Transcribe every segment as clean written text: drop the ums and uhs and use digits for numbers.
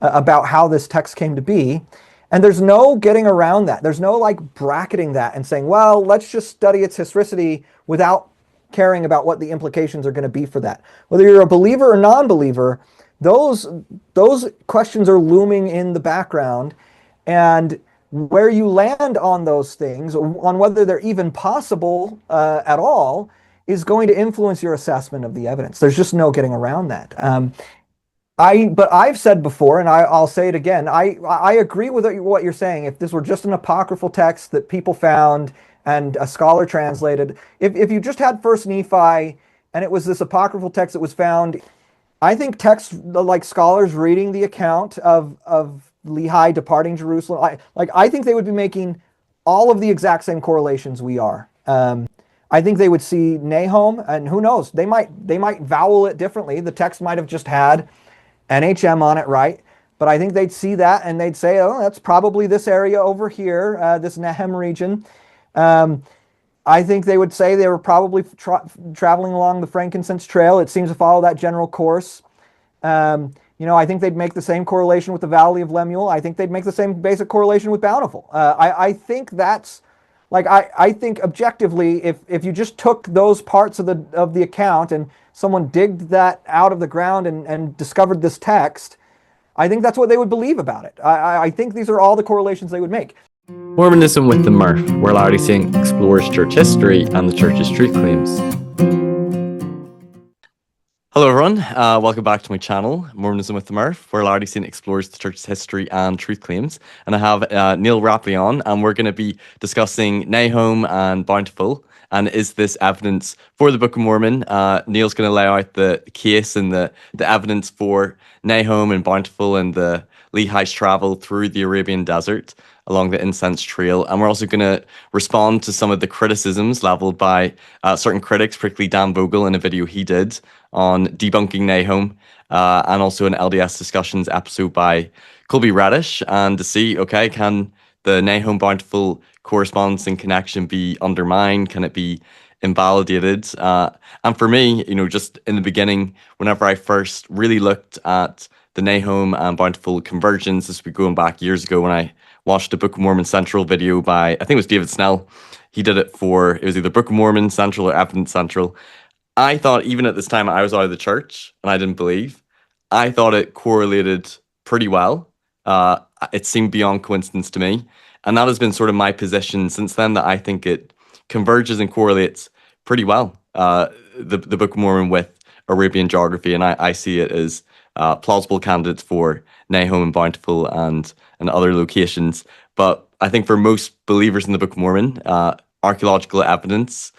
about how this text came to be. And there's no getting around that. There's no like bracketing that and saying, well, let's just study its historicity without caring about what the implications are going to be for that. Whether you're a believer or non-believer, those questions are looming in the background. And where you land on those things, on whether they're even possible at all, is going to influence your assessment of the evidence. There's just no getting around that. But I've said before, and I'll say it again, I agree with what you're saying. If this were just an apocryphal text that people found and a scholar translated, if you just had First Nephi and it was this apocryphal text that was found, I think texts like scholars reading the account of Lehi departing Jerusalem, I think they would be making all of the exact same correlations we are. I think they would see Nahom, and who knows, they might vowel it differently. The text might have just had NHM on it, right? But I think they'd see that and they'd say, oh, that's probably this area over here, this Nehem region. I think they would say they were probably traveling along the Frankincense trail. It seems to follow that general course. I think they'd make the same correlation with the Valley of Lemuel. I think they'd make the same basic correlation with Bountiful. I think that's, I think objectively, if you just took those parts of the account and someone digged that out of the ground and discovered this text, I think that's what they would believe about it. I think these are all the correlations they would make. Mormonism with the Murph, where Latter-day Saint explores church history and the church's truth claims. Hello everyone, welcome back to my channel, Mormonism with the Murph, where Latter-day Saint explores the church's history and truth claims. And I have Neal Rapplye on, and we're going to be discussing Nahom and Bountiful, and is this evidence for the Book of Mormon? Neal's going to lay out the case and the evidence for Nahom and Bountiful and the Lehi's travel through the Arabian desert along the incense trail. And we're also going to respond to some of the criticisms leveled by certain critics, particularly Dan Vogel in a video he did on debunking Nahom, and also an LDS Discussions episode by Colby Reddish, and to see, okay, can the Nahom Bountiful correspondence and connection be undermined? Can it be invalidated? And for me, just in the beginning, whenever I first really looked at the Nahom and Bountiful convergence, this was going back years ago when I watched a Book of Mormon Central video by, I think it was David Snell. He did it was either Book of Mormon Central or Evidence Central. I thought, even at this time, I was out of the church and I didn't believe. I thought it correlated pretty well. It seemed beyond coincidence to me. And that has been sort of my position since then, that I think it converges and correlates pretty well, the Book of Mormon with Arabian geography. And I see it as plausible candidates for Nahom and Bountiful and other locations. But I think for most believers in the Book of Mormon, archaeological evidence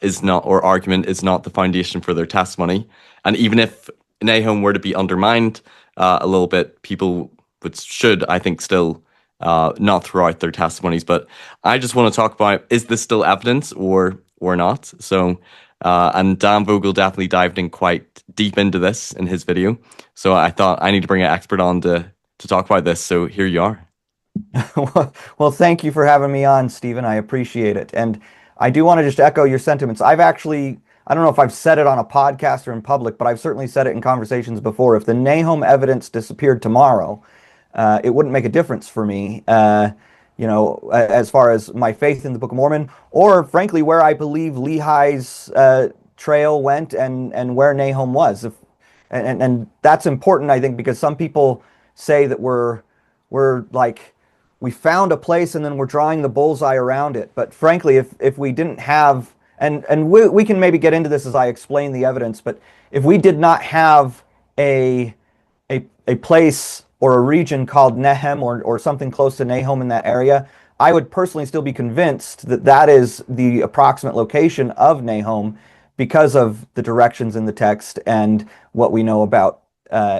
is not, or argument is not, the foundation for their testimony. And even if Nahom were to be undermined a little bit, people should, I think, still not throw out their testimonies. But I just want to talk about, is this still evidence or not? So, and Dan Vogel definitely dived in quite deep into this in his video. So I thought I need to bring an expert on to talk about this. So here you are. Well, thank you for having me on, Stephen. I appreciate it. And I do want to just echo your sentiments. I don't know if I've said it on a podcast or in public, but I've certainly said it in conversations before. If the Nahom evidence disappeared tomorrow, it wouldn't make a difference for me, as far as my faith in the Book of Mormon, or frankly, where I believe Lehi's trail went and where Nahom was. And that's important, I think, because some people say that we're like, we found a place and then we're drawing the bullseye around it. But frankly, if we didn't have, and we can maybe get into this as I explain the evidence, but if we did not have a place or a region called Nehem or something close to Nahom in that area, I would personally still be convinced that that is the approximate location of Nahom because of the directions in the text and what we know about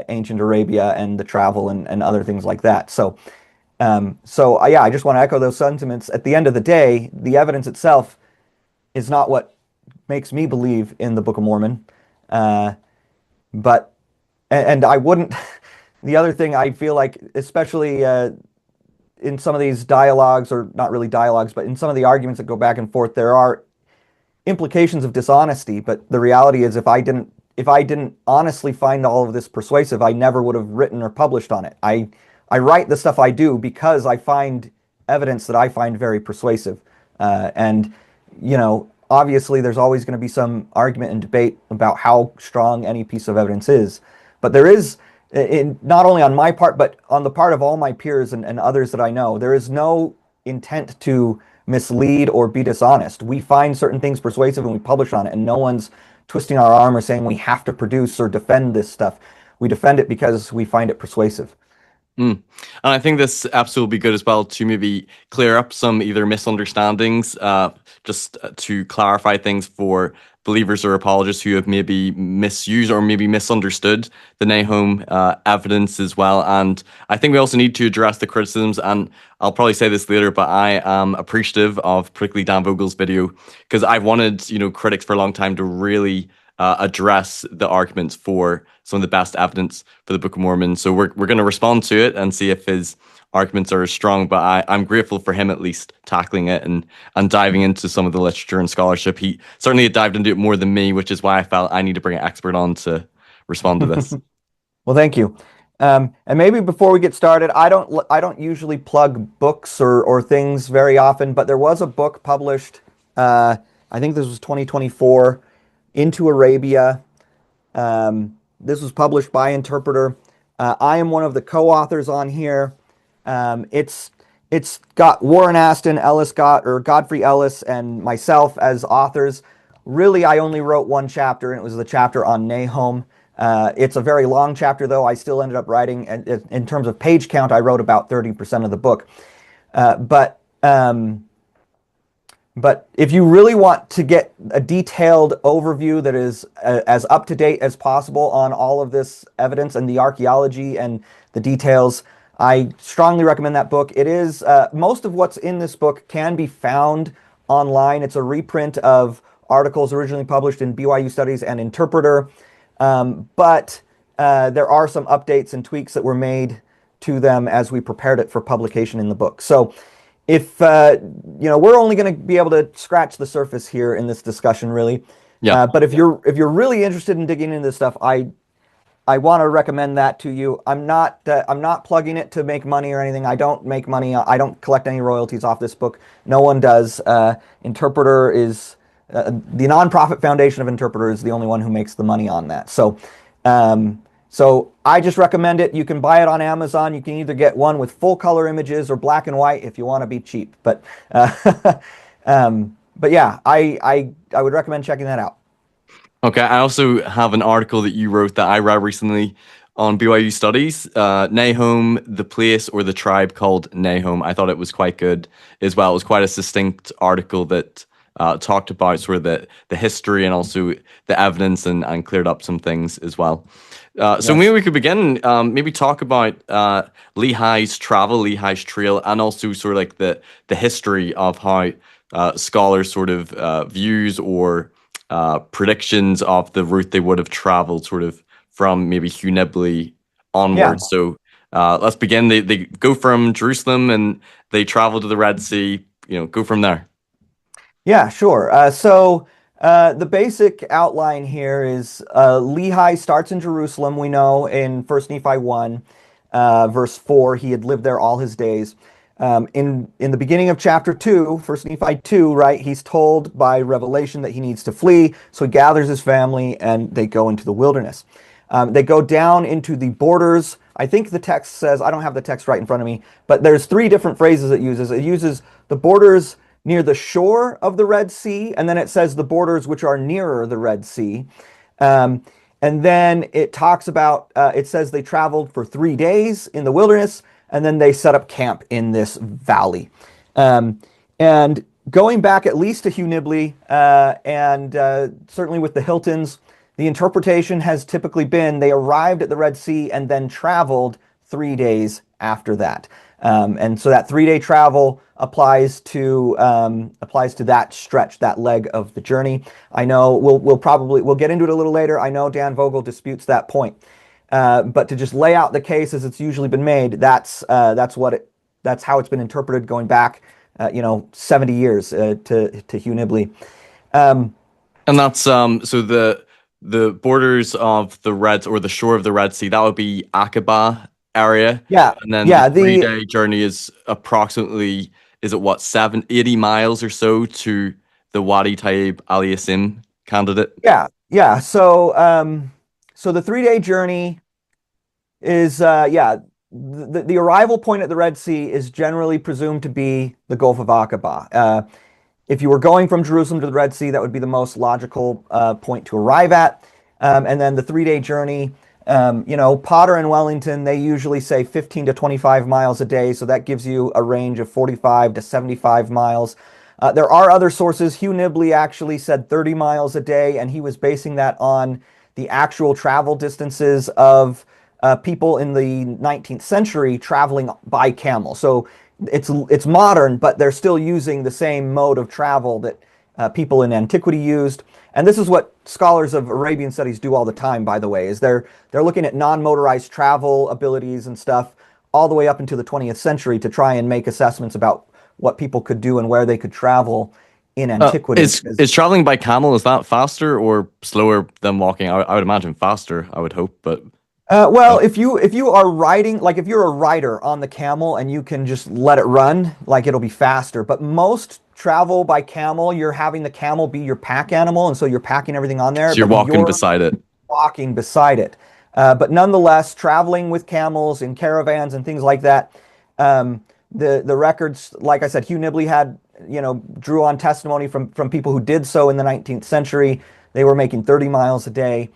ancient Arabia and the travel and other things like that. So I just want to echo those sentiments. At the end of the day, the evidence itself is not what makes me believe in the Book of Mormon. But I wouldn't, the other thing I feel like, especially in some of these dialogues, or not really dialogues, but in some of the arguments that go back and forth, there are implications of dishonesty. But the reality is, if I didn't if I didn't honestly find all of this persuasive, I never would have written or published on it. I write the stuff I do because I find evidence that I find very persuasive. And, obviously there's always going to be some argument and debate about how strong any piece of evidence is. But there is, not only on my part, but on the part of all my peers and others that I know, there is no intent to mislead or be dishonest. We find certain things persuasive and we publish on it, and no one's twisting our arm or saying we have to produce or defend this stuff. We defend it because we find it persuasive. And I think this episode will be good as well to maybe clear up some either misunderstandings, just to clarify things for believers or apologists who have maybe misused or maybe misunderstood the Nahom evidence as well. And I think we also need to address the criticisms, and I'll probably say this later, but I am appreciative of particularly Dan Vogel's video, because I've wanted, critics for a long time to really address the arguments for some of the best evidence for the Book of Mormon. So we're going to respond to it and see if his arguments are as strong. But I'm grateful for him at least tackling it and diving into some of the literature and scholarship. He certainly had dived into it more than me, which is why I felt I need to bring an expert on to respond to this. Well, thank you. And maybe before we get started, I don't usually plug books or things very often, but there was a book published, I think this was 2024, Into Arabia. This was published by Interpreter. I am one of the co-authors on here. It's got Warren Aston, Godfrey Ellis, and myself as authors. Really, I only wrote one chapter, and it was the chapter on Nahom. It's a very long chapter, though. I still ended up writing, and in terms of page count, I wrote about 30% of the book. But if you really want to get a detailed overview that is as up-to-date as possible on all of this evidence and the archaeology and the details, I strongly recommend that book. It is, most of what's in this book can be found online. It's a reprint of articles originally published in BYU Studies and Interpreter, but there are some updates and tweaks that were made to them as we prepared it for publication in the book. So if, we're only going to be able to scratch the surface here in this discussion, really. Yeah. But if you're really interested in digging into this stuff, I want to recommend that to you. I'm not plugging it to make money or anything. I don't make money. I don't collect any royalties off this book. No one does. Interpreter is the nonprofit foundation of Interpreter is the only one who makes the money on that. So I just recommend it. You can buy it on Amazon. You can either get one with full color images or black and white if you want to be cheap. But yeah, I would recommend checking that out. Okay, I also have an article that you wrote that I read recently on BYU Studies, Nahom, the place or the tribe called Nahom. I thought it was quite good as well. It was quite a succinct article that talked about sort of the history and also the evidence and cleared up some things as well. So maybe we could begin, maybe talk about Lehi's travel, Lehi's trail, and also sort of like the history of how scholars sort of views or predictions of the route they would have traveled sort of from maybe Hugh Nibley onwards. Yeah. So let's begin. They go from Jerusalem and they travel to the Red Sea, go from there. Yeah, sure. So the basic outline here is Lehi starts in Jerusalem. We know in 1 Nephi 1, verse 4, he had lived there all his days. In the beginning of chapter 2, 1 Nephi 2, right, he's told by revelation that he needs to flee, so he gathers his family and they go into the wilderness. They go down into the borders. I think the text says, I don't have the text right in front of me, but there's 3 different phrases it uses. It uses the borders near the shore of the Red Sea, and then it says the borders which are nearer the Red Sea. And then it talks about, it says they traveled for 3 days in the wilderness, and then they set up camp in this valley. And going back at least to Hugh Nibley, and certainly with the Hiltons, the interpretation has typically been they arrived at the Red Sea and then traveled 3 days after that. And so that 3-day travel applies to that stretch, that leg of the journey. I know we'll get into it a little later. I know Dan Vogel disputes that point, but to just lay out the case as it's usually been made, that's how it's been interpreted going back, 70 years to Hugh Nibley. And that's so the borders of the Red or the shore of the Red Sea, that would be Aqaba area. Yeah, And then the yeah. 3 day journey is approximately, is it what, 80 miles or so to the Wadi Tayyib Al Yassim candidate? Yeah. So the 3 day journey is the arrival point at the Red Sea is generally presumed to be the Gulf of Aqaba. If you were going from Jerusalem to the Red Sea, that would be the most logical point to arrive at. And then the 3 day journey, Potter and Wellington, they usually say 15 to 25 miles a day. So that gives you a range of 45 to 75 miles. There are other sources. Hugh Nibley actually said 30 miles a day, and he was basing that on the actual travel distances of people in the 19th century traveling by camel. So it's modern, but they're still using the same mode of travel that people in antiquity used. And this is what scholars of Arabian studies do all the time, by the way, is they're looking at non-motorized travel abilities and stuff all the way up into the 20th century to try and make assessments about what people could do and where they could travel in antiquity. Is traveling by camel, is that faster or slower than walking? I would imagine faster, I would hope, but well, if you are riding, like if you're a rider on the camel and you can just let it run, like it'll be faster. But most travel by camel, you're having the camel be your pack animal, and so you're packing everything on there. so you're walking beside it. Walking beside it. But nonetheless, traveling with camels in caravans and things like that, the records, like I said, Hugh Nibley had, drew on testimony from people who did so in the 19th century. They were making 30 miles a day.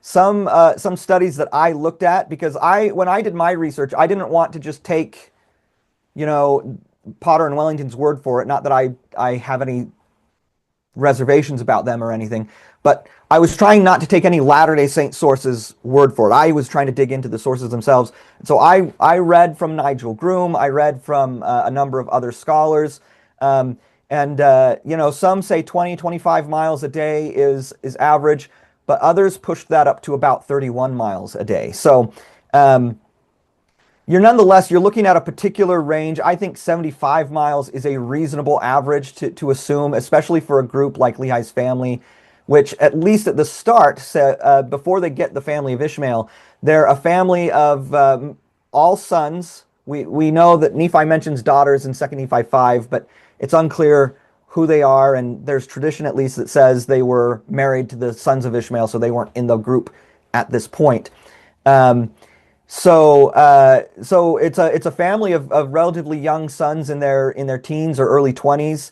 Some studies that I looked at, because when I did my research, I didn't want to just take, Potter and Wellington's word for it. Not that I have any reservations about them or anything, but I was trying not to take any Latter-day Saint sources' word for it. I was trying to dig into the sources themselves. So I read from Nigel Groom. I read from a number of other scholars. Some say 20, 25 miles a day is average, but others pushed that up to about 31 miles a day. So you're looking at a particular range. I think 75 miles is a reasonable average to assume, especially for a group like Lehi's family, which at least at the start, before they get the family of Ishmael, they're a family of all sons. We know that Nephi mentions daughters in 2 Nephi 5, but it's unclear who they are, and there's tradition at least that says they were married to the sons of Ishmael, so they weren't in the group at this point. So it's a family of relatively young sons in their teens or early 20s.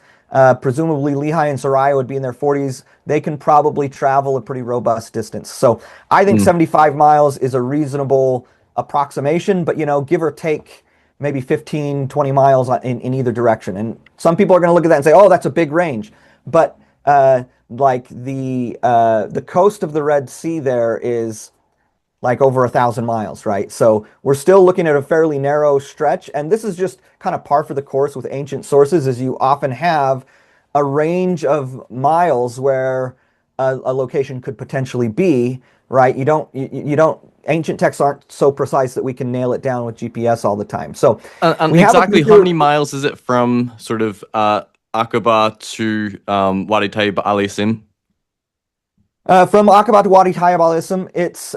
Presumably Lehi and Sariah would be in their 40s. They can probably travel a pretty robust distance. So I think 75 miles is a reasonable approximation, but give or take maybe 15, 20 miles in either direction. And some people are going to look at that and say, oh, that's a big range. But like the coast of the Red Sea there is like over 1,000 miles, right? So we're still looking at a fairly narrow stretch. And this is just kind of par for the course with ancient sources, is you often have a range of miles where a location could potentially be, right? You don't, ancient texts aren't so precise that we can nail it down with GPS all the time. So and exactly how many miles is it from sort of Aqaba to Wadi Tayyib Al Yassim? From Aqaba to Wadi Tayyib Al Yassim, it's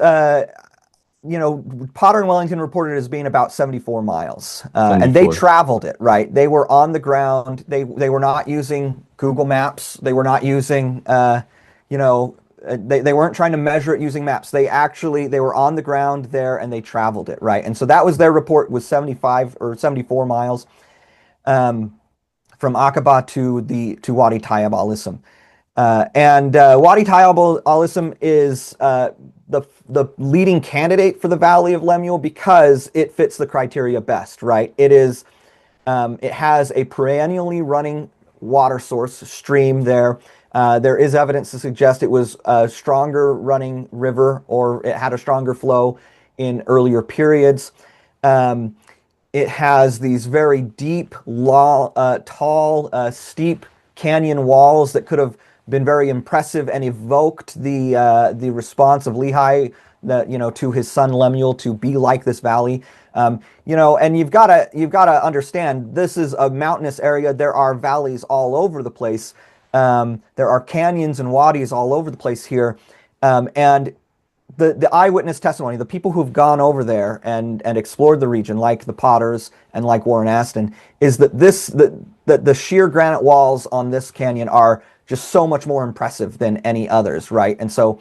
Potter and Wellington reported it as being about 74 miles, and they traveled it, right? They were on the ground. They were not using Google Maps. They were not using, they weren't trying to measure it using maps. They were on the ground there and they traveled it, right? And so that was their report, was 75 or 74 miles from Aqaba to Wadi Tayyib Al Yassim. Wadi Tayyib Al Yassim is the leading candidate for the Valley of Lemuel because it fits the criteria best, right? It has a perennially running water source stream there. There is evidence to suggest it was a stronger running river, or it had a stronger flow in earlier periods. It has these very deep, tall, steep canyon walls that could have been very impressive and evoked the response of Lehi, to his son Lemuel to be like this valley. And you've got to understand, this is a mountainous area. There are valleys all over the place. There are canyons and wadis all over the place here. And the eyewitness testimony, the people who've gone over there and explored the region, like the Potters and like Warren Aston, is that the sheer granite walls on this canyon are just so much more impressive than any others, right? And so,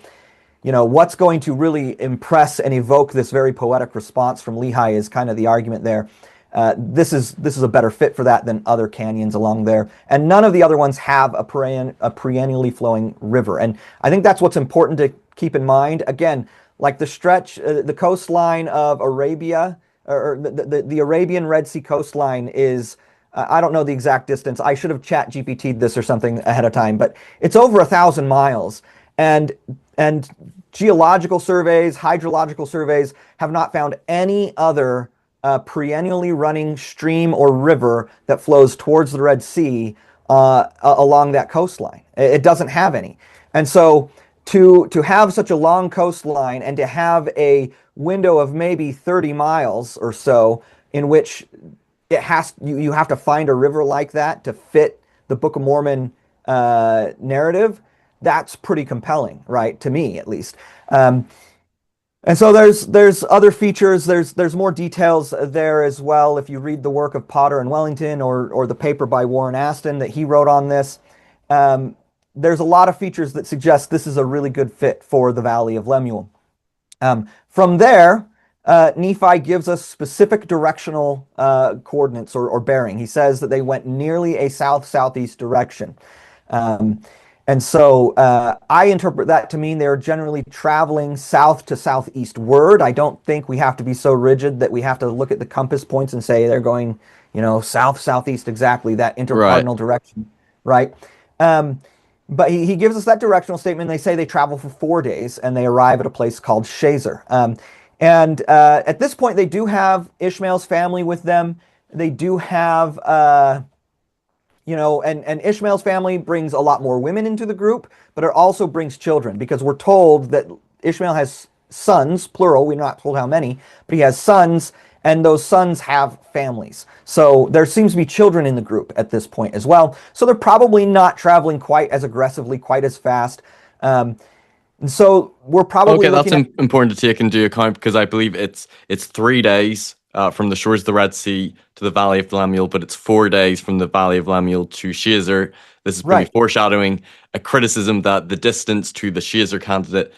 what's going to really impress and evoke this very poetic response from Lehi is kind of the argument there. This is a better fit for that than other canyons along there, and none of the other ones have a perennially flowing river. And I think that's what's important to keep in mind. Again, like the stretch, the coastline of Arabia, or the Arabian Red Sea coastline is, I don't know the exact distance. I should have chat GPT'd this or something ahead of time, but it's over 1,000 miles. And geological surveys, hydrological surveys have not found any other perennially running stream or river that flows towards the Red Sea along that coastline. It doesn't have any. And so to have such a long coastline and to have a window of maybe 30 miles or so in which you have to find a river like that to fit the Book of Mormon narrative, that's pretty compelling, right? To me, at least. And so there's other features. There's more details there as well. If you read the work of Potter and Wellington or the paper by Warren Aston that he wrote on this, there's a lot of features that suggest this is a really good fit for the Valley of Lemuel. From there, Nephi gives us specific directional coordinates or bearing. He says that they went nearly a south-southeast direction. And so I interpret that to mean they're generally traveling south to southeastward. I don't think we have to be so rigid that we have to look at the compass points and say they're going, south, southeast exactly, that intercardinal direction, right? But he gives us that directional statement. They say they travel for 4 days and they arrive at a place called Shazer. And at this point, they do have Ishmael's family with them. They do have... and Ishmael's family brings a lot more women into the group, but it also brings children, because we're told that Ishmael has sons, plural, we're not told how many, but he has sons, and those sons have families. So there seems to be children in the group at this point as well. So they're probably not traveling quite as aggressively, quite as fast. And so we're probably that's important to take into account, because I believe it's 3 days from the shores of the Red Sea to the Valley of Lemuel, but it's 4 days from the Valley of Lemuel to Shazer. This is pretty foreshadowing a criticism that the distance to the Shazer Candidate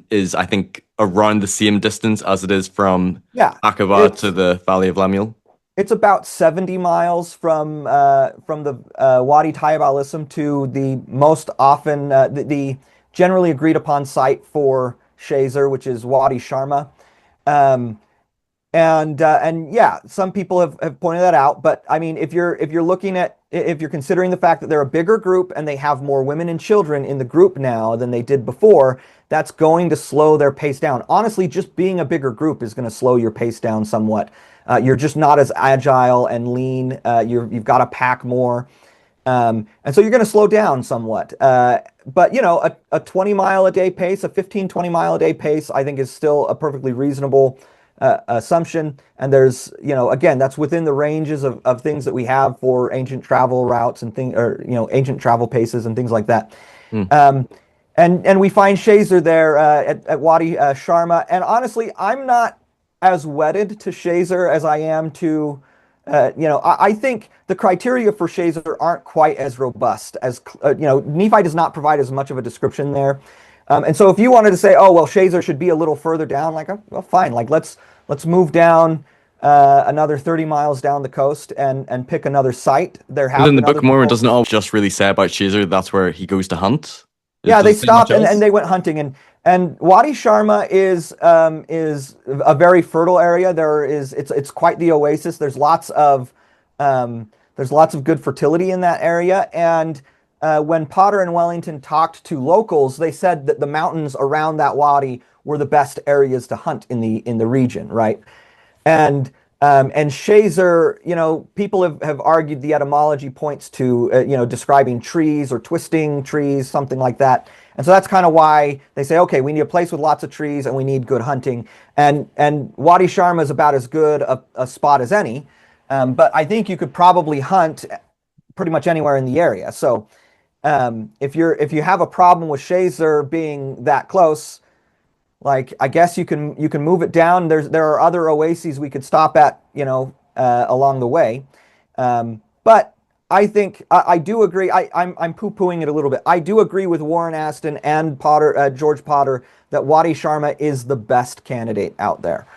is, I think, around the same distance as it is from Aqaba to the Valley of Lemuel. It's about 70 miles from the Wadi Tayyib al-Ism to the most often, the generally agreed upon site for Shazer, which is Wadi Sharma. And yeah, some people have pointed that out, but I mean, if you're considering the fact that they're a bigger group and they have more women and children in the group now than they did before, that's going to slow their pace down. Honestly, just being a bigger group is going to slow your pace down somewhat. You're just not as agile and lean. You've got to pack more. And so you're going to slow down somewhat. But, a 20-mile-a-day pace, a 15, 20-mile-a-day pace, I think is still a perfectly reasonable assumption. And there's, again, that's within the ranges of things that we have for ancient travel routes and ancient travel paces and things like that. And we find Shazer there at Wadi Sharma. And honestly, I'm not as wedded to Shazer as I am to, I think the criteria for Shazer aren't quite as robust as, Nephi does not provide as much of a description there. And so if you wanted to say, oh, well, Shazer should be a little further down, like, well, fine, like let's move down another 30 miles down the coast and pick another site. Then the Book of Mormon doesn't always just really say about Shazer that's where he goes to hunt. Yeah, they stopped and they went hunting, and Wadi Sharma is a very fertile area. It's quite the oasis. There's lots of good fertility in that area, and when Potter and Wellington talked to locals, they said that the mountains around that wadi were the best areas to hunt in the region, right? And Shazer, people have argued the etymology points to, describing trees or twisting trees, something like that. And so that's kind of why they say, okay, we need a place with lots of trees and we need good hunting. And Wadi Sharma is about as good a spot as any. But I think you could probably hunt pretty much anywhere in the area. So if you have a problem with Shazer being that close, like I guess you can move it down. There are other oases we could stop at, along the way. But I think I do agree. I'm poo-pooing it a little bit. I do agree with Warren Aston and George Potter that Wadi Sharma is the best candidate out there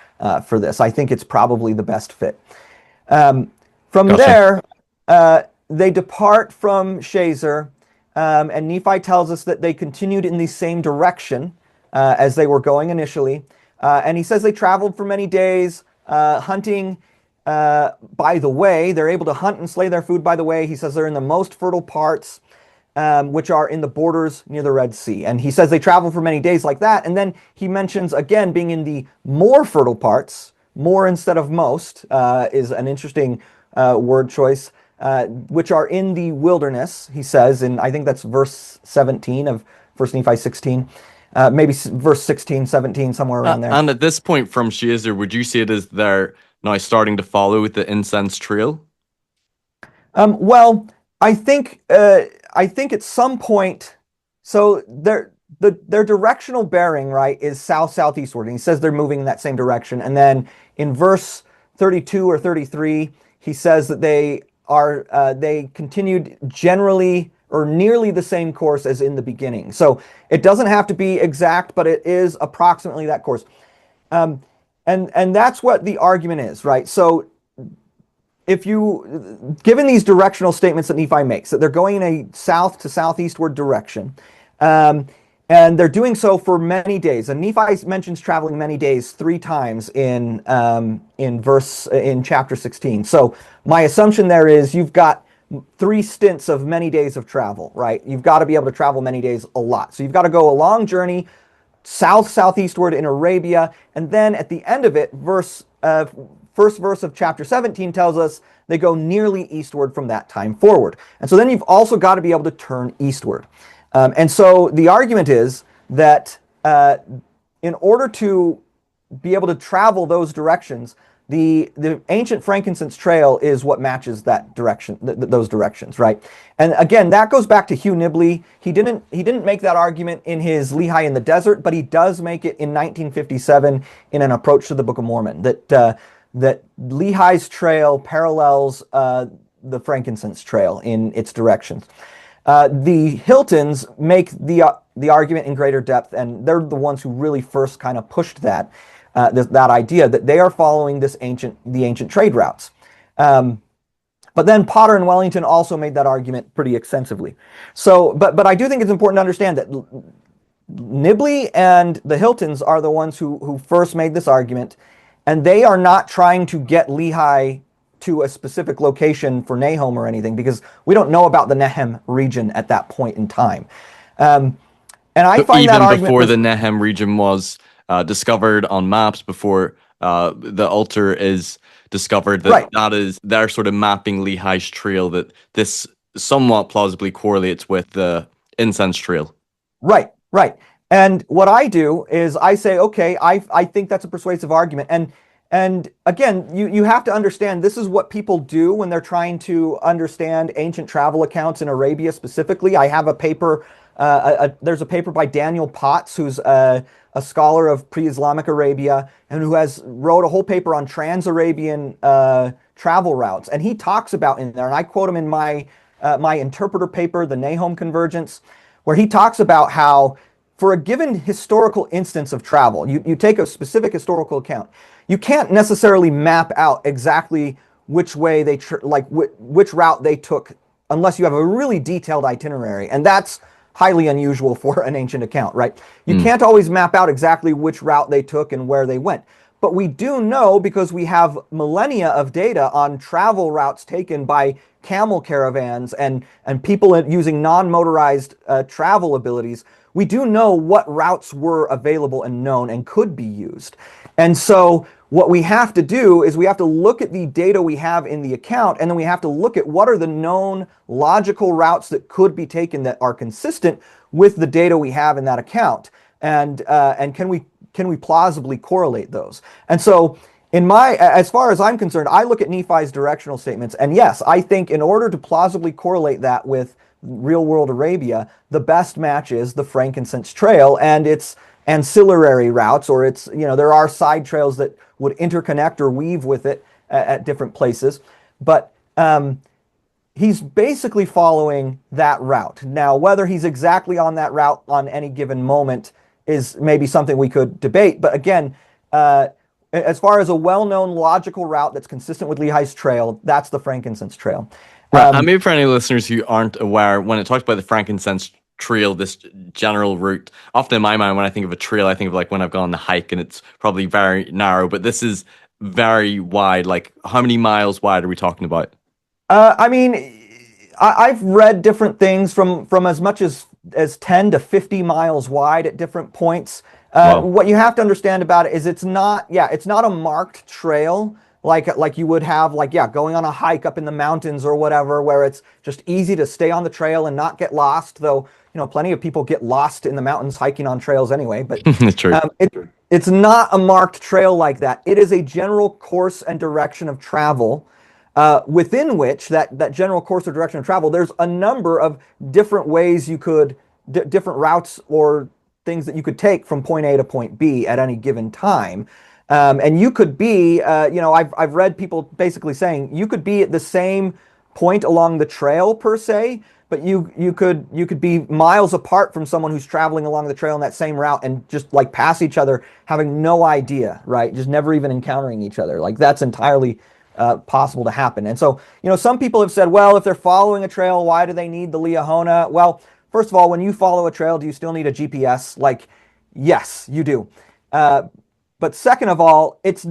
for this. I think it's probably the best fit. From Gotcha. there, they depart from Shazer, and Nephi tells us that they continued in the same direction as they were going initially. And he says they traveled for many days, hunting by the way. They're able to hunt and slay their food by the way. He says they're in the most fertile parts, which are in the borders near the Red Sea. And he says they travel for many days like that. And then he mentions, again, being in the more fertile parts. More instead of most is an interesting word choice, which are in the wilderness, he says, and I think that's verse 17 of 1 Nephi 16. Maybe verse 16, 17, somewhere around there. And at this point from Shazer, would you say it is they're now starting to follow the incense trail? Well, I think at some point, so their directional bearing, right, is south-southeastward, and he says they're moving in that same direction. And then in verse 32 or 33, he says that they continued generally or nearly the same course as in the beginning. So it doesn't have to be exact, but it is approximately that course. And that's what the argument is, right? So given these directional statements that Nephi makes, that they're going in a south to southeastward direction, and they're doing so for many days. And Nephi mentions traveling many days 3 times in chapter 16. So my assumption there is you've got 3 stints of many days of travel, right? You've got to be able to travel many days a lot. So you've got to go a long journey southeastward in Arabia, and then at the end of it, first verse of chapter 17 tells us they go nearly eastward from that time forward. And so then you've also got to be able to turn eastward. And so the argument is that in order to be able to travel those directions, the ancient Frankincense trail is what matches that direction, those directions, right? And again, that goes back to Hugh Nibley. He didn't make that argument in his Lehi in the Desert, but he does make it in 1957 in an approach to the Book of Mormon, that Lehi's trail parallels the Frankincense trail in its directions. The Hiltons make the argument in greater depth, and they're the ones who really first kind of pushed that idea that they are following the ancient trade routes. But then Potter and Wellington also made that argument pretty extensively. So, but I do think it's important to understand that Nibley and the Hiltons are the ones who first made this argument, and they are not trying to get Lehi to a specific location for Nahom or anything, because we don't know about the Nehem region at that point in time. And I find that argument before the Nehem region was discovered on maps, before the altar is discovered, they're sort of mapping Lehi's trail, that this somewhat plausibly correlates with the incense trail. Right. And what I do is I say, okay, I think that's a persuasive argument. And again, you have to understand, this is what people do when they're trying to understand ancient travel accounts in Arabia specifically. I have a paper, there's a paper by Daniel Potts, who's a scholar of pre-Islamic Arabia, and who wrote a whole paper on trans-Arabian travel routes. And he talks about in there, and I quote him in my interpreter paper, the Nahom Convergence, where he talks about how for a given historical instance of travel, you take a specific historical account, you can't necessarily map out exactly which way which route they took unless you have a really detailed itinerary. And that's highly unusual for an ancient account, right? You can't always map out exactly which route they took and where they went. But we do know, because we have millennia of data on travel routes taken by camel caravans and people using non-motorized travel abilities, we do know what routes were available and known and could be used. And so what we have to do is we have to look at the data we have in the account, and then we have to look at what are the known logical routes that could be taken that are consistent with the data we have in that account, and can we plausibly correlate those? And so as far as I'm concerned, I look at Nephi's directional statements, and yes, I think in order to plausibly correlate that with real world Arabia, the best match is the Frankincense Trail and its ancillary routes, or its, there are side trails that would interconnect or weave with it at different places. But he's basically following that route. Now, whether he's exactly on that route on any given moment is maybe something we could debate. But again, as far as a well-known logical route that's consistent with Lehi's trail, that's the Frankincense Trail. Right. And maybe for any listeners who aren't aware, when it talks about the Frankincense Trail, this general route, often in my mind, when I think of a trail, I think of like when I've gone on the hike and it's probably very narrow, but this is very wide. Like, how many miles wide are we talking about? I mean, I've read different things from as much as 10 to 50 miles wide at different points. Wow. What you have to understand about it is it's not a marked trail like you would have, going on a hike up in the mountains or whatever, where it's just easy to stay on the trail and not get lost, though, plenty of people get lost in the mountains hiking on trails anyway. But True. It's not a marked trail like that. It is a general course and direction of travel, within which that general course or direction of travel, there's a number of different ways you could, different routes or things that you could take from point A to point B at any given time. And you could be, I've read people basically saying you could be at the same point along the trail per se, but you could be miles apart from someone who's traveling along the trail in that same route and just like pass each other, having no idea, right? Just never even encountering each other. Like, that's entirely possible to happen. And so, some people have said, well, if they're following a trail, why do they need the Liahona? Well, first of all, when you follow a trail, do you still need a GPS? Like, yes, you do. But second of all, it's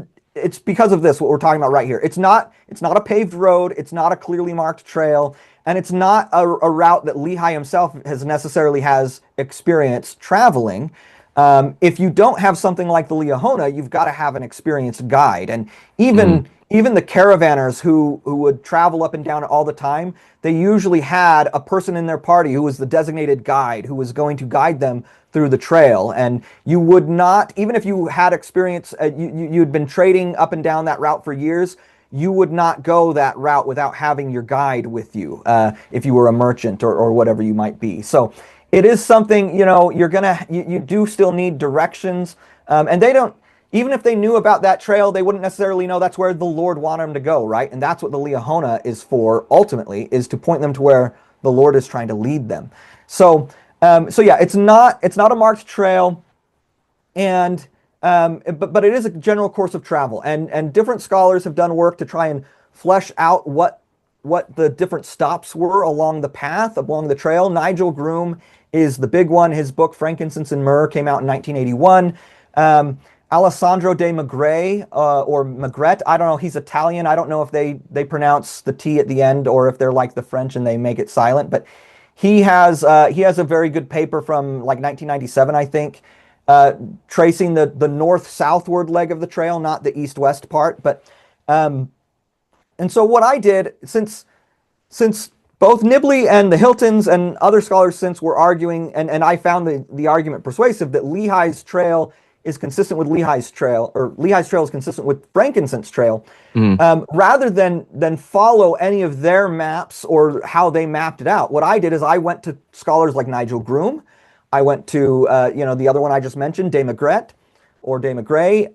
because of this, what we're talking about right here. It's not a paved road. It's not a clearly marked trail. And it's not a route that Lehi himself has experience traveling. If you don't have something like the Liahona, you've got to have an experienced guide. And even the caravanners who would travel up and down all the time, they usually had a person in their party who was the designated guide, who was going to guide them through the trail. And you would not, even if you had experience, you'd been trading up and down that route for years, you would not go that route without having your guide with you, if you were a merchant or whatever you might be. So it is something, you do still need directions. And they don't, even if they knew about that trail, they wouldn't necessarily know that's where the Lord wanted them to go, right? And that's what the Liahona is for, ultimately, is to point them to where the Lord is trying to lead them. So yeah, it's not a marked trail, and but it is a general course of travel, and different scholars have done work to try and flesh out what the different stops were along the path, along the trail. Nigel Groom is the big one. His book Frankincense and Myrrh came out in 1981. Alessandro de Magre, or Magret, I don't know, he's Italian. I don't know if they pronounce the T at the end or if they're like the French and they make it silent, but he has a very good paper from like 1997, I think, tracing the north-southward leg of the trail, not the east-west part. But and so what I did, since both Nibley and the Hiltons and other scholars since were arguing, and I found the argument persuasive, that Lehi's trail is consistent with Lehi's trail, or Lehi's trail is consistent with Frankincense trail, rather than follow any of their maps or how they mapped it out. What I did is I went to scholars like Nigel Groom. I went to the other one I just mentioned, De Magret or De Magre,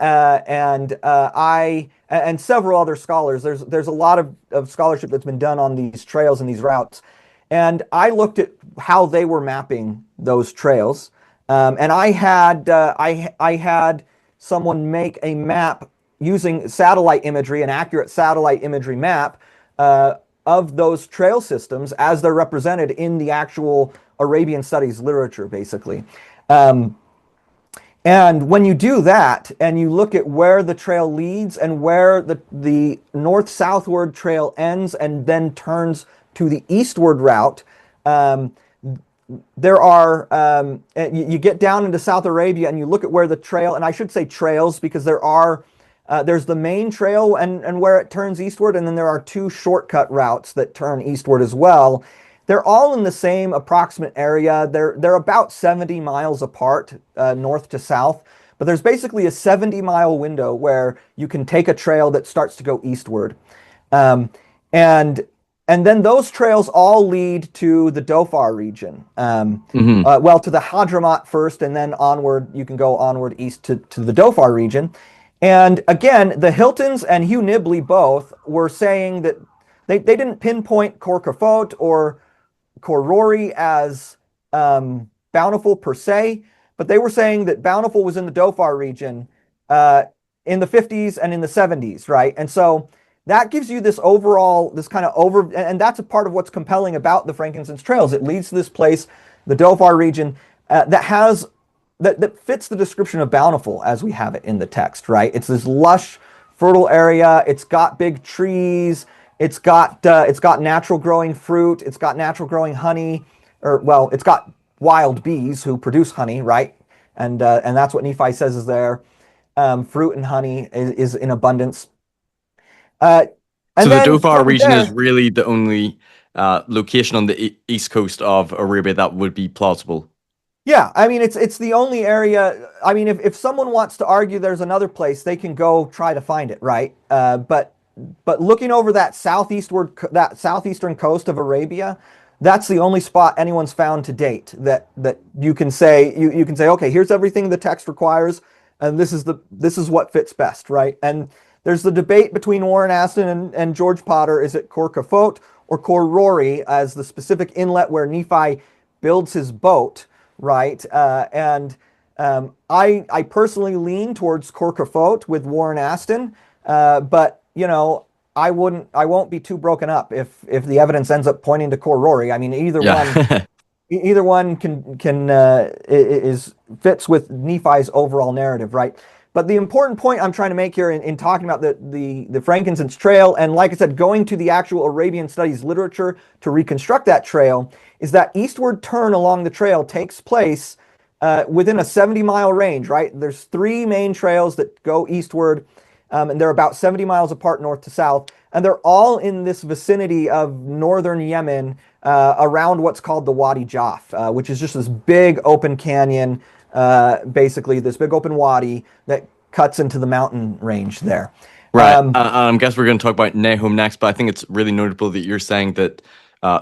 and several other scholars. There's a lot of scholarship that's been done on these trails and these routes, and I looked at how they were mapping those trails. And I had someone make a map using satellite imagery, an accurate satellite imagery map of those trail systems as they're represented in the actual Arabian studies literature, basically. And when you do that, and you look at where the trail leads and where the north-southward trail ends and then turns to the eastward route, there are, you get down into South Arabia and you look at where the trail, and I should say trails because there's the main trail and where it turns eastward, and then there are two shortcut routes that turn eastward as well. They're all in the same approximate area. They're about 70 miles apart, north to south, but there's basically a 70-mile window where you can take a trail that starts to go eastward. And And then those trails all lead to the Dhofar region. Well, to the Hadramaut first, and then onward, you can go onward east to the Dhofar region. And again, the Hiltons and Hugh Nibley both were saying that they didn't pinpoint Corcafort or Corrory as Bountiful per se, but they were saying that Bountiful was in the Dhofar region in the 50s and in the 70s, right? And so that gives you this overall, this kind of and that's a part of what's compelling about the Frankincense trails. It leads to this place, the Dhofar region, that fits the description of Bountiful as we have it in the text, right? It's this lush, fertile area. It's got big trees. It's got natural growing fruit. It's got natural growing honey, it's got wild bees who produce honey, right? And that's what Nephi says is there. Fruit and honey is in abundance. So the Dhofar region is really the only location on the east coast of Arabia that would be plausible. Yeah, I mean, it's the only area. I mean, if someone wants to argue there's another place, they can go try to find it, right? But looking over that southeastern coast of Arabia, that's the only spot anyone's found to date that you can say you can say, okay, here's everything the text requires, and this is what fits best, right? And there's the debate between Warren Aston and George Potter. Is it Corcafort or Corrory as the specific inlet where Nephi builds his boat, right? I personally lean towards Corcafort with Warren Aston, but you know, I won't be too broken up if the evidence ends up pointing to Corrory. I mean, either one fits with Nephi's overall narrative, right? But the important point I'm trying to make here in talking about the Frankincense trail, and like I said, going to the actual Arabian studies literature to reconstruct that trail, is that eastward turn along the trail takes place within a 70-mile range, right? There's 3 main trails that go eastward, and they're about 70 miles apart north to south, and they're all in this vicinity of northern Yemen around what's called the Wadi Jaf, which is just this big open canyon, basically this big open wadi that cuts into the mountain range there. Right. I guess we're going to talk about Nahom next, but I think it's really notable that you're saying that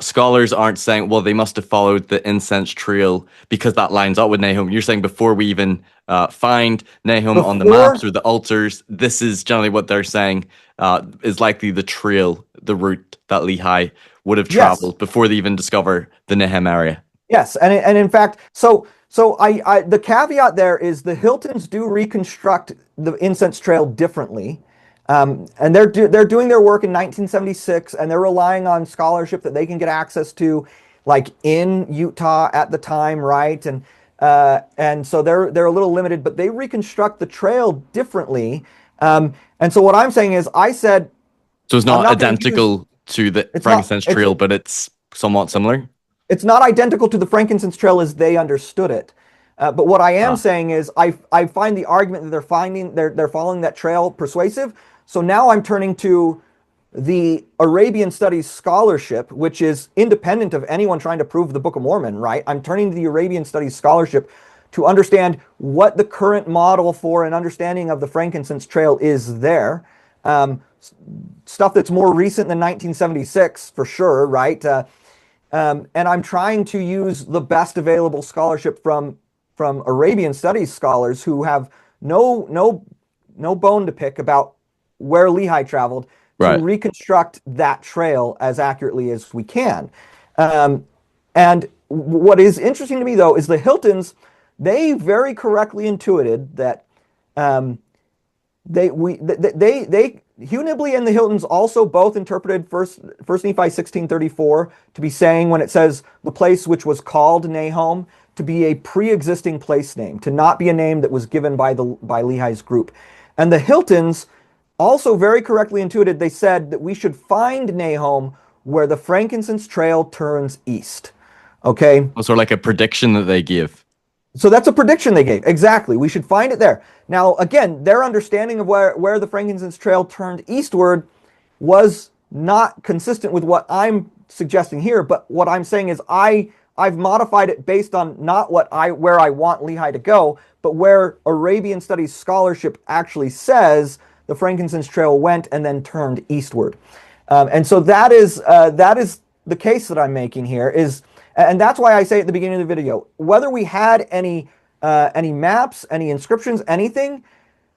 scholars aren't saying, well, they must have followed the incense trail because that lines up with Nahom. You're saying before we even find Nahom on the maps or the altars, this is generally what they're saying is likely the trail, the route that Lehi would have traveled before they even discover the Nehem area. Yes, and in fact, so the caveat there is the Hiltons do reconstruct the incense trail differently, and they're doing their work in 1976, and they're relying on scholarship that they can get access to, like in Utah at the time, right? And so they're a little limited, but they reconstruct the trail differently. And so what I'm saying is, so it's not identical to the Frankincense trail, but it's somewhat similar. It's not identical to the Frankincense trail as they understood it. But what I am saying is I find the argument that they're following that trail persuasive. So now I'm turning to the Arabian Studies scholarship, which is independent of anyone trying to prove the Book of Mormon, right? I'm turning to the Arabian Studies scholarship to understand what the current model for an understanding of the Frankincense trail is there. Stuff that's more recent than 1976 for sure, right? And I'm trying to use the best available scholarship from Arabian Studies scholars who have no bone to pick about where Lehi traveled to reconstruct that trail as accurately as we can. And what is interesting to me, though, is the Hiltons, they very correctly intuited that Hugh Nibley and the Hiltons also both interpreted First Nephi 16:34 to be saying, when it says the place which was called Nahom, to be a pre-existing place name, to not be a name that was given by Lehi's group. And the Hiltons also very correctly intuited, they said that we should find Nahom where the Frankincense trail turns east. Okay? Sort of like a prediction that they give. So that's a prediction they gave. Exactly. We should find it there. Now, again, their understanding of where the Frankincense trail turned eastward was not consistent with what I'm suggesting here, but what I'm saying is I've modified it based on not where I want Lehi to go, but where Arabian Studies scholarship actually says the Frankincense trail went and then turned eastward. And so that is the case that I'm making here is, and that's why I say at the beginning of the video, whether we had any maps, any inscriptions, anything,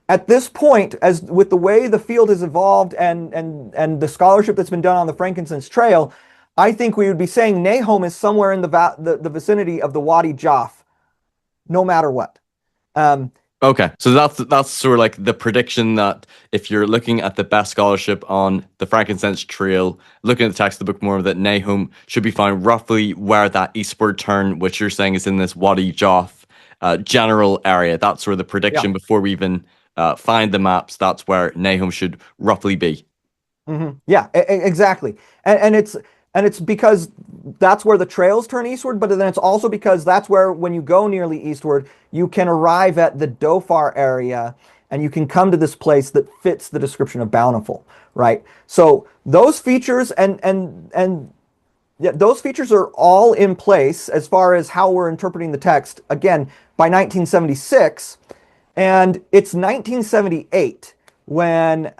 at this point, as with the way the field has evolved and the scholarship that's been done on the Frankincense Trail, I think we would be saying Nahom is somewhere in the vicinity of the Wadi Jaf, no matter what. Okay, so that's sort of like the prediction that if you're looking at the best scholarship on the Frankincense Trail, looking at the text of the Book of Mormon, that Nahom should be found roughly where that eastward turn, which you're saying is in this Wadi Jaf general area. That's sort of the prediction before we even find the maps. That's where Nahom should roughly be. Mm-hmm. Yeah, exactly. And it's because that's where the trails turn eastward, but then it's also because that's where, when you go nearly eastward, you can arrive at the Dhofar area and you can come to this place that fits the description of Bountiful, right? So those features those features are all in place as far as how we're interpreting the text, again, by 1976. And it's 1978 when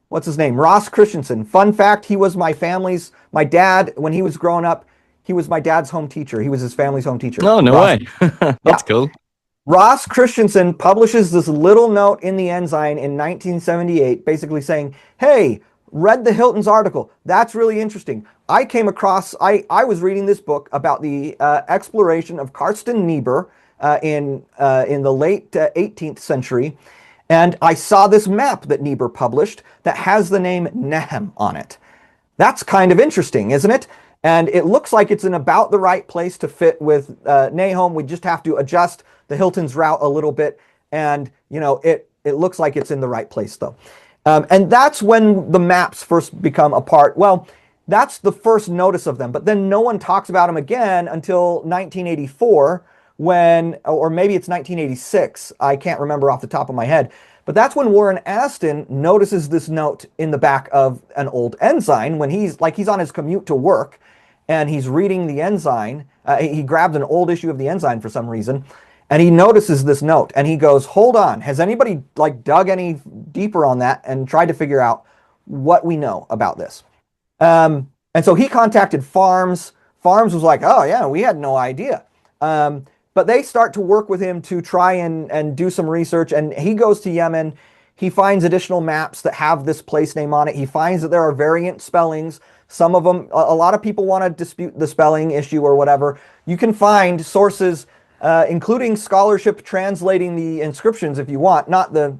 what's his name? Ross Christensen. Fun fact, he was my dad, when he was growing up, he was my dad's home teacher. He was his family's home teacher. Oh, no way. That's cool. Ross Christensen publishes this little note in the Ensign in 1978, basically saying, hey, read the Hilton's article. That's really interesting. I came across, I was reading this book about the exploration of Karsten Niebuhr in the late 18th century. And I saw this map that Niebuhr published that has the name Nehem on it. That's kind of interesting, isn't it? And it looks like it's in about the right place to fit with Nahom. We just have to adjust the Hilton's route a little bit. And, you know, it looks like it's in the right place, though. And that's when the maps first become a part. Well, that's the first notice of them. But then no one talks about them again until 1984. When, or maybe it's 1986, I can't remember off the top of my head, but that's when Warren Aston notices this note in the back of an old Ensign when he's on his commute to work and he's reading the Ensign. He grabbed an old issue of the Ensign for some reason, and he notices this note and he goes, hold on, has anybody dug any deeper on that and tried to figure out what we know about this? And so he contacted Farms. Farms was like, oh yeah, we had no idea. But they start to work with him to try and do some research. And he goes to Yemen. He finds additional maps that have this place name on it. He finds that there are variant spellings. Some of them, a lot of people want to dispute the spelling issue or whatever. You can find sources, including scholarship translating the inscriptions if you want, not the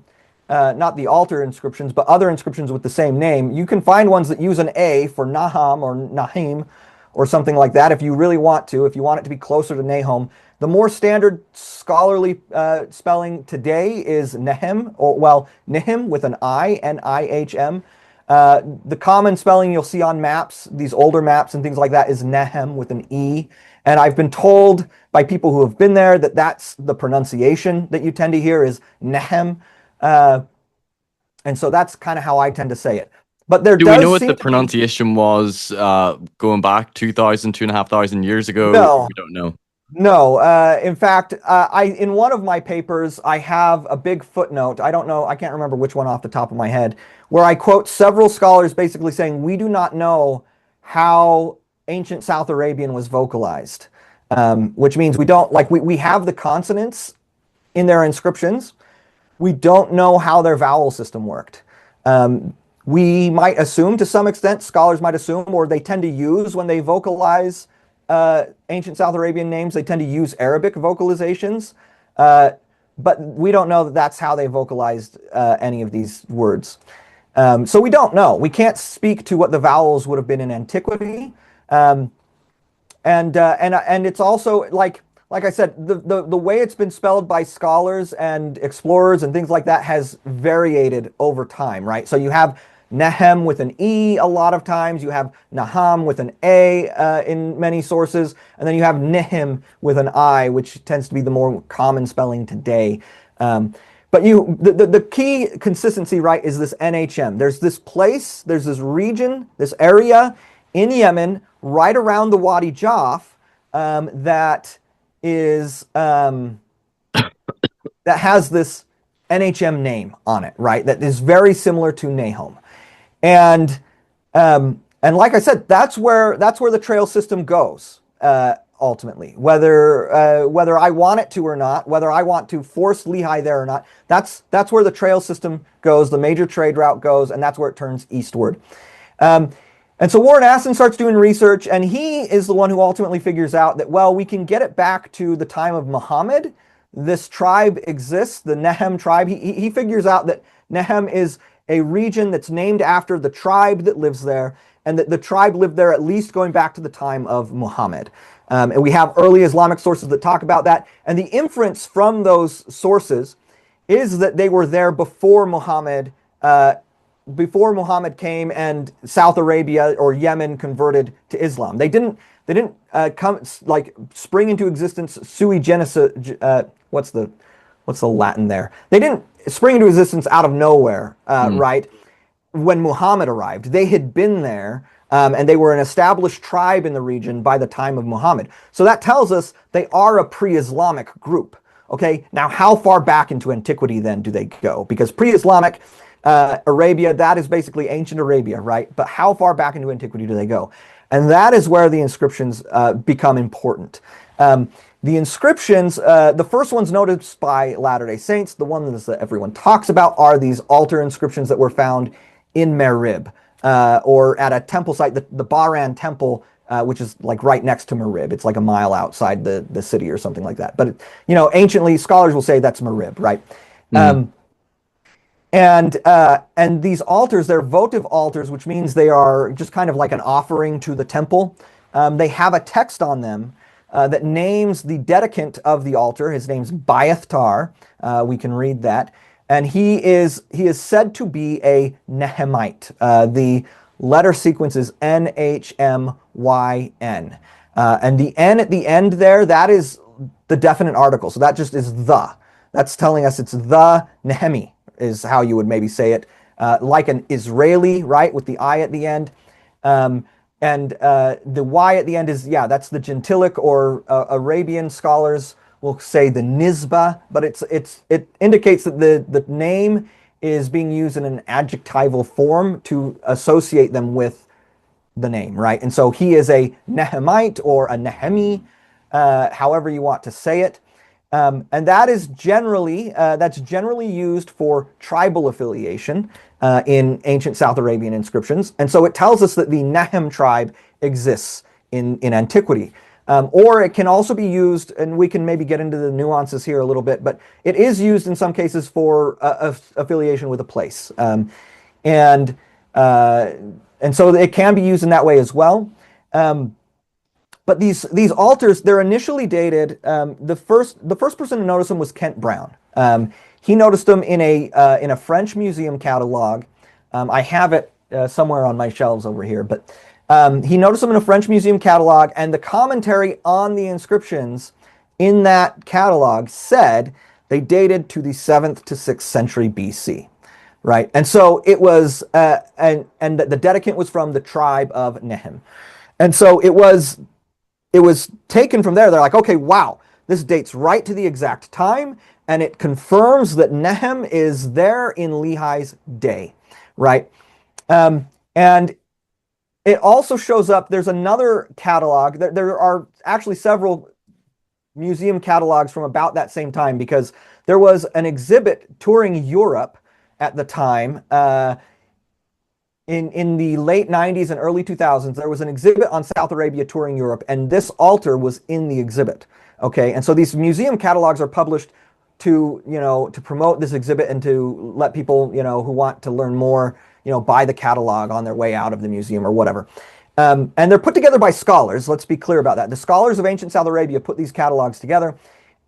altar inscriptions, but other inscriptions with the same name. You can find ones that use an A for Nahom or Nahim or something like that if you really want to, if you want it to be closer to Nahom. The more standard scholarly spelling today is Nehem, or well, Nehem with an I, N-I-H-M. The common spelling you'll see on maps, these older maps and things like that, is Nehem with an E. And I've been told by people who have been there that that's the pronunciation that you tend to hear is Nehem. And so that's kind of how I tend to say it. But there do we know what the pronunciation was going back 2,500 years ago? No. We don't know. No, in fact, in one of my papers, I have a big footnote. I don't know, I can't remember which one off the top of my head, where I quote several scholars basically saying, we do not know how ancient South Arabian was vocalized, which means we don't, we have the consonants in their inscriptions. We don't know how their vowel system worked. We might assume, to some extent, scholars might assume, or they tend to use when they vocalize ancient South Arabian names, they tend to use Arabic vocalizations, but we don't know that that's how they vocalized any of these words. So we don't know. We can't speak to what the vowels would have been in antiquity, and it's also like I said, the way it's been spelled by scholars and explorers and things like that has variated over time, right? So you have Nehem with an E a lot of times. You have Nahom with an A in many sources. And then you have Nehem with an I, which tends to be the more common spelling today. But the key consistency, right, is this NHM. There's this place, there's this region, this area in Yemen, right around the Wadi Jaf, that is that has this NHM name on it, right? That is very similar to Nahom. And like I said, that's where the trail system goes ultimately. Whether I want it to or not, whether I want to force Lehi there or not, that's where the trail system goes. The major trade route goes, and that's where it turns eastward. And so Warren Aston starts doing research, and he is the one who ultimately figures out that, well, we can get it back to the time of Muhammad. This tribe exists, the Nehem tribe. He figures out that Nehem is a region that's named after the tribe that lives there, and that the tribe lived there at least going back to the time of Muhammad. And we have early Islamic sources that talk about that. And the inference from those sources is that they were there before Muhammad came and South Arabia or Yemen converted to Islam. They didn't come like spring into existence sui generis. What's the Latin there? They didn't spring into existence out of nowhere, right? When Muhammad arrived, they had been there, and they were an established tribe in the region by the time of Muhammad. So that tells us they are a pre-Islamic group. Okay, now how far back into antiquity then do they go? Because pre-Islamic Arabia, that is basically ancient Arabia, right? But how far back into antiquity do they go? And that is where the inscriptions become important. The inscriptions, the first ones noticed by Latter-day Saints, the ones that everyone talks about, are these altar inscriptions that were found in Marib, or at a temple site, the Bahran Temple, which is like right next to Marib. It's like a mile outside the city or something like that. But, anciently, scholars will say that's Marib, right? And these altars, they're votive altars, which means they are just kind of like an offering to the temple. They have a text on them that names the dedicant of the altar. His name's Biathtar. We can read that. And he is said to be a Nehemite. The letter sequence is Nhmyn. And the N at the end there, that is the definite article. So that just is the. That's telling us it's the Nehemi, is how you would maybe say it. Like an Israeli, right, with the I at the end. And the Y at the end is, that's the gentilic, or Arabian scholars will say the Nisba, but it indicates that the name is being used in an adjectival form to associate them with the name, right? And so he is a Nehemite or a Nehemi, however you want to say it. And that is generally used for tribal affiliation in ancient South Arabian inscriptions. And so it tells us that the Nehem tribe exists in antiquity. Or it can also be used, and we can maybe get into the nuances here a little bit, but it is used in some cases for affiliation with a place. And so it can be used in that way as well. But these altars, they're initially dated. The first person to notice them was Kent Brown. He noticed them in a French museum catalog. I have it somewhere on my shelves over here, but he noticed them in a French museum catalog, and the commentary on the inscriptions in that catalog said they dated to the 7th to 6th century BC, right? And so it was, and the dedicant was from the tribe of Nehem, and so it was taken from there. They're like, okay, wow, this dates right to the exact time, and it confirms that Nehem is there in Lehi's day, right? And it also shows up, there's another catalog. There are actually several museum catalogs from about that same time, because there was an exhibit touring Europe at the time. In the late 90s and early 2000s, there was an exhibit on South Arabia touring Europe, and this altar was in the exhibit. Okay, and so these museum catalogs are published to promote this exhibit and to let people, who want to learn more, buy the catalog on their way out of the museum or whatever. And they're put together by scholars. Let's be clear about that. The scholars of ancient South Arabia put these catalogs together.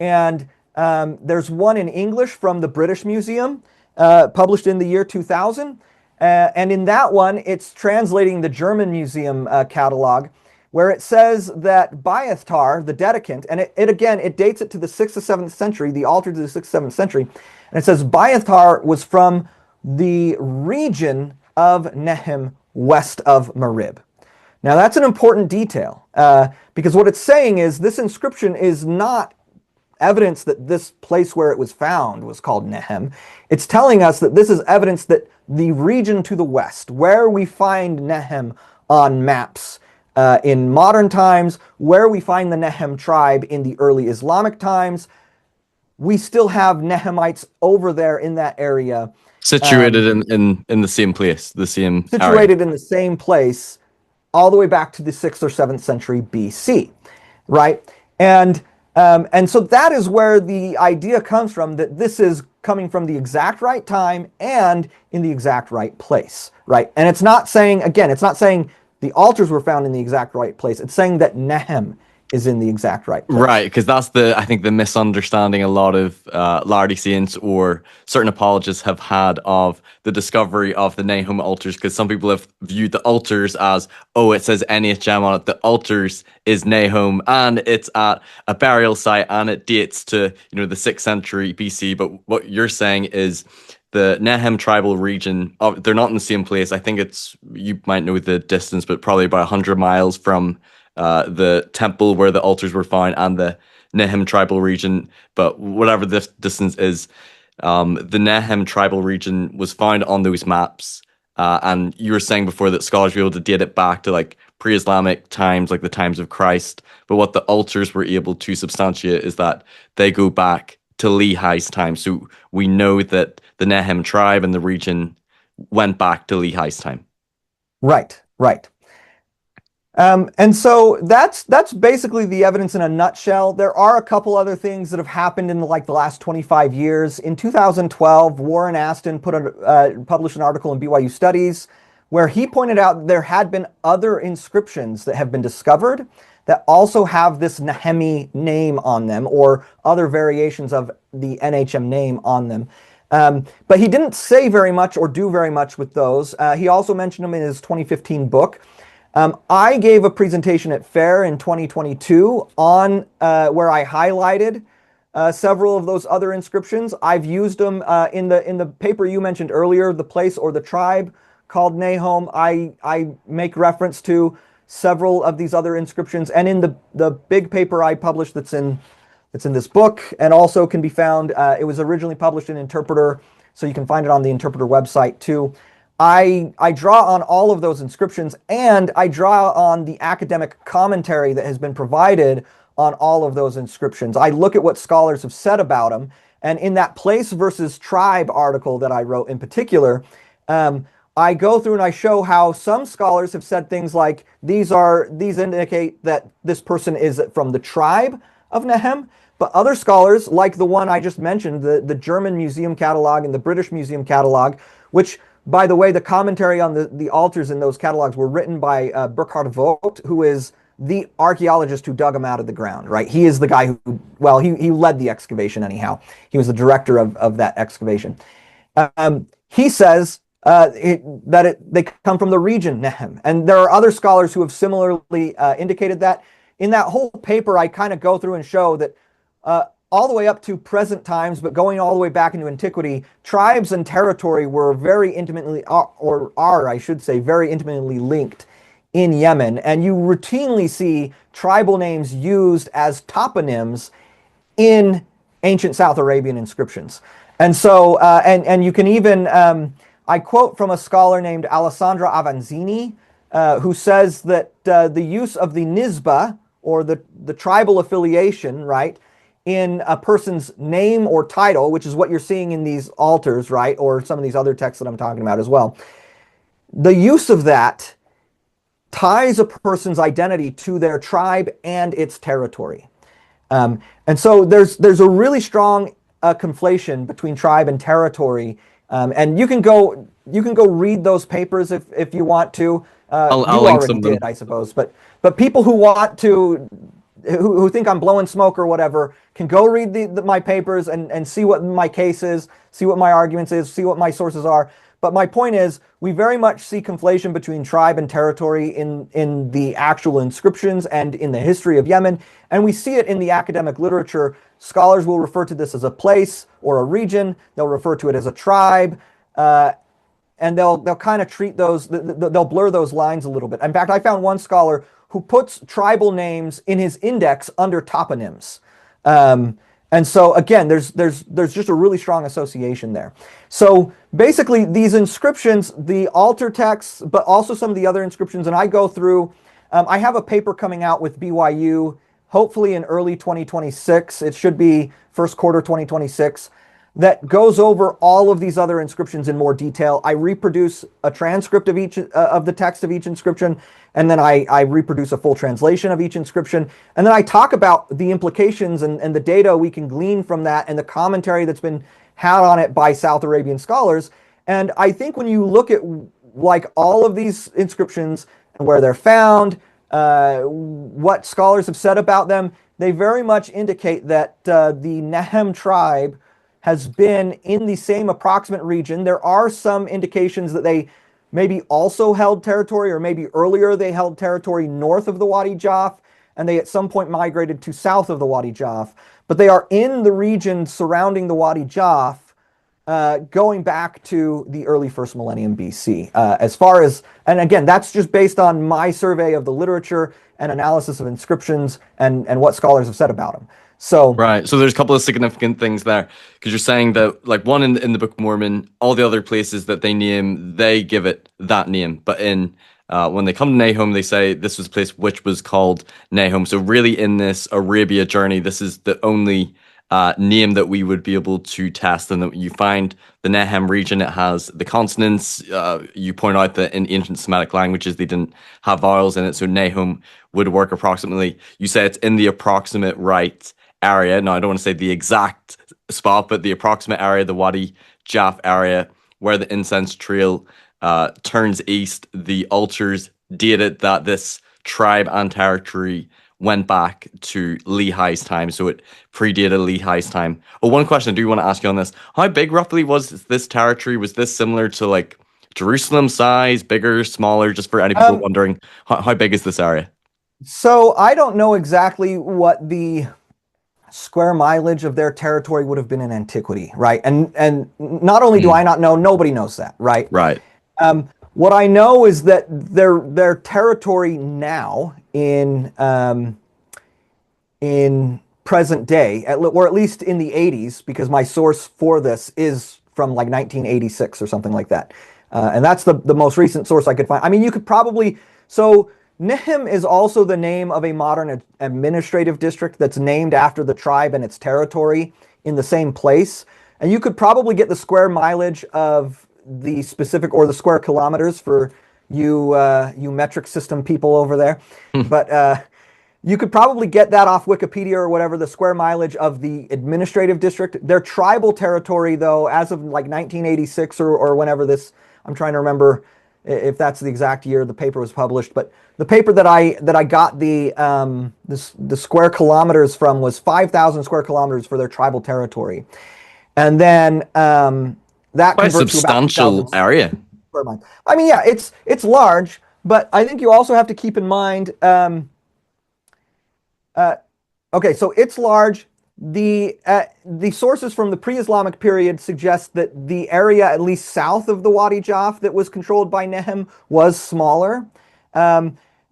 And there's one in English from the British Museum, published in the year 2000. And in that one, it's translating the German Museum catalog, where it says that Biathtar, the dedicant, and it dates it to the 6th to 7th century, the altar to the 6th to 7th century. And it says Biathtar was from the region of Nehem west of Marib. Now that's an important detail, because what it's saying is this inscription is not evidence that this place where it was found was called Nehem. It's telling us that this is evidence that the region to the west, where we find Nehem on maps in modern times, where we find the Nehem tribe in the early Islamic times, we still have Nehemites over there in that area. Situated in the same place, the same situated area. in the same place all the way back to the 6th or 7th century BC, right? And so that is where the idea comes from, that this is coming from the exact right time and in the exact right place, right? And it's not saying, again, it's not saying the altars were found in the exact right place. It's saying that Nehem is in the exact right place. Right, because that's I think the misunderstanding a lot of Latter-day Saints or certain apologists have had of the discovery of the Nahom altars, because some people have viewed the altars as, oh, it says NHM on it, the altars is Nahom, and it's at a burial site, and it dates to, the 6th century BC. But what you're saying is the Nehem tribal region, they're not in the same place. I think you might know the distance, but probably about 100 miles from the temple where the altars were found and the Nehem tribal region. But whatever this distance is, the Nehem tribal region was found on those maps. And you were saying before that scholars were able to date it back to like pre-Islamic times, like the times of Christ. But what the altars were able to substantiate is that they go back to Lehi's time. So we know that the Nehem tribe and the region went back to Lehi's time. Right, right. And so that's basically the evidence in a nutshell. There are a couple other things that have happened in the last 25 years. In 2012, Warren Aston published an article in BYU Studies where he pointed out there had been other inscriptions that have been discovered that also have this Nehemi name on them, or other variations of the NHM name on them. But he didn't say very much or do very much with those. He also mentioned them in his 2015 book. I gave a presentation at FAIR in 2022 on where I highlighted several of those other inscriptions. I've used them in the paper you mentioned earlier, the place or the tribe called Nahom. I make reference to several of these other inscriptions, and in the big paper I published that's in this book, and also can be found. It was originally published in Interpreter, so you can find it on the Interpreter website too. I draw on all of those inscriptions, and I draw on the academic commentary that has been provided on all of those inscriptions. I look at what scholars have said about them, and in that place versus tribe article that I wrote in particular, I go through and I show how some scholars have said things like, these indicate that this person is from the tribe of Nehem, but other scholars, like the one I just mentioned, the German Museum Catalog and the British Museum Catalog, which, by the way, the commentary on the altars in those catalogs were written by Burkhard Vogt, who is the archaeologist who dug them out of the ground, right? He is the guy who, well, he led the excavation anyhow. He was the director of that excavation. He says they come from the region Nehem. And there are other scholars who have similarly indicated that. In that whole paper, I kind of go through and show that all the way up to present times, but going all the way back into antiquity, tribes and territory were very intimately, or are, I should say, very intimately linked in Yemen. And you routinely see tribal names used as toponyms in ancient South Arabian inscriptions. And so, and you can even, I quote from a scholar named Alessandra Avanzini, who says that the use of the Nisba, or the tribal affiliation, right, in a person's name or title, which is what you're seeing in these altars, right, or some of these other texts that I'm talking about as well. The use of that ties a person's identity to their tribe and its territory. And so there's a really strong conflation between tribe and territory. And you can go read those papers if you want to. I'll you link already some did, I suppose. But people who want to, who think I'm blowing smoke or whatever, can go read my papers and see what my case is, see what my arguments is, see what my sources are. But my point is, we very much see conflation between tribe and territory in the actual inscriptions and in the history of Yemen. And we see it in the academic literature. Scholars will refer to this as a place or a region. They'll refer to it as a tribe. And they'll kind of treat those, they'll blur those lines a little bit. In fact, I found one scholar who puts tribal names in his index under toponyms. And so again, there's just a really strong association there. So basically, these inscriptions, the altar texts, but also some of the other inscriptions, and I go through. I have a paper coming out with BYU, hopefully in early 2026. It should be first quarter 2026. That goes over all of these other inscriptions in more detail. I reproduce a transcript of each of the text of each inscription, and then I reproduce a full translation of each inscription, and then I talk about the implications and the data we can glean from that and the commentary that's been had on it by South Arabian scholars. And I think when you look at like all of these inscriptions and where they're found, what scholars have said about them, they very much indicate that the Nehem tribe has been in the same approximate region. There are some indications that they maybe also held territory, or maybe earlier they held territory north of the Wadi Jaf, and they at some point migrated to south of the Wadi Jaf. But they are in the region surrounding the Wadi Jaf, going back to the early first millennium BC. As far as, and again, that's just based on my survey of the literature and analysis of inscriptions and what scholars have said about them. So right, so there's a couple of significant things there, because you're saying that, like, one in the Book of Mormon, all the other places that they name, they give it that name, but in when they come to Nahom, they say this was a place which was called Nahom. So really, in this Arabia journey, this is the only name that we would be able to test, and that you find the Nehem region, it has the consonants. You point out that in ancient Semitic languages they didn't have vowels in it, so Nahom would work approximately. You say it's in the approximate right area. Now, I don't want to say the exact spot, but the approximate area, the Wadi Jaf area, where the incense trail turns east. The altars dated that this tribe and territory went back to Lehi's time, so it predated Lehi's time. Oh, one question I do want to ask you on this: how big roughly was this territory? Was this similar to like Jerusalem size, bigger, smaller? Just for any people wondering, how big is this area? So I don't know exactly what the square mileage of their territory would have been in antiquity, right? And not only do I not know, nobody knows that, right? Right. What I know is that their territory now in present day, or at least in the 80s, because my source for this is from like 1986 or something like that, and that's the most recent source I could find. I mean, you could probably so. Nehem is also the name of a modern administrative district that's named after the tribe and its territory in the same place. And you could probably get the square mileage of the specific, or the square kilometers for you metric system people over there. But you could probably get that off Wikipedia or whatever, the square mileage of the administrative district. Their tribal territory, though, as of like 1986 or whenever this, I'm trying to remember if that's the exact year the paper was published, but the paper that I got the square kilometers from was 5,000 square kilometers for their tribal territory, and then that Quite a converts to about substantial area. square miles. I mean, yeah, it's large, but I think you also have to keep in mind. Okay, so it's large. The sources from the pre-Islamic period suggest that the area at least south of the Wadi Jaf that was controlled by Nehem was smaller,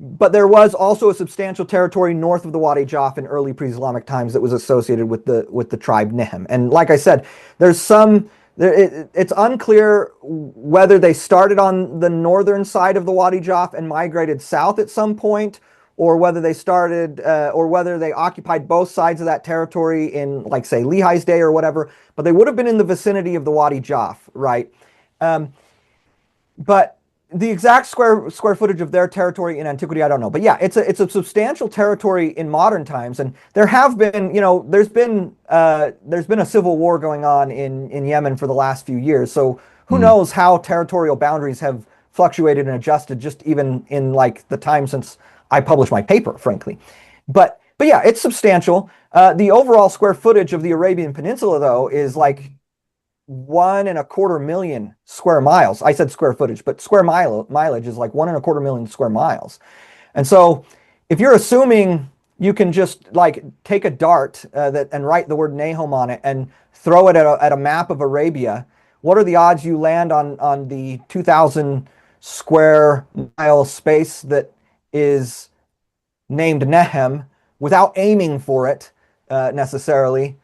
but there was also a substantial territory north of the Wadi Jaf in early pre-Islamic times that was associated with the tribe Nehem. And like I said, it's unclear whether they started on the northern side of the Wadi Jaf and migrated south at some point, or whether they started, or whether they occupied both sides of that territory in, like, say, Lehi's day or whatever. But they would have been in the vicinity of the Wadi Jaf, right? But the exact square footage of their territory in antiquity, I don't know. But yeah, it's a substantial territory in modern times, and there have been, there's been a civil war going on in Yemen for the last few years. So who knows how territorial boundaries have fluctuated and adjusted, just even in like the time since I published my paper, frankly. But yeah, it's substantial. The overall square footage of the Arabian Peninsula, though, is like 1.25 million square miles. I said square footage, but square mileage is like 1.25 million square miles. And so if you're assuming you can just like take a dart and write the word Nahom on it and throw it at a map of Arabia, what are the odds you land on the 2,000 square mile space that is named Nehem without aiming for it necessarily?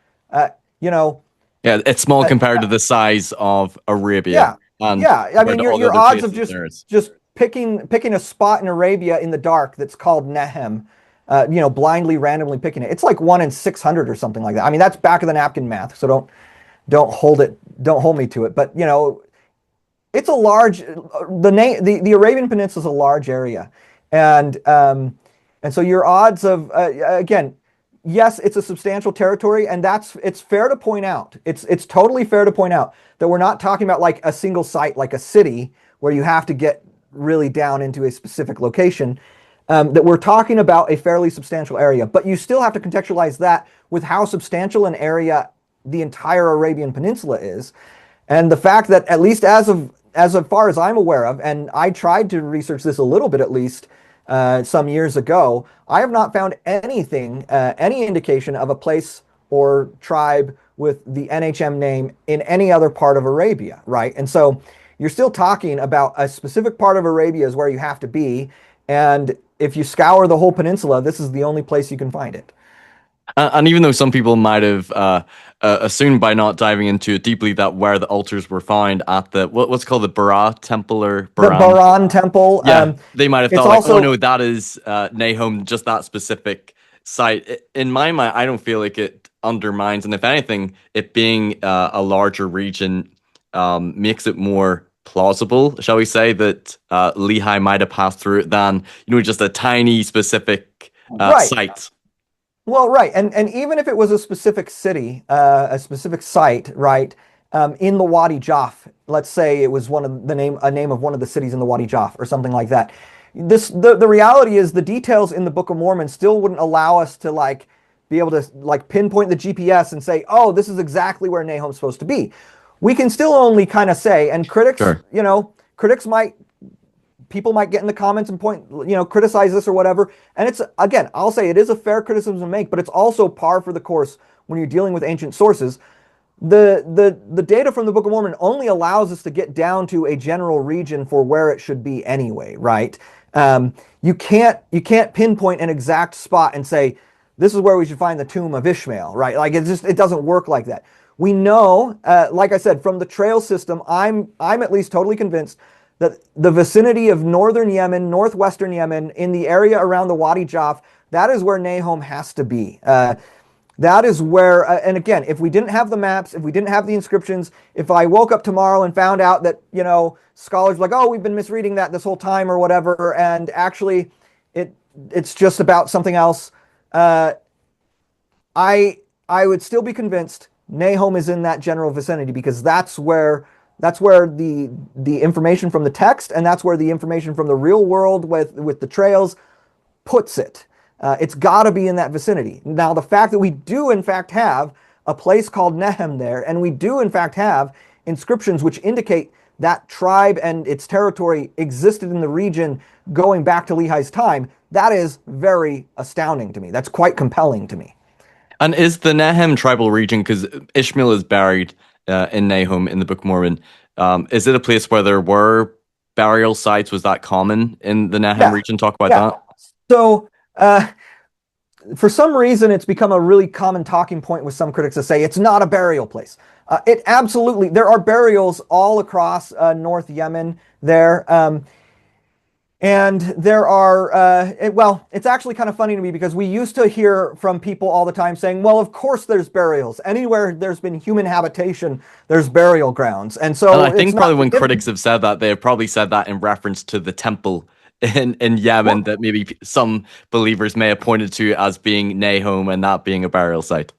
You know, Yeah, it's small uh, compared to the size of Arabia yeah, and yeah. I compared mean, to all the your other odds of places there is. just picking a spot in Arabia in the dark that's called Nehem, blindly, randomly picking it. It's like 1 in 600 or something like that. I mean, that's back of the napkin math. So don't hold me to it. But it's a large the Arabian Peninsula is a large area, and so your odds of again, yes, it's a substantial territory, and it's fair to point out. It's totally fair to point out that we're not talking about like a single site, like a city, where you have to get really down into a specific location. That we're talking about a fairly substantial area, but you still have to contextualize that with how substantial an area the entire Arabian Peninsula is, and the fact that at least as far as I'm aware of, and I tried to research this a little bit at least some years ago, I have not found anything, any indication of a place or tribe with the NHM name in any other part of Arabia, right? And so you're still talking about a specific part of Arabia is where you have to be, and if you scour the whole peninsula, this is the only place you can find it. And even though some people might have assumed by not diving into it deeply that where the altars were found at the what's called the Bara Temple or The Baran, Baran Temple. yeah, they might have It's thought like, oh also no, that is Nahom, just that specific site. In my mind, I don't feel like it undermines, and if anything, it being a larger region makes it more plausible, shall we say, that Lehi might have passed through it than just a tiny specific right. site. Well, right, and even if it was a specific city, a specific site, right, in the Wadi Jaf, let's say it was a name of one of the cities in the Wadi Jaf or something like that. The reality is the details in the Book of Mormon still wouldn't allow us to like be able to like pinpoint the GPS and say, oh, this is exactly where Nahom's supposed to be. We can still only kind of say, and critics, Sure. critics people might get in the comments and criticize this or whatever. And it's, again, I'll say it is a fair criticism to make, but it's also par for the course when you're dealing with ancient sources. The data from the Book of Mormon only allows us to get down to a general region for where it should be anyway, right? You can't pinpoint an exact spot and say, this is where we should find the tomb of Ishmael, right? Like it doesn't work like that. We know, like I said, from the trail system, I'm at least totally convinced that the vicinity of northern Yemen, northwestern Yemen, in the area around the Wadi Jaf, that is where Nahom has to be. That is where, and again, if we didn't have the maps, if we didn't have the inscriptions, if I woke up tomorrow and found out that, scholars were like, oh, we've been misreading that this whole time or whatever, and actually it's just about something else, I would still be convinced Nahom is in that general vicinity, because that's where the information from the text, and that's where the information from the real world with the trails puts it. It's got to be in that vicinity. Now, the fact that we do in fact have a place called Nehem there, and we do in fact have inscriptions which indicate that tribe and its territory existed in the region going back to Lehi's time, that is very astounding to me. That's quite compelling to me. And is the Nehem tribal region, because Ishmael is buried in Nahom in the Book of Mormon, is it a place where there were burial sites? Was that common in the Nehem region? Talk about that. So, for some reason, it's become a really common talking point with some critics to say it's not a burial place. It absolutely, there are burials all across North Yemen there. And there are, it's actually kind of funny to me because we used to hear from people all the time saying, well, of course there's burials. Anywhere there's been human habitation, there's burial grounds. And so I think probably when critics have said that, they have probably said that in reference to the temple in Yemen that maybe some believers may have pointed to as being Nahom and that being a burial site.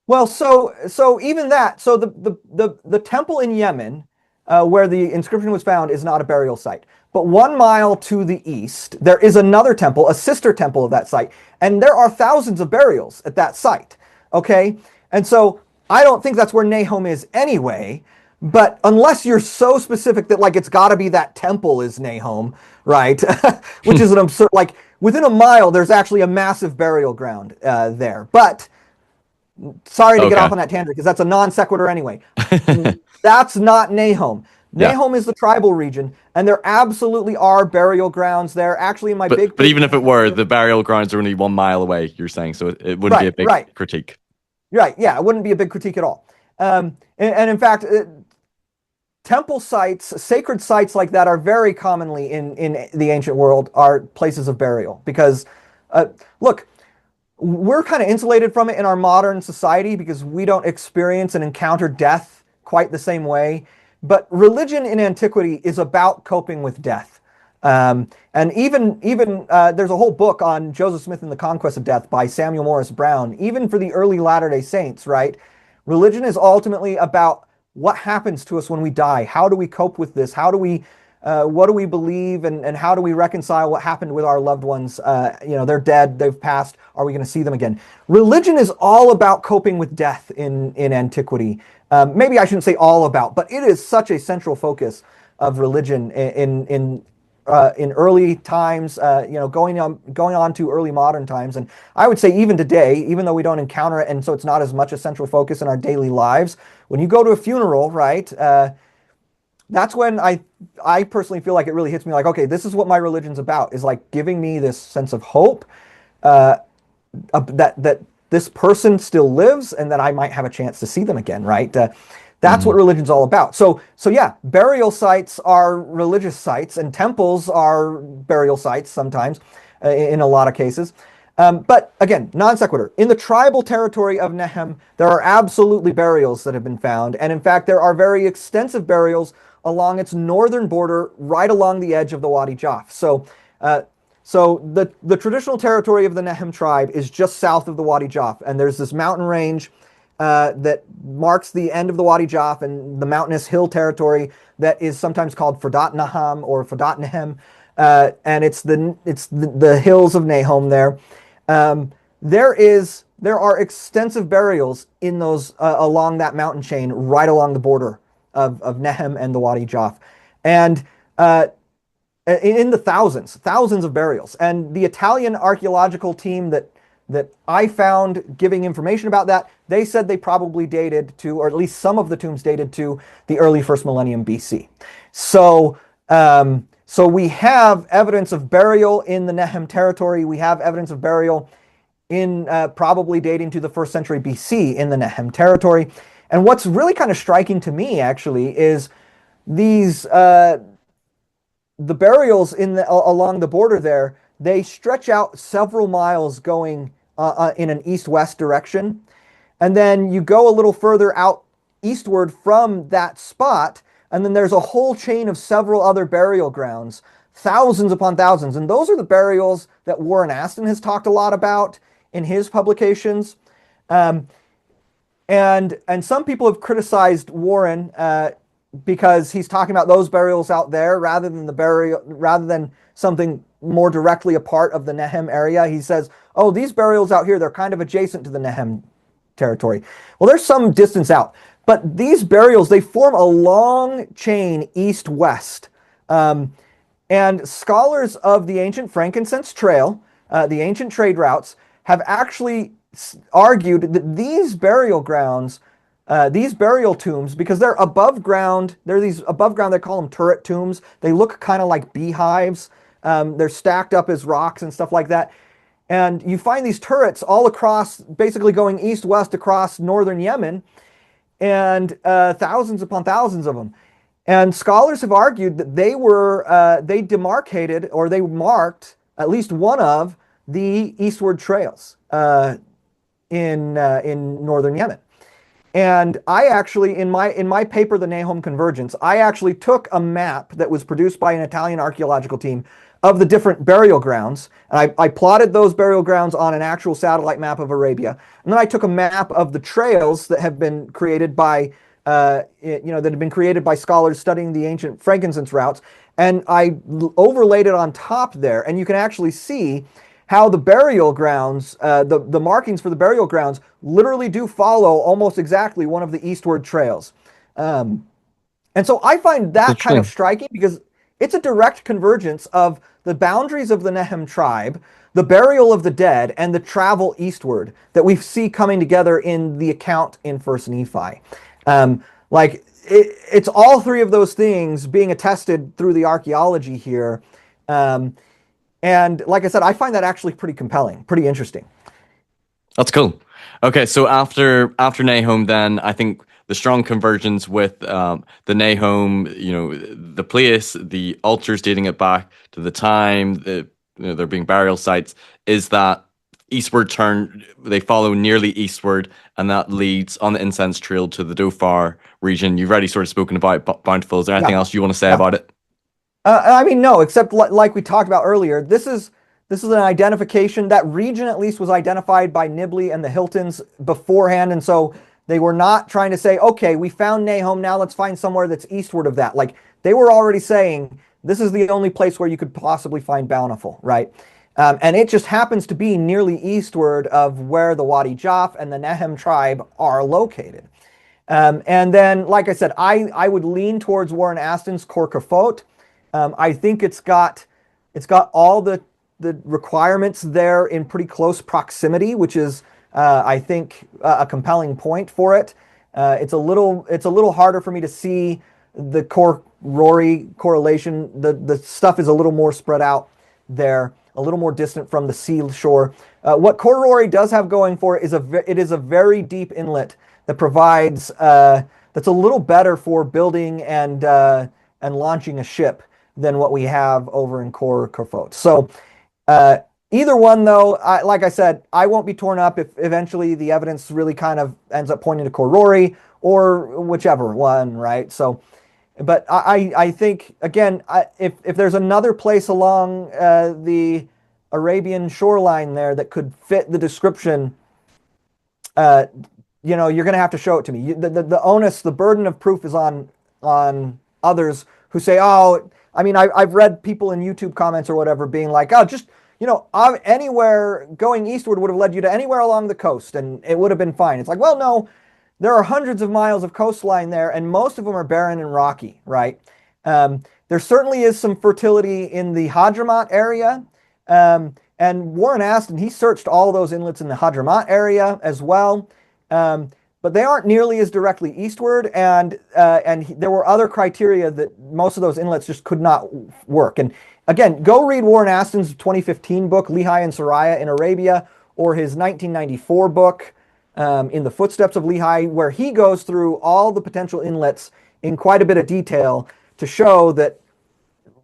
Well, so even that, so the temple in Yemen, where the inscription was found, is not a burial site. But 1 mile to the east, there is another temple, a sister temple of that site, and there are thousands of burials at that site. Okay, and so I don't think that's where Nahom is anyway. But unless you're so specific that like it's got to be that temple is Nahom, right? Which is an absurd. Like within a mile, there's actually a massive burial ground there. But sorry to get off on that tangent because that's a non sequitur anyway. That's not Nahom. Nahom is the tribal region, and there absolutely are burial grounds there. Actually, in my but even if it were, the burial grounds are only 1 mile away. You're saying, so it wouldn't be a big critique. Right, yeah, it wouldn't be a big critique at all. And in fact, temple sites, sacred sites like that are very commonly in the ancient world are places of burial because, look, we're kind of insulated from it in our modern society because we don't experience and encounter death quite the same way. But religion in antiquity is about coping with death. And even there's a whole book on Joseph Smith and the Conquest of Death by Samuel Morris Brown. Even for the early Latter-day Saints, right? Religion is ultimately about what happens to us when we die. How do we cope with this? How do we, what do we believe, and how do we reconcile what happened with our loved ones? They're dead, they've passed. Are we going to see them again? Religion is all about coping with death in antiquity. Maybe I shouldn't say all about, but it is such a central focus of religion in early times, going on to early modern times. And I would say even today, even though we don't encounter it, and so it's not as much a central focus in our daily lives, when you go to a funeral, right, that's when I personally feel like it really hits me like, okay, this is what my religion's about, is like giving me this sense of hope that this person still lives and that I might have a chance to see them again, right? That's what religion's all about. So yeah, burial sites are religious sites and temples are burial sites sometimes, in a lot of cases. But again, non sequitur. In the tribal territory of Nehem, there are absolutely burials that have been found. And in fact, there are very extensive burials along its northern border, right along the edge of the Wadi Jaf. So the traditional territory of the Nehem tribe is just south of the Wadi Jaf. And there's this mountain range that marks the end of the Wadi Jaf and the mountainous hill territory that is sometimes called Ferdat Naham or Ferdat Nehem. And it's the hills of Nahom there. There are extensive burials in those along that mountain chain, right along the border of Nehem and the Wadi Jaf, and in the thousands of burials. And the Italian archaeological team that I found giving information about that, they said they probably dated to, or at least some of the tombs dated to, the early first millennium BC. So we have evidence of burial in the Nehem territory. We have evidence of burial in probably dating to the 1st century BC in the Nehem territory. And what's really kind of striking to me, actually, is these the burials along the border there. They stretch out several miles going in an east-west direction. And then you go a little further out eastward from that spot, and then there's a whole chain of several other burial grounds, thousands upon thousands. And those are the burials that Warren Aston has talked a lot about in his publications. And some people have criticized Warren because he's talking about those burials out there rather than something more directly a part of the Nehem area. He says, oh, these burials out here, they're kind of adjacent to the Nehem territory. Well, there's some distance out, but these burials, they form a long chain east-west. And scholars of the ancient Frankincense Trail, the ancient trade routes, have actually argued that these burial grounds, these burial tombs, because they're above ground, they call them turret tombs. They look kind of like beehives. They're stacked up as rocks and stuff like that. And you find these turrets all across, basically going east-west across northern Yemen, and thousands upon thousands of them. And scholars have argued that they demarcated, or they marked at least one of the eastward trails in northern Yemen. And I actually, in my paper, The Nahom Convergence, I actually took a map that was produced by an Italian archaeological team of the different burial grounds. And I plotted those burial grounds on an actual satellite map of Arabia. And then I took a map of the trails that have been created by, that have been created by scholars studying the ancient Frankincense routes. And I overlaid it on top there. And you can actually see how the burial grounds, the markings for the burial grounds literally do follow almost exactly one of the eastward trails. And so I find that kind of striking because it's a direct convergence of the boundaries of the Nehem tribe, the burial of the dead, and the travel eastward that we see coming together in the account in 1st Nephi. It's all three of those things being attested through the archaeology here. And like I said, I find that actually pretty compelling, pretty interesting. That's cool. Okay, so after Nahom, then I think the strong convergence with the Nahom, the place, the altars dating it back to the time, there being burial sites, is that eastward turn. They follow nearly eastward, and that leads on the incense trail to the Dhofar region. You've already sort of spoken about Bountiful. Is there anything Yeah, else you want to say yeah. about it? I mean, no, except like we talked about earlier, this is an identification. That region at least was identified by Nibley and the Hiltons beforehand, and so they were not trying to say, okay, we found Nahom, now let's find somewhere that's eastward of that. Like they were already saying, this is the only place where you could possibly find Bountiful, right? And it just happens to be nearly eastward of where the Wadi Jaf and the Nehem tribe are located. And then, like I said, I would lean towards Warren Aston's Cor Kafot. I think it's got all the requirements there in pretty close proximity, which is I think a compelling point for it. It's a little harder for me to see the Cor Rory correlation. The stuff is a little more spread out there, a little more distant from the sea shore. What Cor Rory does have going for it is a very deep inlet that provides that's a little better for building and launching a ship than what we have over in Cor Kafot. So either one, though, like I said, I won't be torn up if eventually the evidence really kind of ends up pointing to Cor Rory or whichever one, right? So, but I think again, if there's another place along the Arabian shoreline there that could fit the description, you're going to have to show it to me. The onus, the burden of proof is on others who say, oh, I mean, I've read people in YouTube comments or whatever being like, oh, just, anywhere going eastward would have led you to anywhere along the coast and it would have been fine. It's like, well, no, there are hundreds of miles of coastline there and most of them are barren and rocky, right? There certainly is some fertility in the Hadramaut area. And Warren Aston, he searched all those inlets in the Hadramaut area as well. But they aren't nearly as directly eastward, and there were other criteria that most of those inlets just could not work. And again, go read Warren Aston's 2015 book, Lehi and Sariah in Arabia, or his 1994 book, In the Footsteps of Lehi, where he goes through all the potential inlets in quite a bit of detail to show that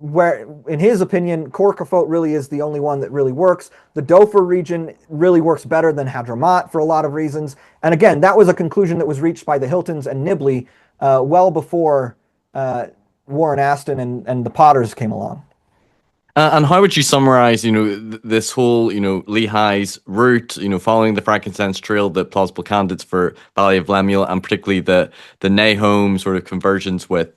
where, in his opinion, Cor Kafot really is the only one that really works. The Dhofar region really works better than Hadramaut for a lot of reasons. And again, that was a conclusion that was reached by the Hiltons and Nibley well before Warren Aston and the Potters came along. And how would you summarize, this whole, Lehi's route, following the Frankincense trail, the plausible candidates for Valley of Lemuel, and particularly the Nahom sort of convergence with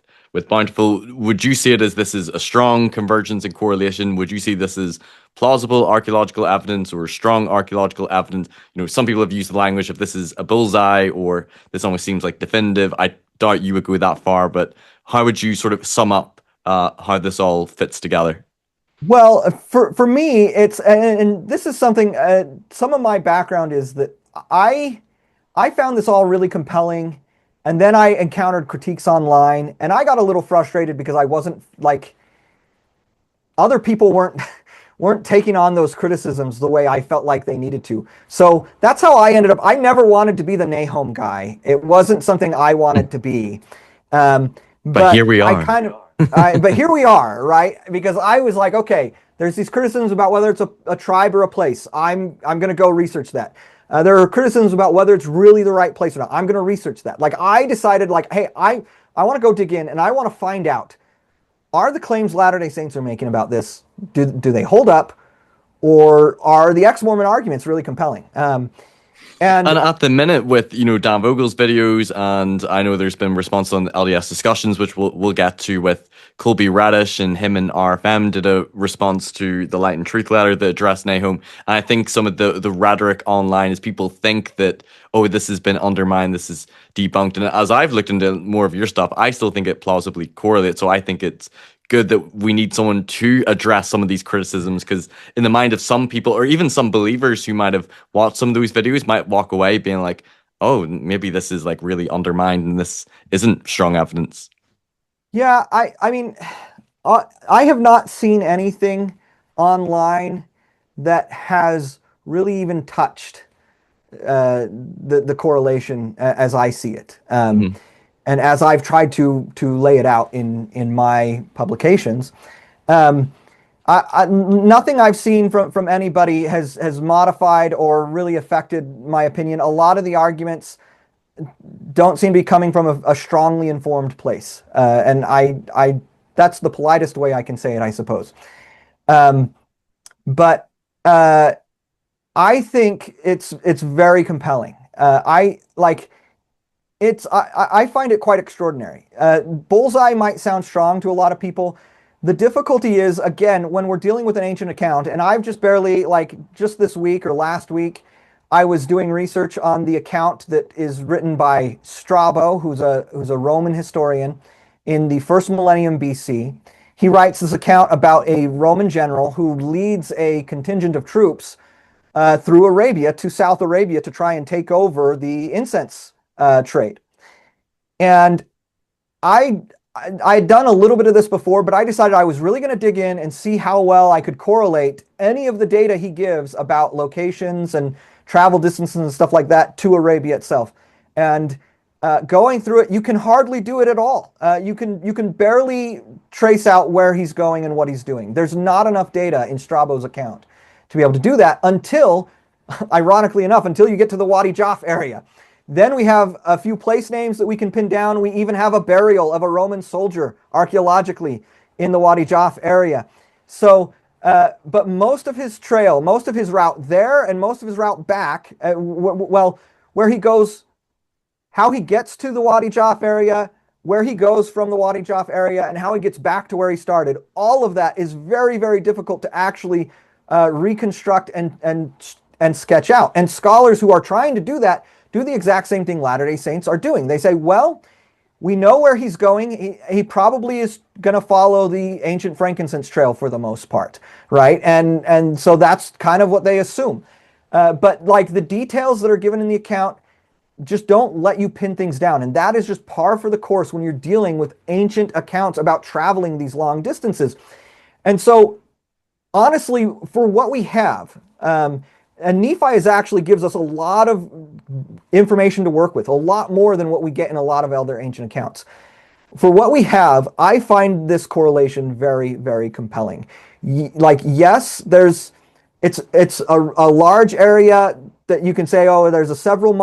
Bountiful? Would you see it as this is a strong convergence and correlation? Would you see this as plausible archaeological evidence or strong archaeological evidence? Some people have used the language of this is a bullseye or this almost seems like definitive. I doubt you would go that far, but how would you sort of sum up how this all fits together? Well, for me, and this is something, some of my background is that I found this all really compelling. And then I encountered critiques online and I got a little frustrated because I wasn't like other people weren't taking on those criticisms the way I felt like they needed to. So that's how I ended up. I never wanted to be the Nahom guy. It wasn't something I wanted to be. But here we I are. but here we are, right? Because I was like, okay, there's these criticisms about whether it's a tribe or a place. I'm going to go research that. There are criticisms about whether it's really the right place or not. I'm going to research that. Like I decided, like, hey, I want to go dig in and I want to find out, are the claims Latter-day Saints are making about this, do they hold up, or are the ex-Mormon arguments really compelling? And at the minute with, Dan Vogel's videos, and I know there's been response on LDS Discussions, which we'll get to with Colby Radish, and him and RFM did a response to the Light and Truth letter that addressed Nahom. And I think some of the rhetoric online is people think that, oh, this has been undermined, this is debunked. And as I've looked into more of your stuff, I still think it plausibly correlates. So I think it's good that we need someone to address some of these criticisms, because in the mind of some people, or even some believers who might have watched some of those videos, might walk away being like, oh, maybe this is like really undermined and this isn't strong evidence. Yeah, I mean, I have not seen anything online that has really even touched the correlation as I see it. Mhm. And as I've tried to lay it out in my publications. Nothing I've seen from anybody has modified or really affected my opinion. A lot of the arguments don't seem to be coming from a strongly informed place, and I that's the politest way I can say it, I suppose. But I think it's very compelling. I find it quite extraordinary. Bullseye might sound strong to a lot of people. The difficulty is, again, when we're dealing with an ancient account, and I've just barely, just this week or last week, I was doing research on the account that is written by Strabo, who's a Roman historian in the first millennium BC. He writes this account about a Roman general who leads a contingent of troops through Arabia to South Arabia to try and take over the incense trade. And I had done a little bit of this before, but I decided I was really going to dig in and see how well I could correlate any of the data he gives about locations and travel distances and stuff like that to Arabia itself. And going through it, you can hardly do it at all. You can barely trace out where he's going and what he's doing. There's not enough data in Strabo's account to be able to do that until, ironically enough, until you get to the Wadi Jaf area. Then we have a few place names that we can pin down. We even have a burial of a Roman soldier archaeologically in the Wadi Jaf area. So, but most of his trail, most of his route there and most of his route back, where he goes, how he gets to the Wadi Jaf area, where he goes from the Wadi Jaf area, and how he gets back to where he started, all of that is very, very difficult to actually reconstruct and sketch out. And scholars who are trying to do that do the exact same thing Latter-day Saints are doing. They say, well, we know where he's going. He probably is going to follow the ancient frankincense trail for the most part, right? And so that's kind of what they assume. But like the details that are given in the account just don't let you pin things down. And that is just par for the course when you're dealing with ancient accounts about traveling these long distances. And so honestly, for what we have, and Nephi actually gives us a lot of information to work with, a lot more than what we get in a lot of other ancient accounts. For what we have, I find this correlation very, very compelling. Yes, it's a large area that you can say, oh, there's a several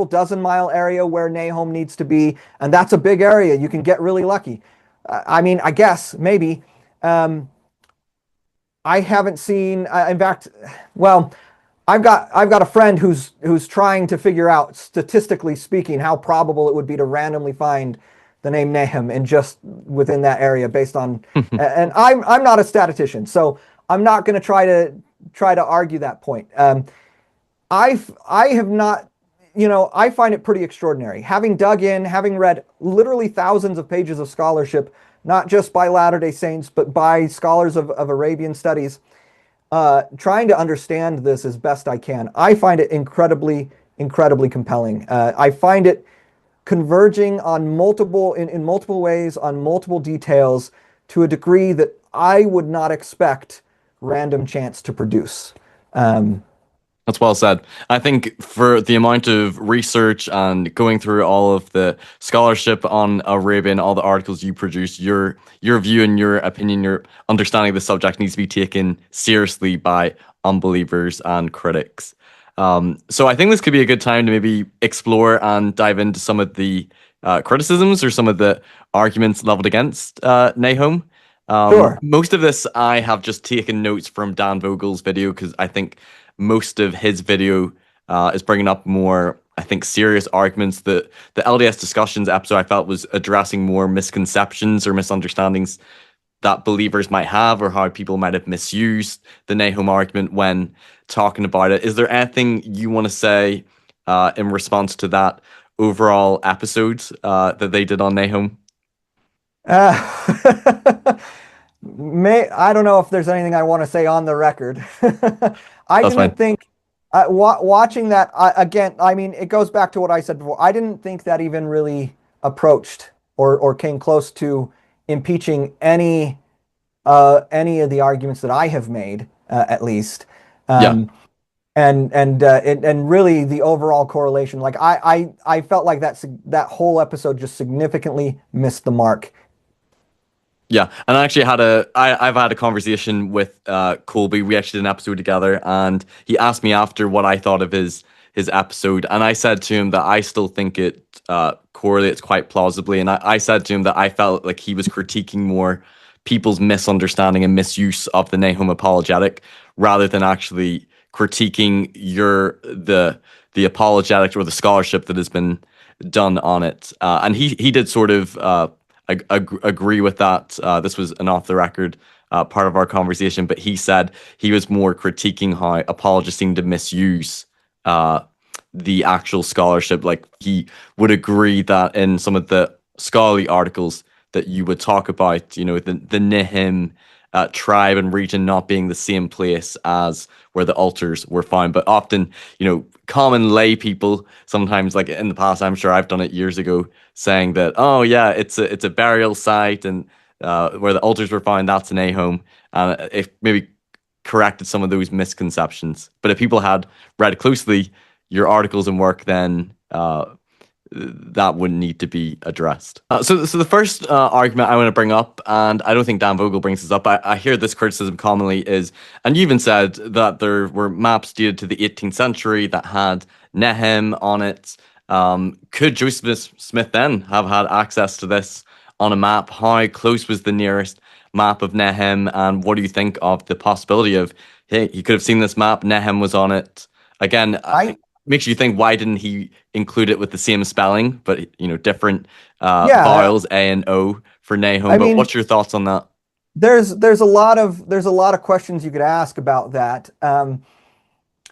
dozen mile area where Nahom needs to be, and that's a big area. You can get really lucky. I guess, maybe. I haven't seen, in fact, well, I've got a friend who's trying to figure out, statistically speaking, how probable it would be to randomly find the name Nahom and just within that area based on, and I'm not a statistician, so I'm not going to try to argue that point. I have not, I find it pretty extraordinary. Having dug in, having read literally thousands of pages of scholarship, not just by Latter-day Saints, but by scholars of Arabian studies, trying to understand this as best I can. I find it incredibly, incredibly compelling. I find it converging on in multiple ways, on multiple details, to a degree that I would not expect random chance to produce. That's well said. I think for the amount of research and going through all of the scholarship on Arabia and all the articles you produce, your view and your opinion, your understanding of the subject needs to be taken seriously by unbelievers and critics. So I think this could be a good time to maybe explore and dive into some of the criticisms or some of the arguments leveled against Nahom. Sure. Most of this I have just taken notes from Dan Vogel's video because I think most of his video is bringing up more, I think, serious arguments. The LDS Discussions episode I felt was addressing more misconceptions or misunderstandings that believers might have, or how people might have misused the Nahom argument when talking about it. Is there anything you want to say in response to that overall episode that they did on Nahom? I don't know if there's anything I want to say on the record. I That's didn't fine. think, watching that, again, it goes back to what I said before. I didn't think that even really approached or came close to impeaching any of the arguments that I have made, at least. Yeah. and really the overall correlation. Like I felt like that whole episode just significantly missed the mark. Yeah, and I've had a conversation with Colby. We actually did an episode together, and he asked me after what I thought of his episode, and I said to him that I still think it correlates quite plausibly, and I said to him that I felt like he was critiquing more people's misunderstanding and misuse of the Nahom apologetic rather than actually critiquing the apologetic or the scholarship that has been done on it. And he did sort of agree with that. This was an off the record part of our conversation, but he said he was more critiquing how apologists seem to misuse the actual scholarship. Like he would agree that in some of the scholarly articles that you would talk about, the Nehem tribe and region not being the same place as where the altars were found, but often, common lay people sometimes, like in the past, I'm sure I've done it years ago, saying that, oh yeah, it's a burial site and where the altars were found, that's an Nahom, and it maybe corrected some of those misconceptions. But if people had read closely your articles and work, then that wouldn't need to be addressed. So the first argument I want to bring up, and I don't think Dan Vogel brings this up, I hear this criticism commonly is, and you even said that there were maps dated to the 18th century that had Nehem on it. Could Joseph Smith then have had access to this on a map? How close was the nearest map of Nehem, and what do you think of the possibility of, hey, he could have seen this map, Nehem was on it? Again, makes you think, why didn't he include it with the same spelling, but different vowels, A and O for Nahom? But what's your thoughts on that? There's a lot of questions you could ask about that.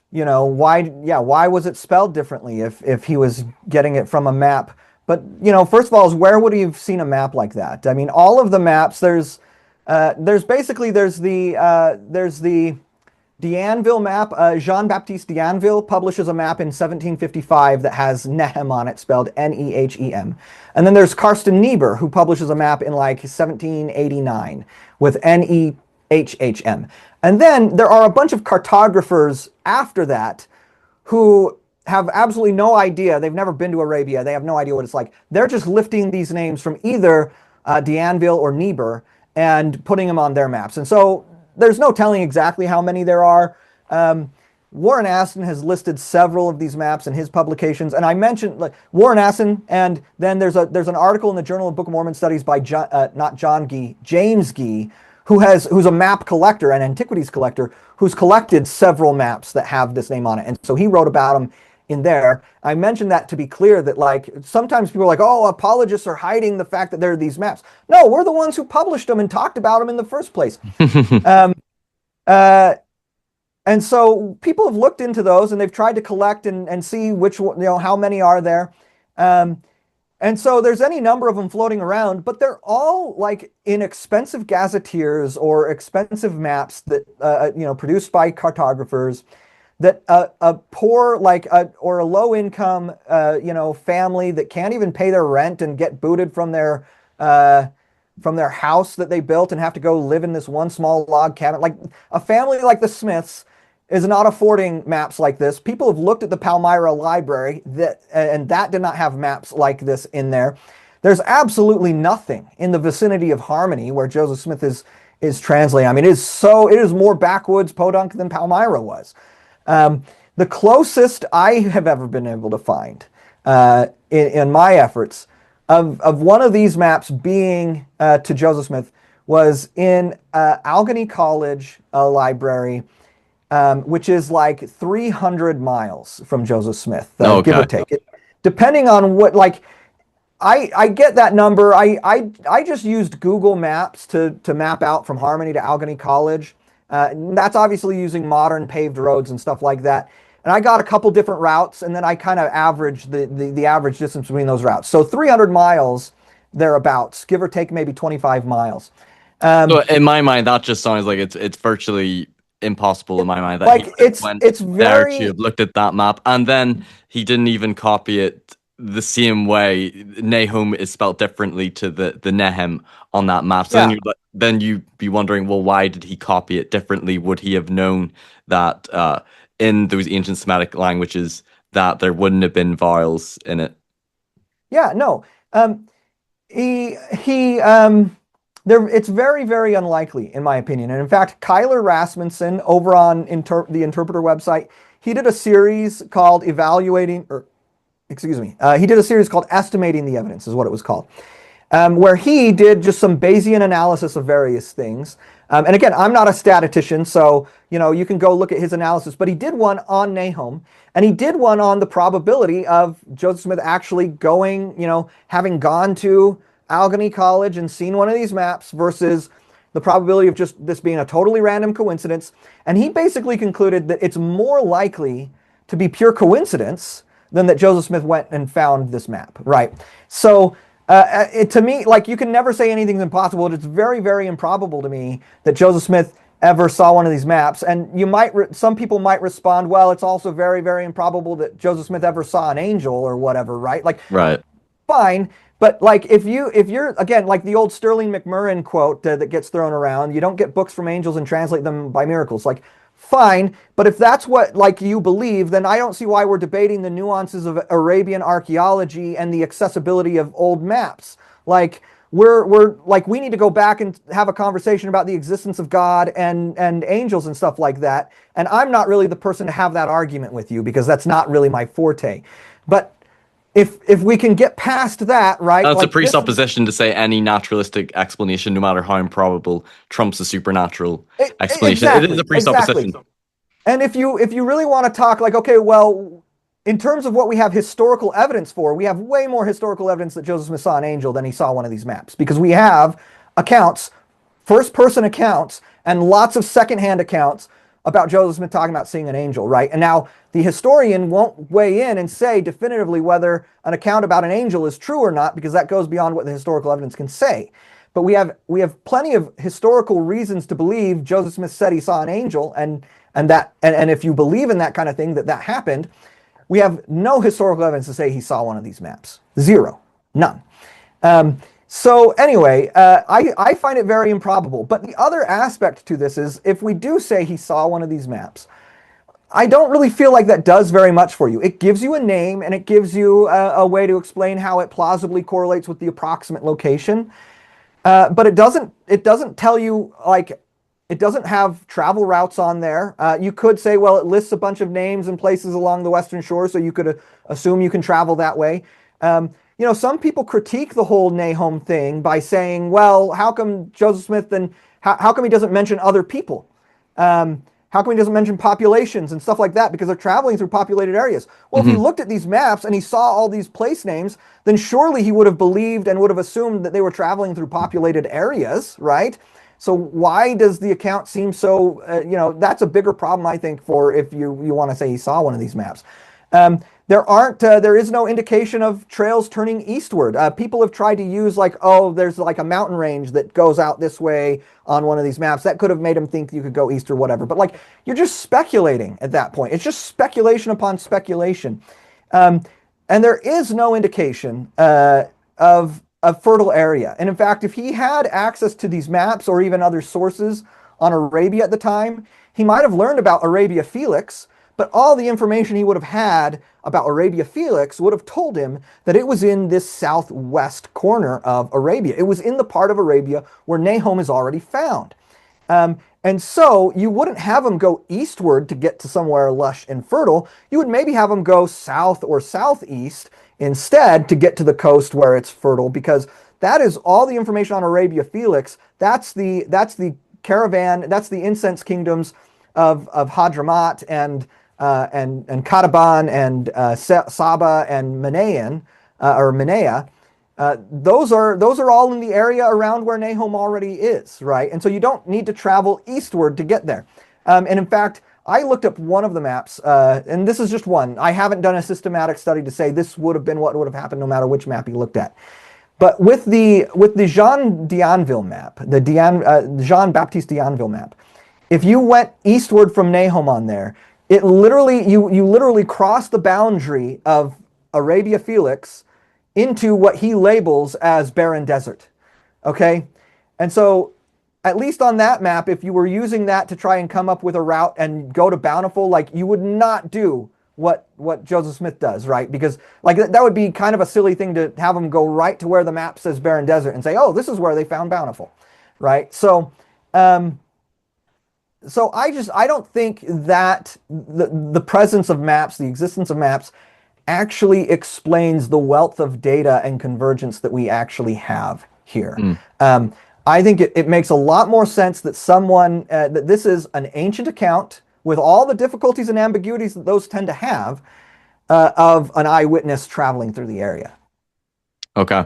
Why was it spelled differently if he was getting it from a map? But first of all, is where would he have seen a map like that? I mean, all of the maps, there's the D'Anville map. Jean-Baptiste D'Anville publishes a map in 1755 that has Nehem on it, spelled Nehem. And then there's Karsten Niebuhr, who publishes a map in like 1789 with Nehhm. And then there are a bunch of cartographers after that who have absolutely no idea. They've never been to Arabia. They have no idea what it's like. They're just lifting these names from either D'Anville or Niebuhr and putting them on their maps. And so there's no telling exactly how many there are. Warren Aston has listed several of these maps in his publications, and I mentioned like Warren Aston, and then there's an article in the Journal of Book of Mormon Studies by James Gee, who's a map collector and antiquities collector, who's collected several maps that have this name on it, and so he wrote about them in there. I mentioned that to be clear that like sometimes people are like, oh, apologists are hiding the fact that there are these maps. No, we're the ones who published them and talked about them in the first place. And so people have looked into those and they've tried to collect and see which one, how many are there. And so there's any number of them floating around, but they're all like inexpensive gazetteers or expensive maps that, produced by cartographers that a poor, or a low income, family that can't even pay their rent and get booted from their house that they built and have to go live in this one small log cabin. Like a family like the Smiths is not affording maps like this. People have looked at the Palmyra library and that did not have maps like this in there. There's absolutely nothing in the vicinity of Harmony where Joseph Smith is translating. I mean, it is more backwoods podunk than Palmyra was. The closest I have ever been able to find in my efforts of one of these maps being to Joseph Smith was in Allegheny College library, which is like 300 miles from Joseph Smith, give or take it. Depending on what, I get that number. I just used Google Maps to map out from Harmony to Allegheny College. That's obviously using modern paved roads and stuff like that. And I got a couple different routes, and then I kind of averaged the average distance between those routes. So 300 miles thereabouts, give or take maybe 25 miles. So in my mind, that just sounds like it's virtually impossible in my mind that it's very to have looked at that map, and then he didn't even copy it the same way. Nahom is spelled differently to the Nehem on that map. So then you'd be wondering, well, why did he copy it differently? Would he have known that in those ancient Semitic languages that there wouldn't have been vowels in it. Yeah, no. It's very, very unlikely, in my opinion. And in fact, Kyler Rasmussen over on the Interpreter website, he did a series called he did a series called Estimating the Evidence, is what it was called, where he did just some Bayesian analysis of various things. And again, I'm not a statistician, so you can go look at his analysis, but he did one on Nahom, and he did one on the probability of Joseph Smith actually going, having gone to Allegheny College and seen one of these maps versus the probability of just this being a totally random coincidence. And he basically concluded that it's more likely to be pure coincidence than that Joseph Smith went and found this map, right? So to me, like, you can never say anything's impossible. It's very, very improbable to me that Joseph Smith ever saw one of these maps. And some people might respond, well, it's also very, very improbable that Joseph Smith ever saw an angel or whatever, right? Like, right. Fine. But like, if you're again, like the old Sterling McMurrin quote that gets thrown around, you don't get books from angels and translate them by miracles. Like, fine. But if that's what like you believe, then I don't see why we're debating the nuances of Arabian archaeology and the accessibility of old maps. Like, we're like, we need to go back and have a conversation about the existence of God and angels and stuff like that. And I'm not really the person to have that argument with you, because that's not really my forte. But if we can get past that, right? That's like a presupposition to say any naturalistic explanation, no matter how improbable, trumps a supernatural explanation. Exactly, it is a presupposition. Exactly. And if you really want to talk like, okay, well, in terms of what we have historical evidence for, we have way more historical evidence that Joseph Smith saw an angel than he saw one of these maps, because we have accounts, first-person accounts, and lots of secondhand accounts about Joseph Smith talking about seeing an angel, right? And now the historian won't weigh in and say definitively whether an account about an angel is true or not, because that goes beyond what the historical evidence can say. But we have plenty of historical reasons to believe Joseph Smith said he saw an angel, and if you believe in that kind of thing, that happened, we have no historical evidence to say he saw one of these maps. Zero. None. So anyway, I find it very improbable. But the other aspect to this is, if we do say he saw one of these maps, I don't really feel like that does very much for you. It gives you a name, and it gives you a way to explain how it plausibly correlates with the approximate location. But it doesn't tell you, like, it doesn't have travel routes on there. You could say, well, it lists a bunch of names and places along the Western Shore, so you could assume you can travel that way. Some people critique the whole Nahom thing by saying, well, how come Joseph Smith then, how come he doesn't mention other people? How come he doesn't mention populations and stuff like that? Because they're traveling through populated areas. Well, if he looked at these maps and he saw all these place names, then surely he would have believed and would have assumed that they were traveling through populated areas, right? So why does the account seem so, that's a bigger problem, I think, for if you want to say he saw one of these maps. There is no indication of trails turning eastward. People have tried to use like, oh, there's like a mountain range that goes out this way on one of these maps. That could have made them think you could go east or whatever. But like, you're just speculating at that point. It's just speculation upon speculation. And there is no indication of a fertile area. And in fact, if he had access to these maps or even other sources on Arabia at the time, he might have learned about Arabia Felix, but all the information he would have had about Arabia Felix would have told him that it was in this southwest corner of Arabia. It was in the part of Arabia where Nahom is already found. And so you wouldn't have him go eastward to get to somewhere lush and fertile. You would maybe have him go south or southeast instead to get to the coast where it's fertile, because that is all the information on Arabia Felix. That's the caravan, that's the incense kingdoms of Hadramaut and Kataban and Saba and Minea. Those are all in the area around where Nahom already is, right? And so you don't need to travel eastward to get there. And in fact, I looked up one of the maps, and this is just one. I haven't done a systematic study to say this would have been what would have happened no matter which map you looked at. But with the Jean d'Anville map, the Jean-Baptiste d'Anville map, if you went eastward from Nahom on there, it literally, you literally cross the boundary of Arabia Felix into what he labels as barren desert, okay? And so at least on that map, if you were using that to try and come up with a route and go to Bountiful, like you would not do what Joseph Smith does, right? Because like that would be kind of a silly thing to have them go right to where the map says barren desert and say, oh, this is where they found Bountiful, right? So I don't think that the presence of maps, the existence of maps, actually explains the wealth of data and convergence that we actually have here. I think it makes a lot more sense that that this is an ancient account with all the difficulties and ambiguities that those tend to have of an eyewitness traveling through the area. Okay.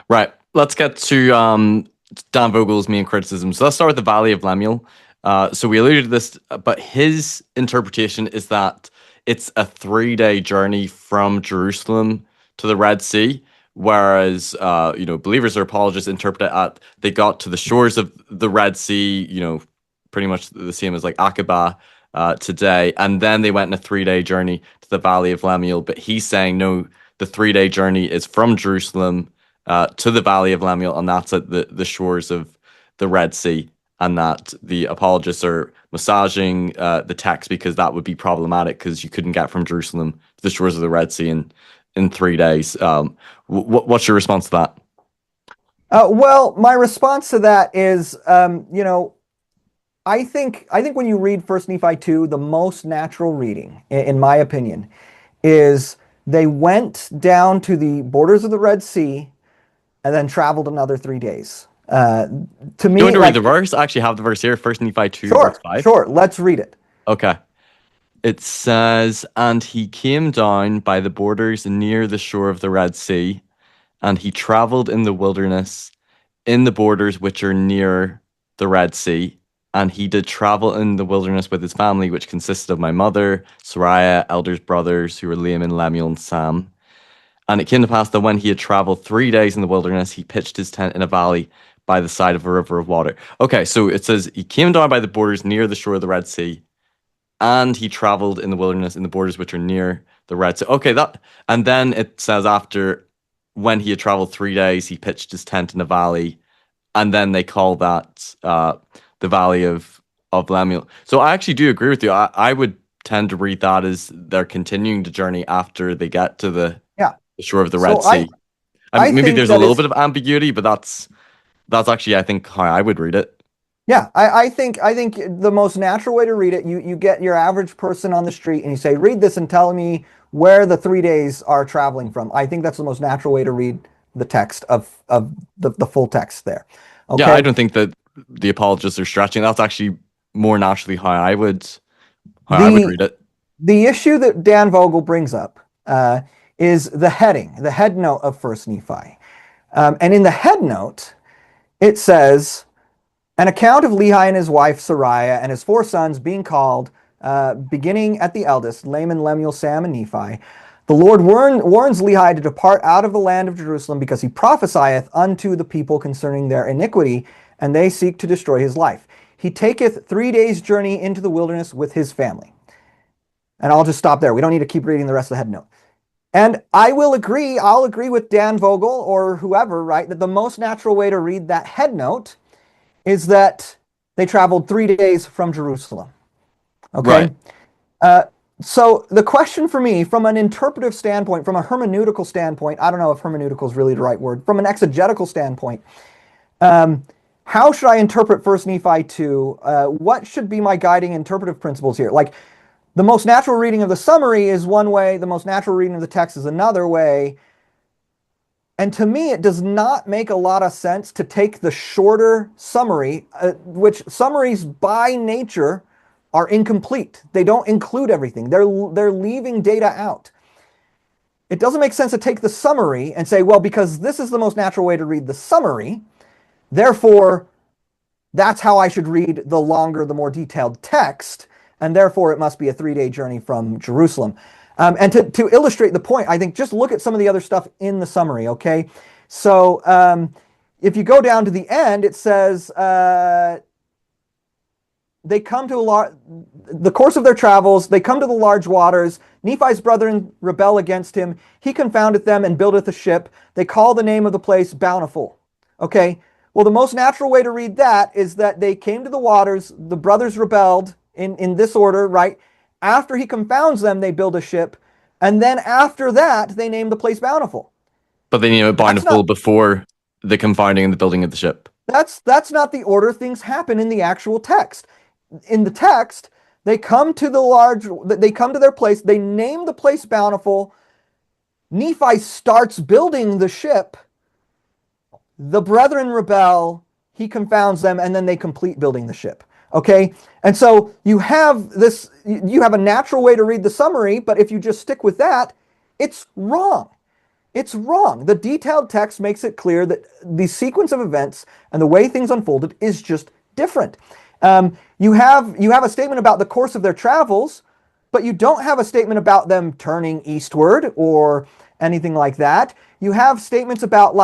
Right. Let's get to Dan Vogel's main criticisms. So let's start with the Valley of Lemuel. So we alluded to this, but his interpretation is that it's a 3-day journey from Jerusalem to the Red Sea, whereas believers or apologists interpret it at they got to the shores of the Red Sea, pretty much the same as like Aqaba today, and then they went on a 3-day journey to the Valley of Lemuel. But he's saying no, the 3-day journey is from Jerusalem to the Valley of Lemuel, and that's at the shores of the Red Sea, and that the apologists are massaging the text because that would be problematic because you couldn't get from Jerusalem to the shores of the Red Sea in 3 days. What's your response to that? Well, my response to that is, I think when you read 1 Nephi 2, the most natural reading, in my opinion, is they went down to the borders of the Red Sea and then traveled another 3 days. To me, do you want to read the verse? I actually have the verse here, 1 Nephi 2, verse 5. Sure, let's read it. Okay. It says, and he came down by the borders near the shore of the Red Sea, and he traveled in the wilderness in the borders which are near the Red Sea. And he did travel in the wilderness with his family, which consisted of my mother, Sariah, elders, brothers, who were Laman, Lemuel, and Sam. And it came to pass that when he had traveled 3 days in the wilderness, he pitched his tent in a valley by the side of a river of water. Okay, so it says he came down by the borders near the shore of the Red Sea, and he traveled in the wilderness in the borders which are near the Red Sea. Okay, and then it says after when he had traveled 3 days, he pitched his tent in a valley, and then they call that the Valley of Lemuel. So I actually do agree with you. I would tend to read that as they're continuing the journey after they get to the shore of the Red Sea. I mean, maybe there's a little bit of ambiguity, but that's actually, I think, how I would read it. Yeah, I think the most natural way to read it, you get your average person on the street and you say, read this and tell me where the 3 days are traveling from. I think that's the most natural way to read the text of the full text there. Okay? Yeah, I don't think that the apologists are stretching. That's actually more naturally how I would read it. The issue that Dan Vogel brings up is the head note of 1 Nephi. And in the head note, it says, an account of Lehi and his wife Sariah and his 4 sons being called, beginning at the eldest, Laman, Lemuel, Sam, and Nephi. The Lord warns Lehi to depart out of the land of Jerusalem because he prophesieth unto the people concerning their iniquity, and they seek to destroy his life. He taketh 3 days' journey into the wilderness with his family. And I'll just stop there. We don't need to keep reading the rest of the head note. And I'll agree with Dan Vogel or whoever, right, that the most natural way to read that head note is that they traveled 3 days from Jerusalem. Okay? Right. So the question for me, from an interpretive standpoint, from a hermeneutical standpoint, I don't know if hermeneutical is really the right word, from an exegetical standpoint, how should I interpret 1 Nephi 2? What should be my guiding interpretive principles here? Like, the most natural reading of the summary is one way, the most natural reading of the text is another way. And to me, it does not make a lot of sense to take the shorter summary, which summaries by nature are incomplete. They don't include everything. They're leaving data out. It doesn't make sense to take the summary and say, well, because this is the most natural way to read the summary, therefore, that's how I should read the longer, the more detailed text, and therefore it must be a 3-day journey from Jerusalem. And to illustrate the point, I think just look at some of the other stuff in the summary, okay? So if you go down to the end, it says, they come to the course of their travels, they come to the large waters. Nephi's brethren rebel against him. He confoundeth them and buildeth a ship. They call the name of the place Bountiful. Okay, Well, the most natural way to read that is that they came to the waters, the brothers rebelled in this order, right? After he confounds them, they build a ship, and then after that, they name the place Bountiful. But they name it That's Bountiful not before the confounding and the building of the ship. that's not the order things happen in the actual text. In the text, they come to their place, they name the place Bountiful. Nephi starts building the ship. The brethren rebel, he confounds them, and then they complete building the ship. Okay? And so you have a natural way to read the summary, but if you just stick with that, it's wrong. It's wrong. The detailed text makes it clear that the sequence of events and the way things unfolded is just different. You have a statement about the course of their travels, but you don't have a statement about them turning eastward or anything like that. You have statements about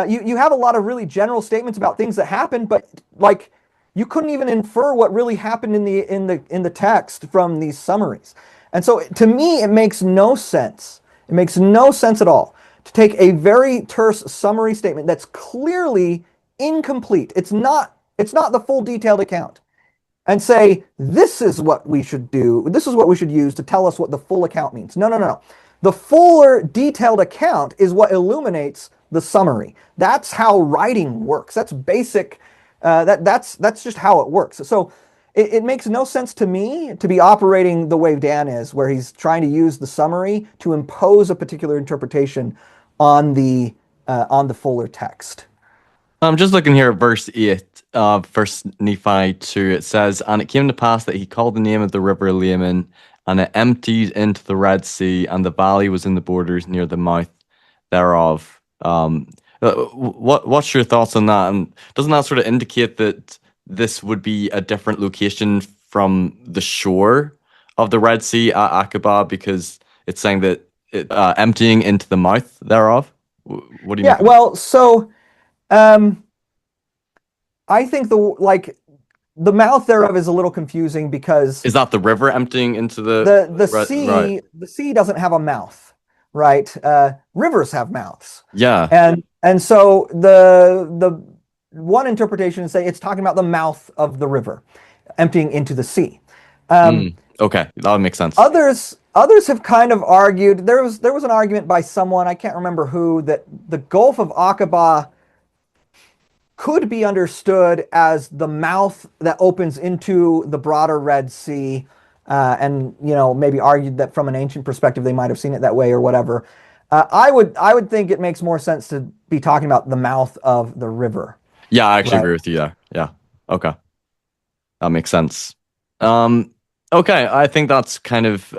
you have a lot of really general statements about things that happen, but like you couldn't even infer what really happened in the text from these summaries. And so to me, it makes no sense. It makes no sense at all to take a very terse summary statement that's clearly incomplete. It's not the full detailed account, and say, this is what we should do. This is what we should use to tell us what the full account means. No. The fuller detailed account is what illuminates the summary. That's how writing works. That's basic. That's just how it works. So it makes no sense to me to be operating the way Dan is, where he's trying to use the summary to impose a particular interpretation on the fuller text. I'm just looking here at verse 8 of First Nephi 2. It says, "And it came to pass that he called the name of the river Laman, and it emptied into the Red Sea, and the valley was in the borders near the mouth thereof." What's your thoughts on that? And doesn't that sort of indicate that this would be a different location from the shore of the Red Sea at Aqaba, because it's saying that emptying into the mouth thereof? What do you Yeah, mean? well, so I think the mouth thereof is a little confusing because Is that the river emptying into the the sea? sea Right. the sea doesn't have a mouth, right? Rivers have mouths, Yeah. and so the one interpretation is say it's talking about the mouth of the river emptying into the sea. Okay, that would make sense. Others have kind of argued, there was an argument by someone, I can't remember who, that the Gulf of Aqaba could be understood as the mouth that opens into the broader Red Sea, and maybe argued that from an ancient perspective they might have seen it that way or whatever. I would think it makes more sense to be talking about the mouth of the river. Yeah, I actually Right. agree with you there. Yeah. Okay. That makes sense. Okay, I think that's kind of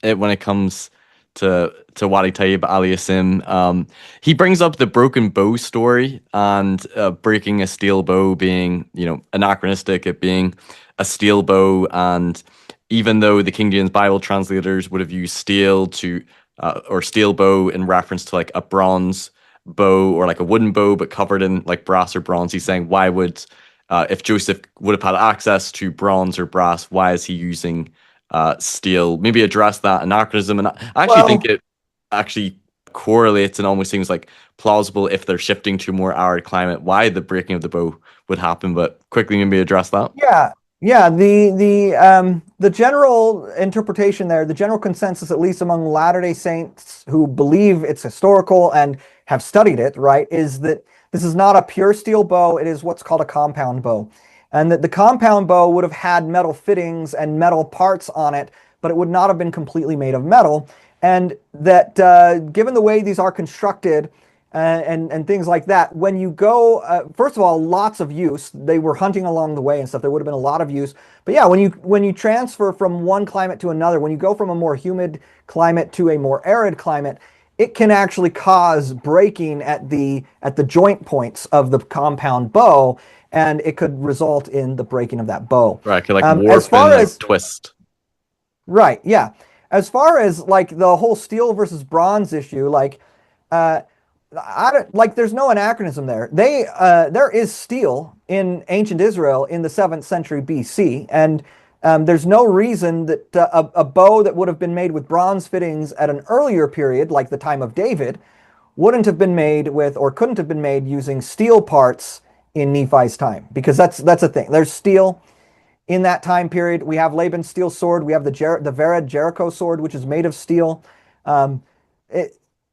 it when it comes to Wali Tayyib Aliasim. He brings up the broken bow story, and breaking a steel bow being, anachronistic, it being a steel bow, and even though the King James Bible translators would have used steel or steel bow in reference to like a bronze bow or like a wooden bow but covered in like brass or bronze, he's saying, why would if Joseph would have had access to bronze or brass, why is he using steel? Maybe address that anachronism. And I actually think it actually correlates and almost seems like plausible if they're shifting to a more arid climate, why the breaking of the bow would happen. But quickly, maybe address that. Yeah. The general interpretation there, the general consensus, at least among Latter-day Saints who believe it's historical and have studied it, right, is that this is not a pure steel bow. It is what's called a compound bow. And that the compound bow would have had metal fittings and metal parts on it, but it would not have been completely made of metal. And that given the way these are constructed and things like that, when you go, first of all, lots of use. They were hunting along the way and stuff. There would have been a lot of use. But yeah, when you transfer from one climate to another, when you go from a more humid climate to a more arid climate, it can actually cause breaking at the joint points of the compound bow, and it could result in the breaking of that bow. Right, could like warp and like twist. Right, yeah. As far as like the whole steel versus bronze issue, like there's no anachronism there. There is steel in ancient Israel in the 7th century BC, and there's no reason that a bow that would have been made with bronze fittings at an earlier period, like the time of David, wouldn't have been made with, or couldn't have been made using steel parts in Nephi's time, because that's a thing. There's steel in that time period. We have Laban's steel sword. We have the Vered Jericho sword, which is made of steel. Um,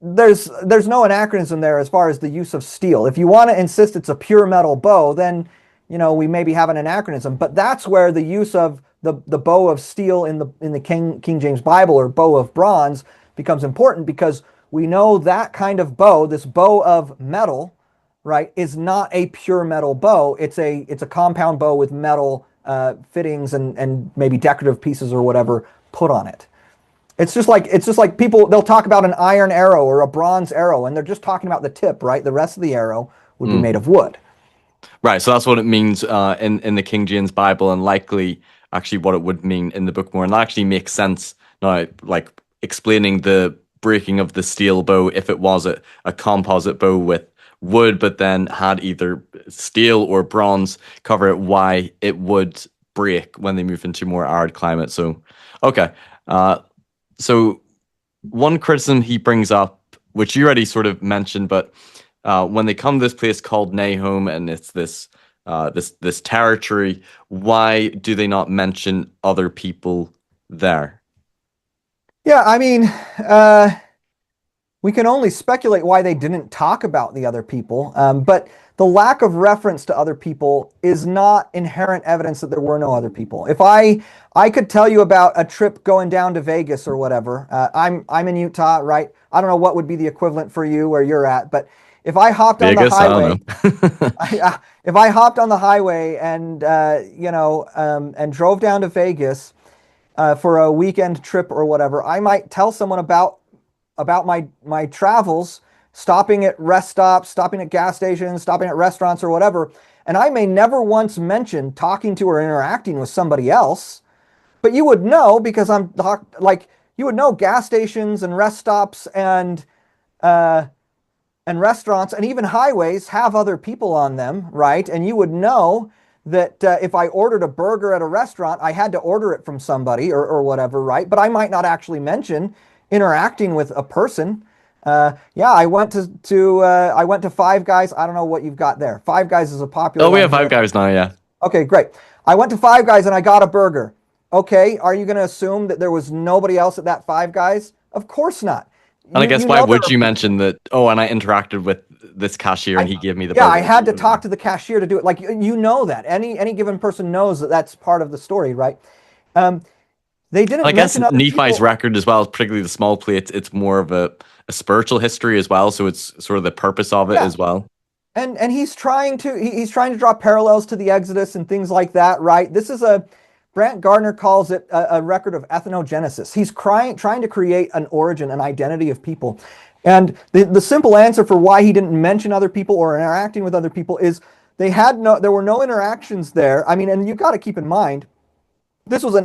there's no anachronism there as far as the use of steel. If you want to insist it's a pure metal bow, then we maybe have an anachronism. But that's where the use of the bow of steel in the King James Bible, or bow of bronze, becomes important, because we know that kind of bow, this bow of metal, right, is not a pure metal bow. It's a compound bow with metal fittings and maybe decorative pieces or whatever put on it. It's just like people, they'll talk about an iron arrow or a bronze arrow, and they're just talking about the tip, right? The rest of the arrow would be made of wood. Right, so that's what it means in the King James Bible, and likely actually what it would mean in the Book of Mormon. That actually makes sense now, like explaining the breaking of the steel bow, if it was a composite bow with wood, but then had either steel or bronze cover it, why it would break when they move into more arid climate. So, okay. So one criticism he brings up, which you already sort of mentioned, but when they come to this place called Nahom, and it's this territory, why do they not mention other people there? Yeah, I mean, we can only speculate why they didn't talk about the other people, but the lack of reference to other people is not inherent evidence that there were no other people. If I could tell you about a trip going down to Vegas or whatever. I'm in Utah, right? I don't know what would be the equivalent for you where you're at, but if I hopped on the highway, if I hopped on the highway and and drove down to Vegas for a weekend trip or whatever, I might tell someone about my travels, stopping at rest stops, stopping at gas stations, stopping at restaurants or whatever, and I may never once mention talking to or interacting with somebody else, but you would know, because you would know gas stations and rest stops and restaurants and even highways have other people on them, right? And you would know that if I ordered a burger at a restaurant, I had to order it from somebody or whatever, right? But I might not actually mention interacting with a person. I went to Five Guys. I don't know what you've got there. Five Guys is a popular Oh, we one have here. Five Guys now, yeah. Okay, great. I went to Five Guys and I got a burger. Okay, are you going to assume that there was nobody else at that Five Guys? Of course not. And I guess why would you mention that, and I interacted with this cashier and he gave me the burger? Yeah, I had to talk to the cashier to do it. Like, that. Any given person knows that that's part of the story, right? They didn't I guess mention Nephi's record as well, particularly the small plates, it's more of a spiritual history as well, so it's sort of the purpose of it as well. And he's trying to draw parallels to the Exodus and things like that, right? This is Brant Gardner calls it a record of ethnogenesis. He's trying to create an origin, an identity of people. And the simple answer for why he didn't mention other people or interacting with other people is there were no interactions there. I mean, and you've got to keep in mind, this was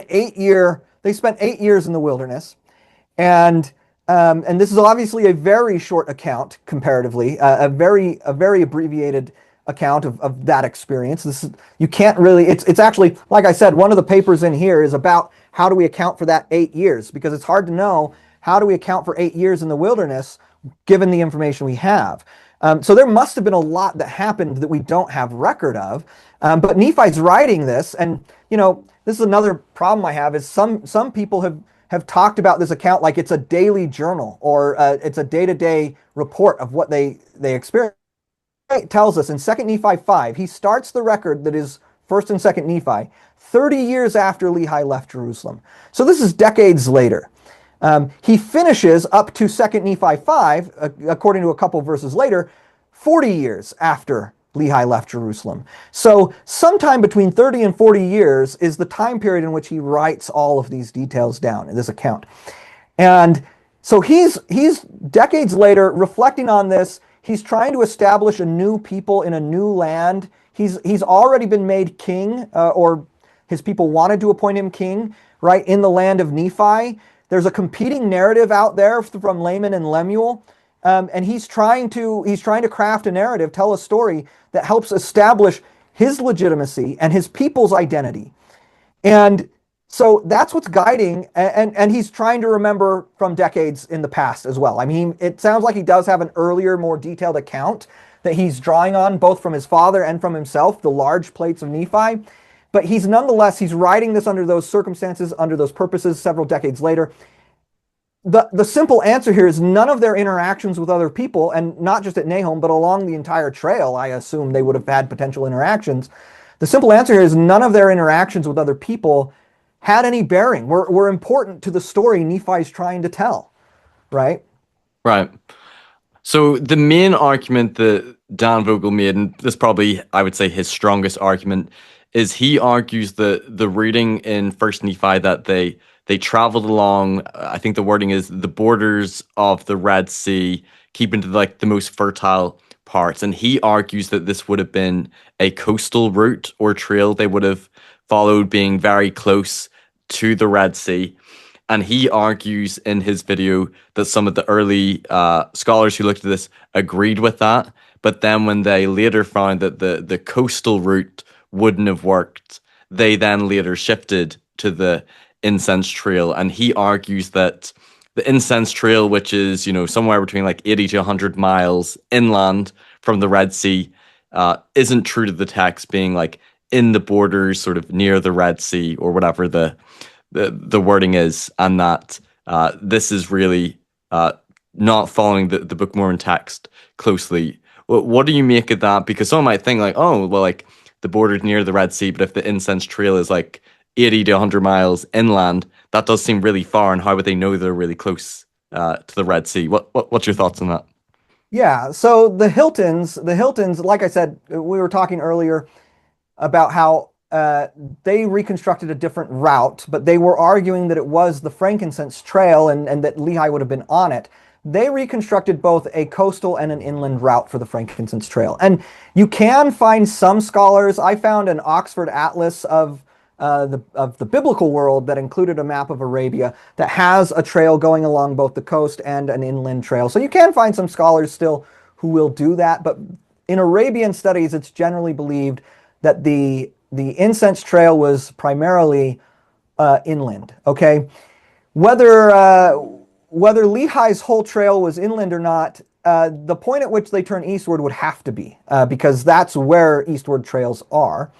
they spent 8 years in the wilderness, and this is obviously a very short account comparatively, a very abbreviated account of that experience. You can't really, it's actually, like I said, one of the papers in here is about how do we account for that 8 years, because it's hard to know how do we account for 8 years in the wilderness given the information we have. So there must have been a lot that happened that we don't have record of. But Nephi's writing this, and this is another problem I have, is some people have talked about this account like it's a daily journal or it's a day-to-day report of what they experienced. It tells us in 2 Nephi 5, he starts the record that is 1st and 2nd Nephi 30 years after Lehi left Jerusalem. So this is decades later. He finishes up to 2 Nephi 5, according to a couple verses later, 40 years after Lehi left Jerusalem. So sometime between 30 and 40 years is the time period in which he writes all of these details down in this account. And so he's decades later reflecting on this. He's trying to establish a new people in a new land. He's already been made king, or his people wanted to appoint him king, right, in the land of Nephi. There's a competing narrative out there from Laman and Lemuel, and he's trying to craft a narrative, tell a story that helps establish his legitimacy and his people's identity. And So that's what's guiding, and he's trying to remember from decades in the past as well. I mean, it sounds like he does have an earlier, more detailed account that he's drawing on, both from his father and from himself, the large plates of Nephi. But he's writing this under those circumstances, under those purposes, several decades later. The simple answer here is none of their interactions with other people, and not just at Nahom, but along the entire trail, I assume they would have had potential interactions. The simple answer here is none of their interactions with other people had any bearing, were important to the story Nephi's trying to tell, right? Right. So the main argument that Dan Vogel made, and this probably, I would say, his strongest argument, is he argues that the reading in First Nephi that they traveled along, I think the wording is the borders of the Red Sea, keeping to like the most fertile parts. And he argues that this would have been a coastal route or trail they would have followed, being very close to the Red Sea. And he argues in his video that some of the early scholars who looked at this agreed with that. But then when they later found that the coastal route wouldn't have worked, they then later shifted to the incense trail. And he argues that the incense trail, which is, somewhere between like 80 to 100 miles inland from the Red Sea, isn't true to the text, being like in the borders, sort of near the Red Sea, or whatever the wording is, and that this is really not following the Book of Mormon text closely. What do you make of that? Because someone might think like, oh, well, like the border's near the Red Sea, but if the incense trail is like 80 to 100 miles inland, that does seem really far, and how would they know they're really close to the Red Sea? What's your thoughts on that? Yeah, so the Hiltons, like I said, we were talking earlier about how they reconstructed a different route, but they were arguing that it was the Frankincense trail and that Lehi would have been on it. They reconstructed both a coastal and an inland route for the Frankincense trail. And you can find some scholars. I found an Oxford Atlas of the biblical world that included a map of Arabia that has a trail going along both the coast and an inland trail. So you can find some scholars still who will do that. But in Arabian studies, it's generally believed that the incense trail was primarily inland. Okay, whether Lehi's whole trail was inland or not, the point at which they turn eastward would have to be, because that's where eastward trails are.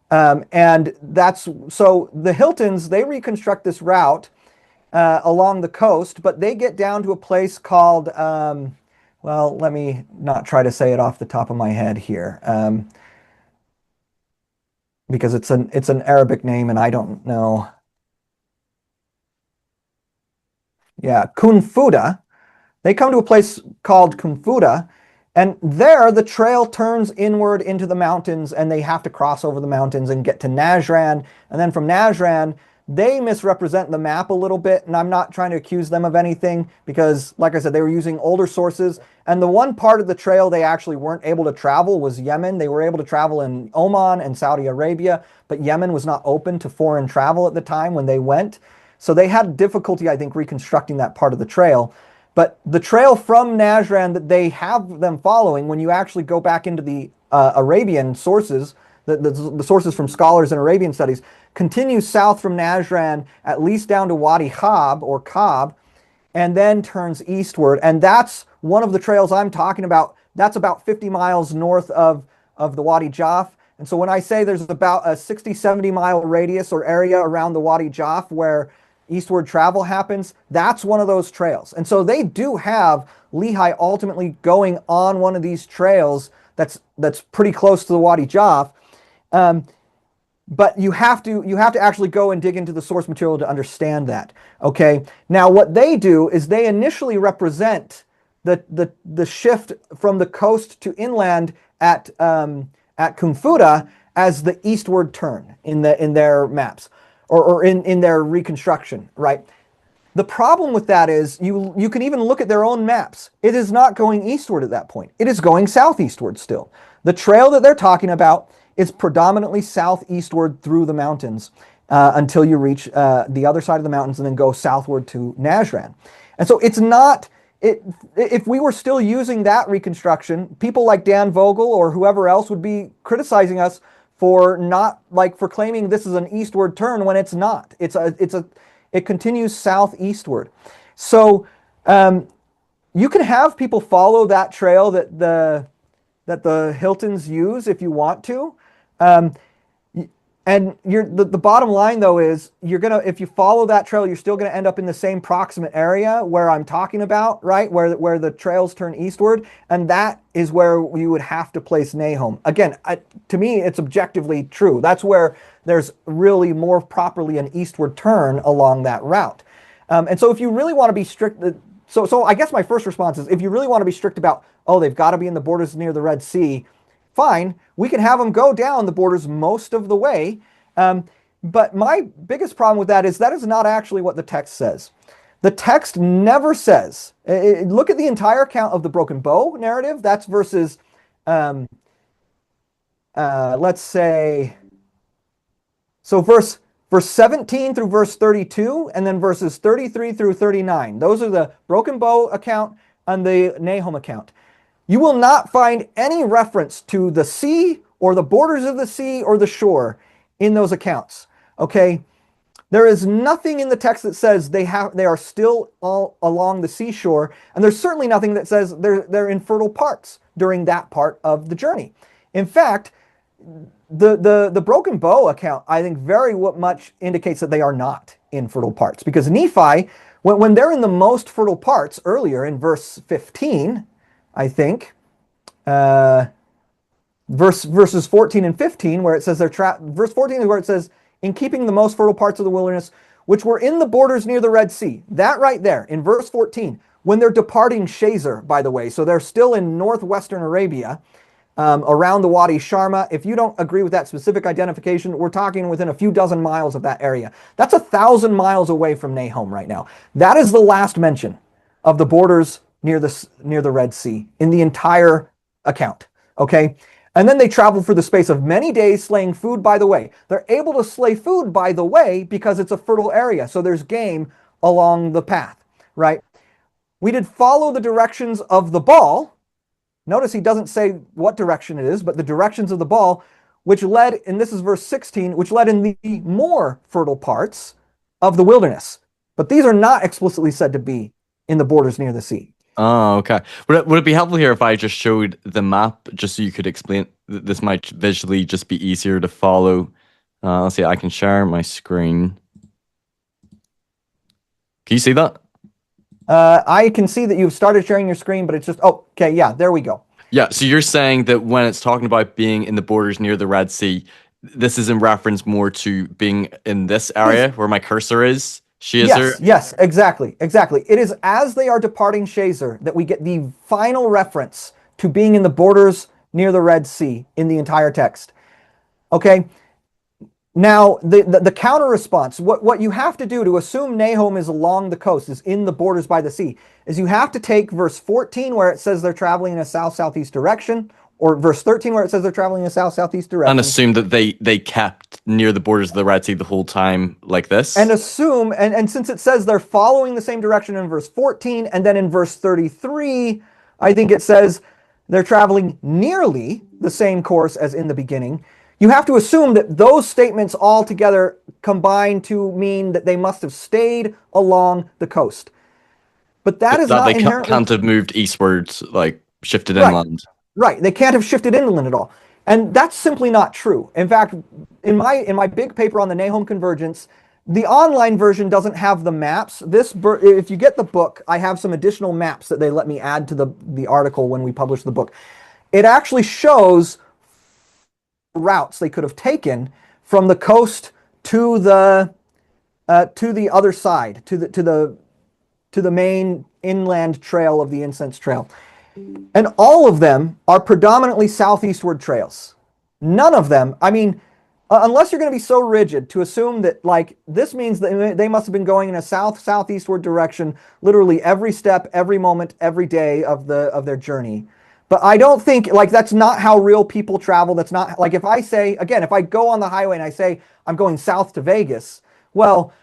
And so the Hiltons, they reconstruct this route along the coast, but they get down to a place called, well, let me not try to say it off the top of my head here, because it's an Arabic name and I don't know. Yeah, Kunfuda. They come to a place called Kunfuda, and there the trail turns inward into the mountains, and they have to cross over the mountains and get to Najran. And then from Najran, they misrepresent the map a little bit, and I'm not trying to accuse them of anything because, like I said, they were using older sources. And the one part of the trail they actually weren't able to travel was Yemen. They were able to travel in Oman and Saudi Arabia, but Yemen was not open to foreign travel at the time when they went. So they had difficulty, I think, reconstructing that part of the trail. But the trail from Najran that they have them following, when you actually go back into the Arabian sources, the sources from scholars in Arabian studies, continues south from Najran, at least down to Wadi Khab, or Khab, and then turns eastward. And that's one of the trails I'm talking about. That's about 50 miles north of the Wadi Jaf. And so when I say there's about a 60, 70 mile radius or area around the Wadi Jaf where eastward travel happens, that's one of those trails. And so they do have Lehi ultimately going on one of these trails that's pretty close to the Wadi Jaf. But you have to actually go and dig into the source material to understand that. Okay. Now what they do is they initially represent the shift from the coast to inland at Kumfuda as the eastward turn in their maps or in their reconstruction, right? The problem with that is you can even look at their own maps. It is not going eastward at that point. It is going southeastward still. The trail that they're talking about is predominantly southeastward through the mountains until you reach the other side of the mountains and then go southward to Najran. And so it's not, if we were still using that reconstruction, people like Dan Vogel or whoever else would be criticizing us for not like for claiming this is an eastward turn when it's not. It continues southeastward. So you can have people follow that trail that the Hiltons use if you want to. And the bottom line though is if you follow that trail, you're still gonna end up in the same proximate area where I'm talking about, right? Where the trails turn eastward, and that is where you would have to place Nahom. Again, to me, it's objectively true. That's where there's really more properly an eastward turn along that route. And so if you really want to be strict, so I guess my first response is if you really want to be strict about, oh, they've got to be in the borders near the Red Sea, fine, we can have them go down the borders most of the way. But my biggest problem with that is not actually what the text says. The text never says, look at the entire account of the broken bow narrative. That's verses, let's say, so verse 17 through verse 32, and then verses 33 through 39. Those are the broken bow account and the Nahom account. You will not find any reference to the sea or the borders of the sea or the shore in those accounts. Okay, there is nothing in the text that says they are still all along the seashore, and there's certainly nothing that says they're in fertile parts during that part of the journey. In fact, the broken bow account, I think, very much indicates that they are not in fertile parts, because Nephi, when they're in the most fertile parts earlier in verse 15, I think, verses 14 and 15, where it says verse 14 is where it says, in keeping the most fertile parts of the wilderness, which were in the borders near the Red Sea. That right there, in verse 14, when they're departing Shazer, by the way, so they're still in northwestern Arabia, around the Wadi Sharma. If you don't agree with that specific identification, we're talking within a few dozen miles of that area. That's 1,000 miles away from Nahom right now. That is the last mention of the borders near the Red Sea in the entire account. Okay, and then they travel for the space of many days, slaying food by the way. They're able to slay food by the way because it's a fertile area, so there's game along the path, right? We did follow the directions of the ball. Notice he doesn't say what direction it is, but the directions of the ball, which led, and this is verse 16, which led in the more fertile parts of the wilderness. But these are not explicitly said to be in the borders near the sea. Oh, okay. Would it be helpful here if I just showed the map, just so you could explain? This might visually just be easier to follow. Let's see, I can share my screen. Can you see that? I can see that you've started sharing your screen, but it's just, oh, okay, yeah, there we go. Yeah, so you're saying that when it's talking about being in the borders near the Red Sea, this is in reference more to being in this area where my cursor is? Shazer? Yes, exactly. It is as they are departing Shazer that we get the final reference to being in the borders near the Red Sea in the entire text. Okay, now the counter response, what you have to do to assume Nahom is along the coast, is in the borders by the sea, is you have to take verse 14 where it says they're traveling in a south-southeast direction, or verse 13 where it says they're traveling in a south-southeast direction. And assume that they kept near the borders of the Red Sea the whole time like this? And assume, and since it says they're following the same direction in verse 14, and then in verse 33, I think it says they're traveling nearly the same course as in the beginning, you have to assume that those statements all together combine to mean that they must have stayed along the coast. But that is not inherently... They can't have moved eastwards, like shifted inland. Right, they can't have shifted inland at all. And that's simply not true. In fact, in my big paper on the Nahom convergence, the online version doesn't have the maps. If you get the book, I have some additional maps that they let me add to the article when we publish the book. It actually shows routes they could have taken from the coast to the other side, to the main inland trail of the Incense Trail. And all of them are predominantly southeastward trails. None of them, I mean, unless you're going to be so rigid to assume that, like, this means that they must have been going in a southeastward direction literally every step, every moment, every day of their journey. But I don't think, like, that's not how real people travel. That's not, like, if I say, again, if I go on the highway and I say I'm going south to Vegas, well,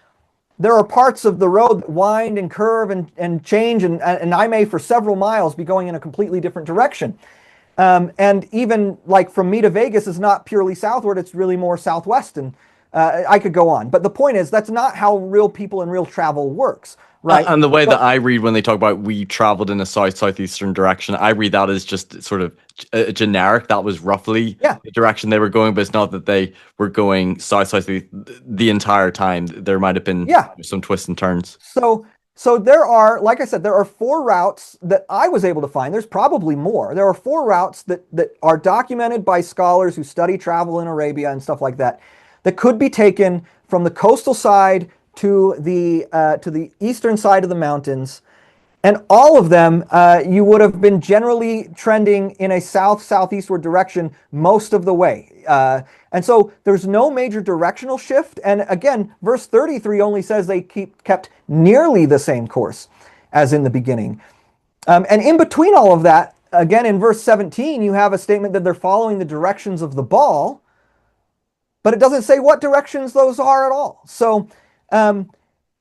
there are parts of the road that wind and curve and change, and I may for several miles be going in a completely different direction. And even like from me to Vegas is not purely southward, it's really more southwest. And I could go on. But the point is, that's not how real people and real travel works, right? And the way that So, I read when they talk about we traveled in a southeastern direction, I read that as just sort of a generic. That was roughly yeah, the direction they were going, but it's not that they were going southeast the entire time. There might have been yeah. some twists and turns. So there are, like I said, there are 4 routes that I was able to find. There's probably more. There are 4 routes that are documented by scholars who study travel in Arabia and stuff like that, that could be taken from the coastal side to the eastern side of the mountains. And all of them, you would have been generally trending in a south-southeastward direction most of the way. And so there's no major directional shift. And again, verse 33 only says they kept nearly the same course as in the beginning. And in between all of that, again, in verse 17, you have a statement that they're following the directions of the ball, but it doesn't say what directions those are at all. So,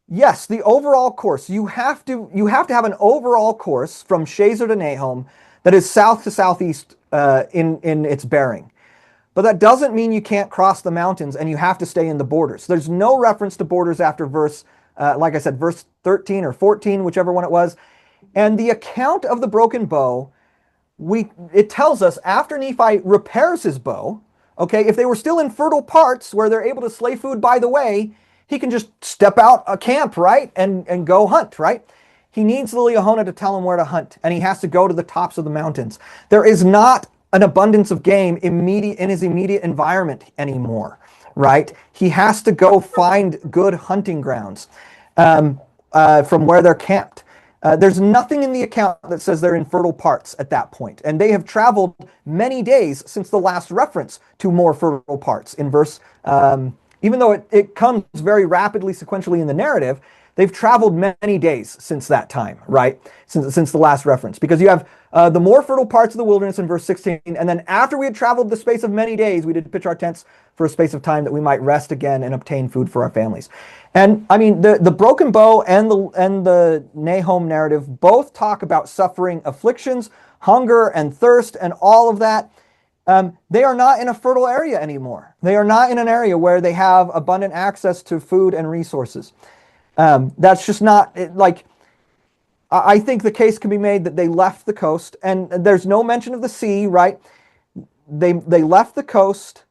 yes, the overall course. You have to have an overall course from Shazer to Nahom that is south to southeast in its bearing. But that doesn't mean you can't cross the mountains and you have to stay in the borders. There's no reference to borders after verse, like I said, verse 13 or 14, whichever one it was. And the account of the broken bow, it tells us after Nephi repairs his bow, okay, if they were still in fertile parts where they're able to slay food by the way, he can just step out a camp, right, and go hunt, right? He needs the Liahona to tell him where to hunt, and he has to go to the tops of the mountains. There is not an abundance of game in his immediate environment anymore, right? He has to go find good hunting grounds from where they're camped. There's nothing in the account that says they're in fertile parts at that point, and they have traveled many days since the last reference to more fertile parts in verse. Even though it comes very rapidly sequentially in the narrative, they've traveled many days since that time, right? Since the last reference. Because you have the more fertile parts of the wilderness in verse 16, and then after we had traveled the space of many days, we did pitch our tents for a space of time that we might rest again and obtain food for our families. And I mean, the broken bow and the Nahom narrative both talk about suffering afflictions, hunger and thirst and all of that. They are not in a fertile area anymore. They are not in an area where they have abundant access to food and resources. That's just not like. I think the case can be made that they left the coast, and there's no mention of the sea, right? They left the coast.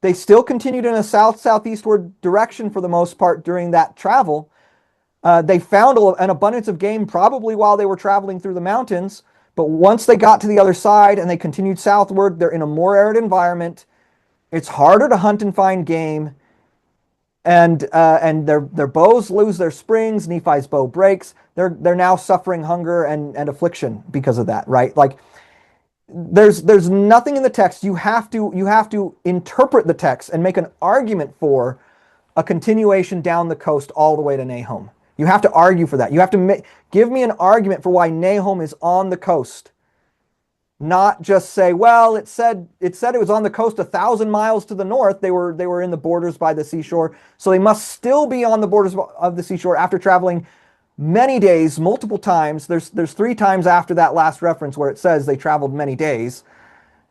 They still continued in a south-southeastward direction for the most part during that travel. They found an abundance of game probably while they were traveling through the mountains. But once they got to the other side and they continued southward, they're in a more arid environment. It's harder to hunt and find game. And their bows lose their springs. Nephi's bow breaks. They're now suffering hunger and affliction because of that, right? Like there's nothing in the text. You have to interpret the text and make an argument for a continuation down the coast all the way to Nahom. You have to argue for that. You have to give me an argument for why Nahom is on the coast. Not just say, well, it said it was on the coast 1,000 miles to the north. They were in the borders by the seashore. So they must still be on the borders of the seashore after traveling many days, multiple times. There's 3 times after that last reference where it says they traveled many days.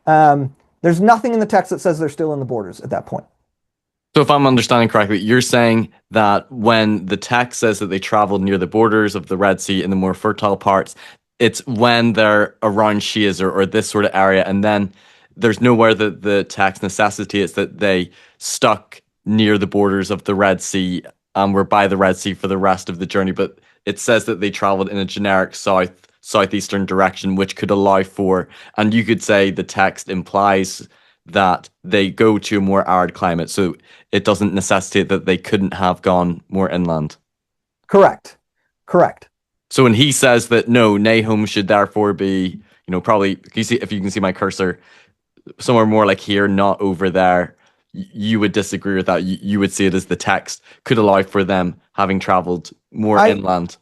There's nothing in the text that says they're still in the borders at that point. So if I'm understanding correctly, you're saying that when the text says that they traveled near the borders of the Red Sea in the more fertile parts, it's when they're around Shazer or this sort of area, and then there's nowhere that the text necessitates that they stuck near the borders of the Red Sea and were by the Red Sea for the rest of the journey, but it says that they traveled in a generic southeastern direction, which could allow for, and you could say the text implies that they go to a more arid climate, so it doesn't necessitate that they couldn't have gone more inland. Correct. So when he says that no, Nahom should therefore be, probably, if you can see my cursor, somewhere more like here, not over there, you would disagree with that. You would see it as the text could allow for them having traveled more inland.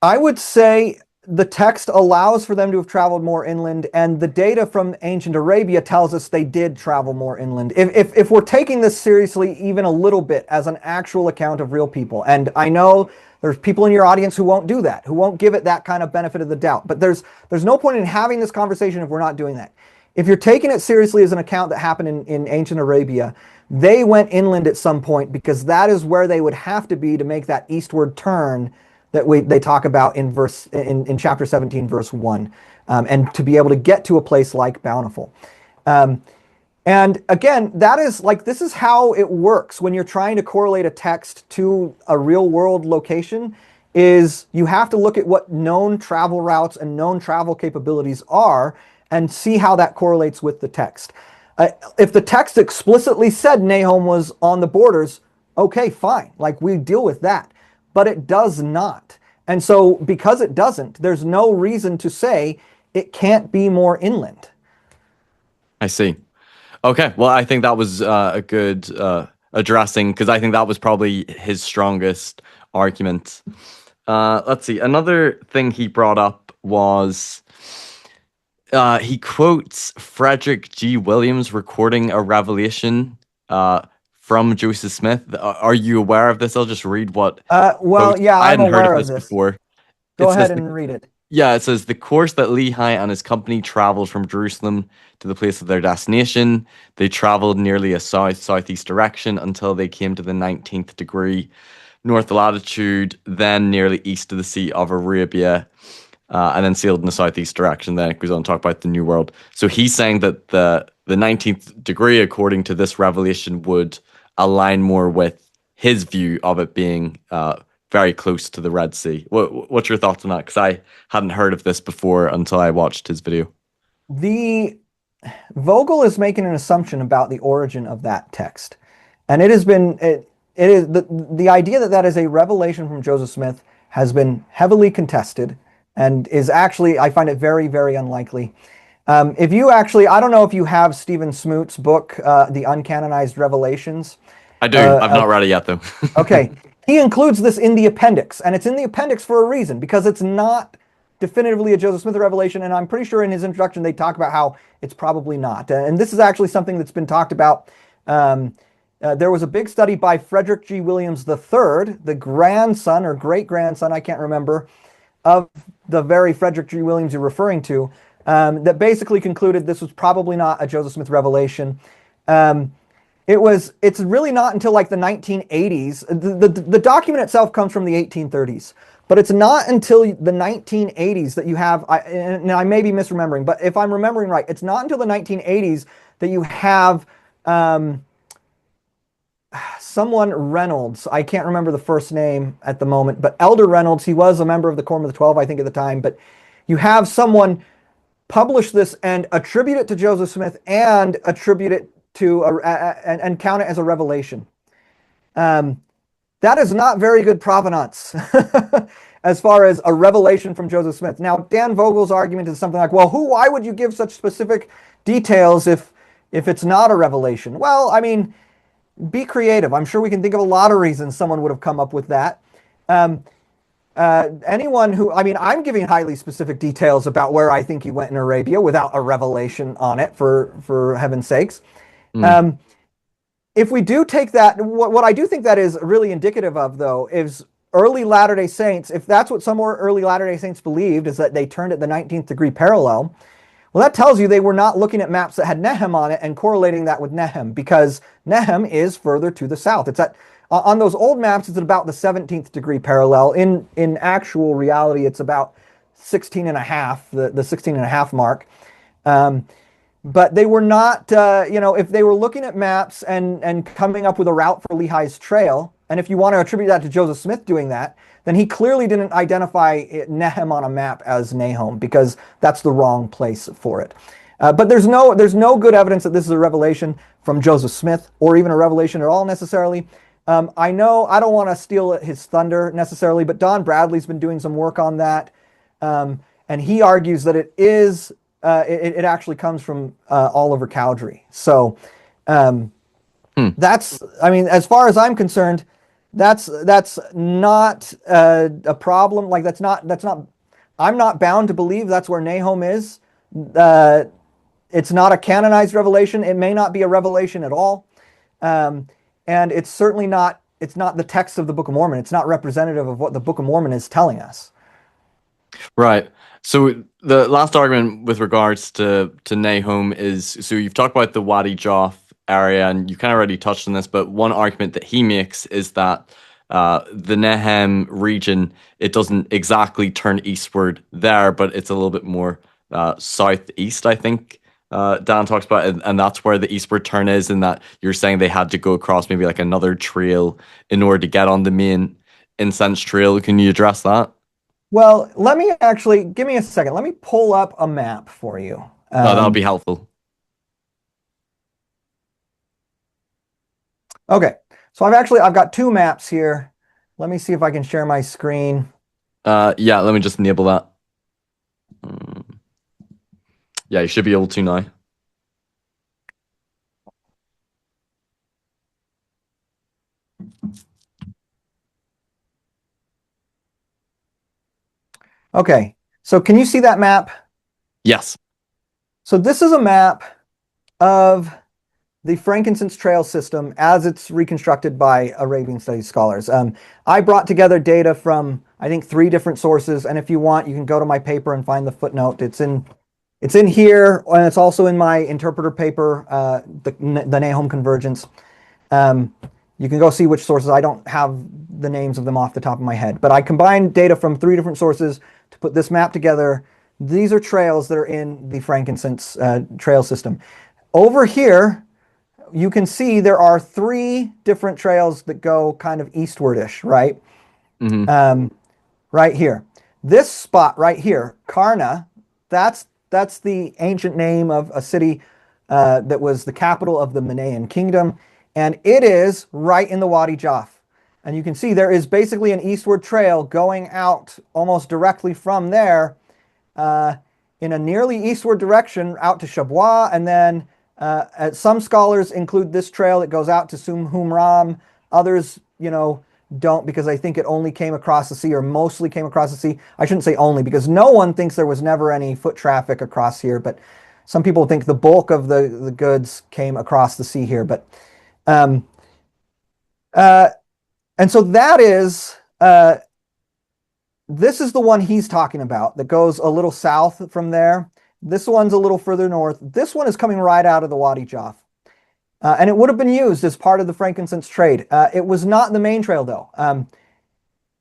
I would say the text allows for them to have traveled more inland, and the data from ancient Arabia tells us they did travel more inland. If we're taking this seriously even a little bit as an actual account of real people, and I know there's people in your audience who won't do that, who won't give it that kind of benefit of the doubt, but there's no point in having this conversation if we're not doing that. If you're taking it seriously as an account that happened in ancient Arabia, they went inland at some point because that is where they would have to be to make that eastward turn that they talk about in chapter 17, verse 1, and to be able to get to a place like Bountiful. And again, this is how it works when you're trying to correlate a text to a real world location, is you have to look at what known travel routes and known travel capabilities are and see how that correlates with the text. If the text explicitly said Nahom was on the borders, okay, fine, like we deal with that. But it does not. And so because it doesn't, there's no reason to say it can't be more inland. I see. Okay, well, I think that was a good addressing, because I think that was probably his strongest argument. Let's see. Another thing he brought up was he quotes Frederik G Williams recording a revelation from Joseph Smith. Are you aware of this? I'll just read what. Well, yeah, I hadn't I'm heard aware of of this this. before. Go ahead and read it. Yeah, it says the course that Lehi and his company traveled from Jerusalem to the place of their destination. They traveled nearly a south-southeast direction until they came to the 19th degree north latitude, then nearly east of the Sea of Arabia, and then sailed in the southeast direction. Then it goes on to talk about the New World. So he's saying that the 19th degree, according to this revelation, would align more with his view of it being very close to the Red Sea. What's your thoughts on that? Because I hadn't heard of this before until I watched his video. The Vogel is making an assumption about the origin of that text, and it has been it is the idea that is a revelation from Joseph Smith has been heavily contested, and is actually, I find it very, very unlikely. If you actually, I don't know if you have Stephen Smoot's book, The Uncanonized Revelations. I do. I've not read it yet, though. Okay. He includes this in the appendix, and it's in the appendix for a reason, because it's not definitively a Joseph Smith revelation, and I'm pretty sure in his introduction they talk about how it's probably not. And this is actually something that's been talked about. There was a big study by Frederik G Williams III, the grandson or great-grandson, I can't remember, of the very Frederik G Williams you're referring to, that basically concluded this was probably not a Joseph Smith revelation. It's really not until like the 1980s. The document itself comes from the 1830s, but it's not until the 1980s that you have, and I may be misremembering, but if I'm remembering right, it's not until the 1980s that you have someone Reynolds. I can't remember the first name at the moment, but Elder Reynolds, he was a member of the Quorum of the 12, I think, at the time, but you have someone publish this and attribute it to Joseph Smith and attribute it to and count it as a revelation. That is not very good provenance as far as a revelation from Joseph Smith. Now, Dan Vogel's argument is something like, well, why would you give such specific details if it's not a revelation? Well, I mean, be creative. I'm sure we can think of a lot of reasons someone would have come up with that. Anyone who, I mean, I'm giving highly specific details about where I think he went in Arabia without a revelation on it, for heaven's sakes. If we do take that, what I do think that is really indicative of, though, is early Latter-day Saints. If that's what some more early Latter-day Saints believed, is that they turned at the 19th degree parallel, well, that tells you they were not looking at maps that had Nehem on it and correlating that with Nehem, because Nehem is further to the south. It's on those old maps, it's at about the 17th degree parallel. In actual reality, it's about 16 and a half, the 16 and a half mark. But they were not, if they were looking at maps and coming up with a route for Lehi's trail, and if you want to attribute that to Joseph Smith doing that, then he clearly didn't identify Nehem on a map as Nahom, because that's the wrong place for it. But there's no good evidence that this is a revelation from Joseph Smith, or even a revelation at all necessarily. I know I don't want to steal his thunder necessarily, but Don Bradley's been doing some work on that, and he argues that it is. It actually comes from Oliver Cowdery. So that's, I mean, as far as I'm concerned, that's not a problem. Like that's not I'm not bound to believe that's where Nahom is. It's not a canonized revelation. It may not be a revelation at all. And it's certainly not, it's not the text of the Book of Mormon. It's not representative of what the Book of Mormon is telling us. Right. So the last argument with regards to Nahom is, so you've talked about the Wadi Joff area, and you kind of already touched on this, but one argument that he makes is that the Nehem region, it doesn't exactly turn eastward there, but it's a little bit more southeast, I think. Dan talks about it, and that's where the eastward turn is, and that you're saying they had to go across maybe like another trail in order to get on the main incense trail. Can you address that? Well, let me actually, give me a second. Let me pull up a map for you. That would be helpful. Okay, so I've got two maps here. Let me see if I can share my screen. Yeah, let me just enable that. Yeah, you should be able to now. Okay, so can you see that map? Yes. So this is a map of the Frankincense trail system as it's reconstructed by Arabian studies scholars. I brought together data from, I think, 3 different sources, and if you want, you can go to my paper and find the footnote. It's in here, and it's also in my interpreter paper, the Nahom convergence. You can go see which sources. I don't have the names of them off the top of my head, but I combined data from 3 different sources to put this map together. These are trails that are in the Frankincense trail system. Over here, you can see there are 3 different trails that go kind of eastwardish, right? Right here. This spot right here, Karna, that's the ancient name of a city that was the capital of the Manaean kingdom, and it is right in the Wadi Joff. And you can see there is basically an eastward trail going out almost directly from there in a nearly eastward direction out to Shabwa, and then some scholars include this trail that goes out to Sumhumram. Others, don't, because I think it only came across the sea, or mostly came across the sea. I shouldn't say only, because no one thinks there was never any foot traffic across here, but some people think the bulk of the goods came across the sea here. But and so that is this is the one he's talking about that goes a little south from there. This one's a little further north. This one is coming right out of the Wadi Joff. And it would have been used as part of the frankincense trade. It was not the main trail, though.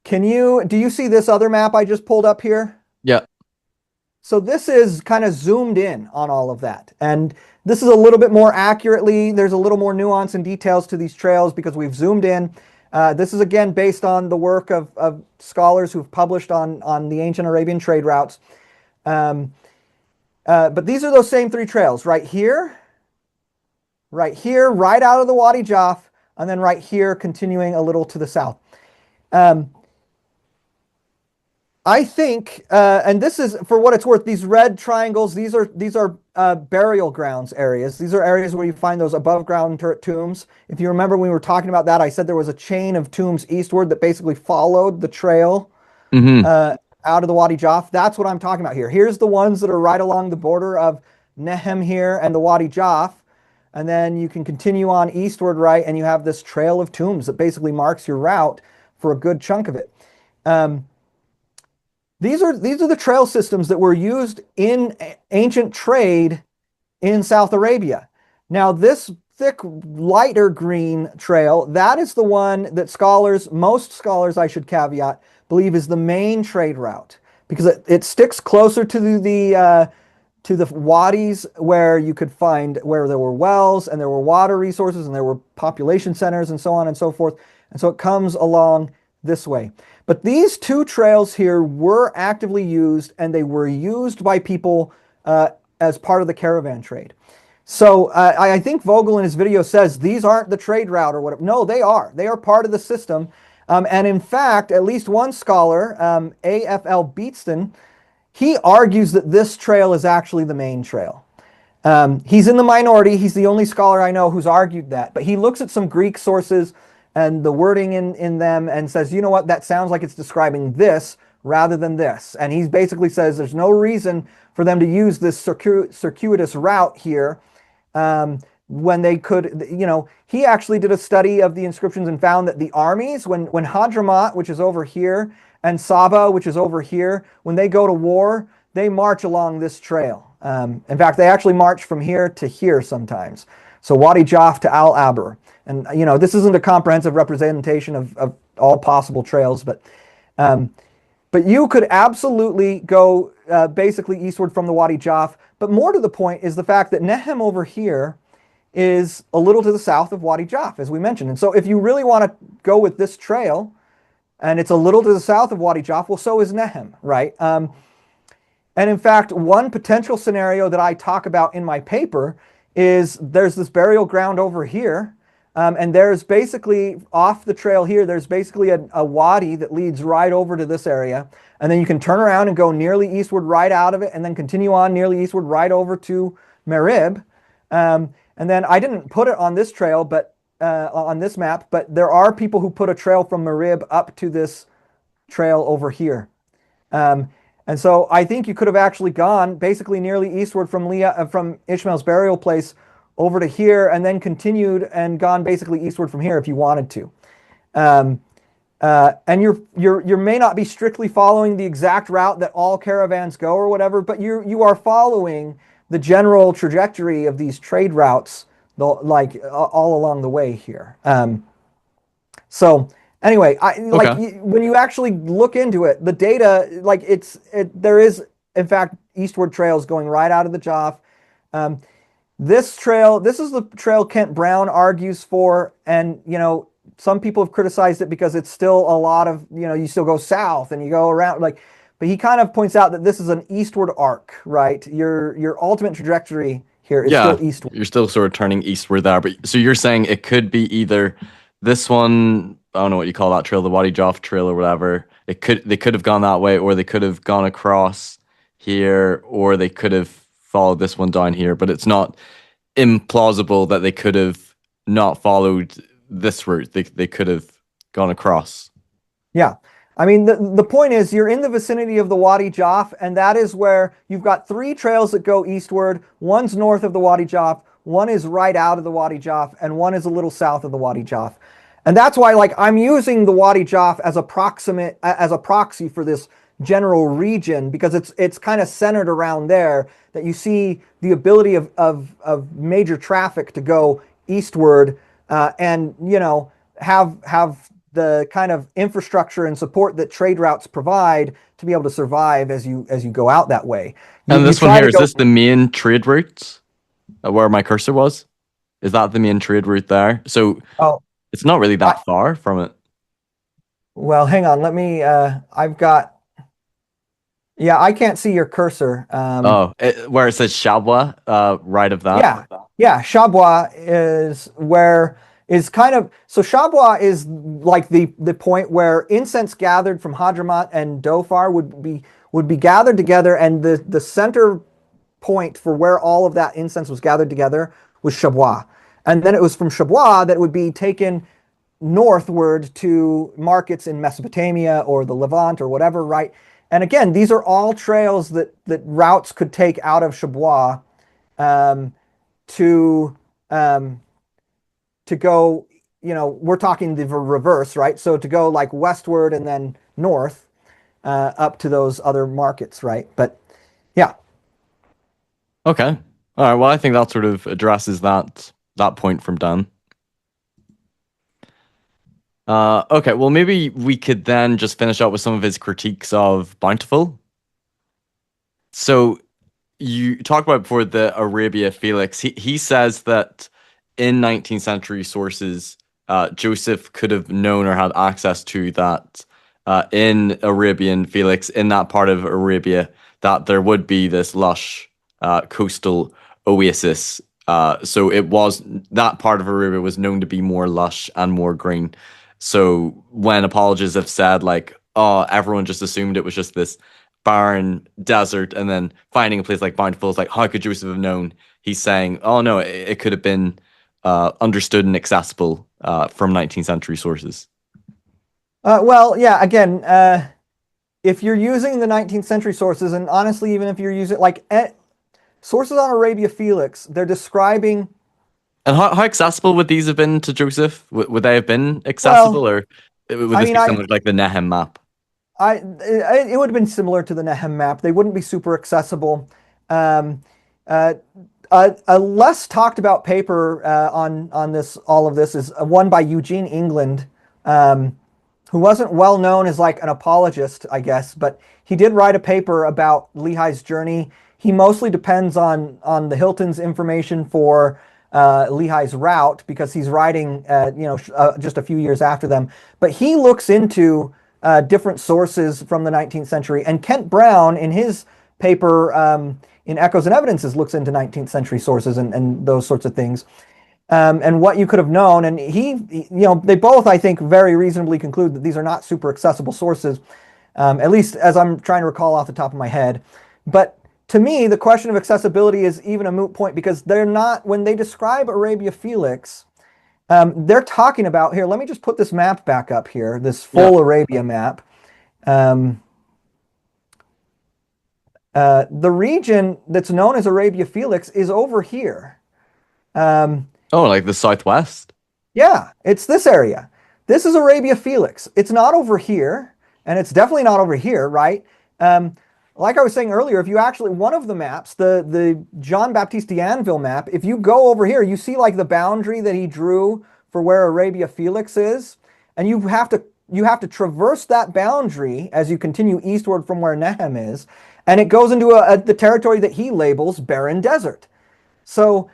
Do you see this other map I just pulled up here? Yeah. So this is kind of zoomed in on all of that. And this is a little bit more accurately. There's a little more nuance and details to these trails because we've zoomed in. This is, again, based on the work of scholars who've published on the ancient Arabian trade routes. But these are those same 3 trails right here, right out of the Wadi Joff, and then right here continuing a little to the south. I think, and this is, for what it's worth, these red triangles, these are burial grounds areas. These are areas where you find those above ground tombs. If you remember when we were talking about that, I said there was a chain of tombs eastward that basically followed the trail out of the Wadi Joff. That's what I'm talking about here. Here's the ones that are right along the border of Nehem here and the Wadi Joff. And then you can continue on eastward, right, and you have this trail of tombs that basically marks your route for a good chunk of it. These are the trail systems that were used in ancient trade in South Arabia. Now, this thick, lighter green trail, that is the one that most scholars, I should caveat, believe is the main trade route, because it sticks closer to the wadis where you could find, where there were wells and there were water resources and there were population centers and so on and so forth. And so it comes along this way. But these 2 trails here were actively used, and they were used by people as part of the caravan trade. So I think Vogel in his video says these aren't the trade route or whatever. No, they are. They are part of the system. And in fact, at least one scholar, A.F.L. Beatston, he argues that this trail is actually the main trail. He's in the minority. He's the only scholar I know who's argued that. But he looks at some Greek sources and the wording in them and says, you know what, that sounds like it's describing this rather than this. And he basically says there's no reason for them to use this circuitous route here when they could, he actually did a study of the inscriptions and found that the armies, when Hadramaut, which is over here, and Saba, which is over here, when they go to war, they march along this trail. In fact, they actually march from here to here sometimes. So Wadi Jaf to Al Aber. And, this isn't a comprehensive representation of all possible trails, but you could absolutely go basically eastward from the Wadi Jaf. But more to the point is the fact that Nehem over here is a little to the south of Wadi Jaf, as we mentioned. And so if you really want to go with this trail, and it's a little to the south of Wadi Jaf, well, so is Nehem, right? And in fact, one potential scenario that I talk about in my paper is there's this burial ground over here, and there's basically, off the trail here, there's basically a wadi that leads right over to this area, and then you can turn around and go nearly eastward right out of it, and then continue on nearly eastward right over to Marib. And then I didn't put it on this trail, but on this map, but there are people who put a trail from Marib up to this trail over here. And so I think you could have actually gone basically nearly eastward from Ishmael's burial place over to here, and then continued and gone basically eastward from here if you wanted to. And you may not be strictly following the exact route that all caravans go or whatever, but you are following the general trajectory of these trade routes, like all along the way here. So anyway, when you actually look into it, the data, there is in fact eastward trails going right out of the Jaf. This is the trail Kent Brown argues for, and some people have criticized it because it's still a lot of, you still go south and you go around, but he kind of points out that this is an eastward arc, right? Your ultimate trajectory here is still eastward. You're still sort of turning eastward there, but so you're saying it could be either this one, I don't know what you call that trail, the Wadi Jaf trail or whatever. They could have gone that way, or they could have gone across here, or they could have followed this one down here, but it's not implausible that they could have not followed this route. They could have gone across. Yeah. I mean, the point is you're in the vicinity of the Wadi Jaf, and that is where you've got three trails that go eastward. One's north of the Wadi Jaf, one is right out of the Wadi Jaf, and one is a little south of the Wadi Jaf. And that's why, I'm using the Wadi Jaf as a proxy for this general region, because it's kind of centered around there that you see the ability of major traffic to go eastward, and have the kind of infrastructure and support that trade routes provide to be able to survive as you go out that way. And this one here, is this the main trade route where my cursor was? Is that the main trade route there? So it's not really that far from it. Well, hang on. Let me, I can't see your cursor. Where it says Shabwa, right of that? Yeah. Shabwa is where is kind of, so Shabwa is like the point where incense gathered from Hadramaut and Dhofar would be gathered together, and the center point for where all of that incense was gathered together was Shabwa. And then it was from Shabwa that it would be taken northward to markets in Mesopotamia or the Levant or whatever, right? And again, these are all trails that routes could take out of Shabwa to go, we're talking the reverse, right? So to go westward and then north up to those other markets, right? But yeah. Okay. All right. Well, I think that sort of addresses that point from Dan. Okay. Well, maybe we could then just finish up with some of his critiques of Bountiful. So you talked about before the Arabia Felix. He says that in 19th century sources, Joseph could have known or had access to that in Arabian Felix, in that part of Arabia, that there would be this lush coastal oasis. So it was, that part of Arabia was known to be more lush and more green. So when apologists have said everyone just assumed it was just this barren desert, and then finding a place like Bountiful is how could Joseph have known? He's saying, oh no, it could have been understood and accessible from 19th century sources. Well, yeah, again, if you're using the 19th century sources, and honestly, even if you're using like sources on Arabia Felix, they're describing. And how accessible would these have been to Joseph? Would they have been accessible, Well, or would I this mean, be similar to like the Nehem map? it would have been similar to the Nahom map. They wouldn't be super accessible. Um, uh, a less talked about paper on this all of this is one by Eugene England, um, who wasn't well known as like an apologist, I guess, but he did write a paper about Lehi's journey. He mostly depends on the Hilton's information for Lehi's route because he's writing, just a few years after them. But he looks into different sources from the 19th century, and Kent Brown, in his paper in Echoes and Evidences, looks into 19th century sources and those sorts of things. And what you could have known. And they both, I think, very reasonably conclude that these are not super accessible sources, at least as I'm trying to recall off the top of my head. But to me, the question of accessibility is even a moot point because they're not, when they describe Arabia Felix, they're talking about, here, let me just put this map back up here, this full Arabia map. The region that's known as Arabia Felix is over here. Like the southwest? Yeah, it's this area. This is Arabia Felix. It's not over here, and it's definitely not over here, right? Like I was saying earlier, if you actually, one of the maps, the John Baptiste d'Anville map, if you go over here, you see like the boundary that he drew for where Arabia Felix is, and you have to traverse that boundary as you continue eastward from where Nehem is, and it goes into the territory that he labels barren desert. So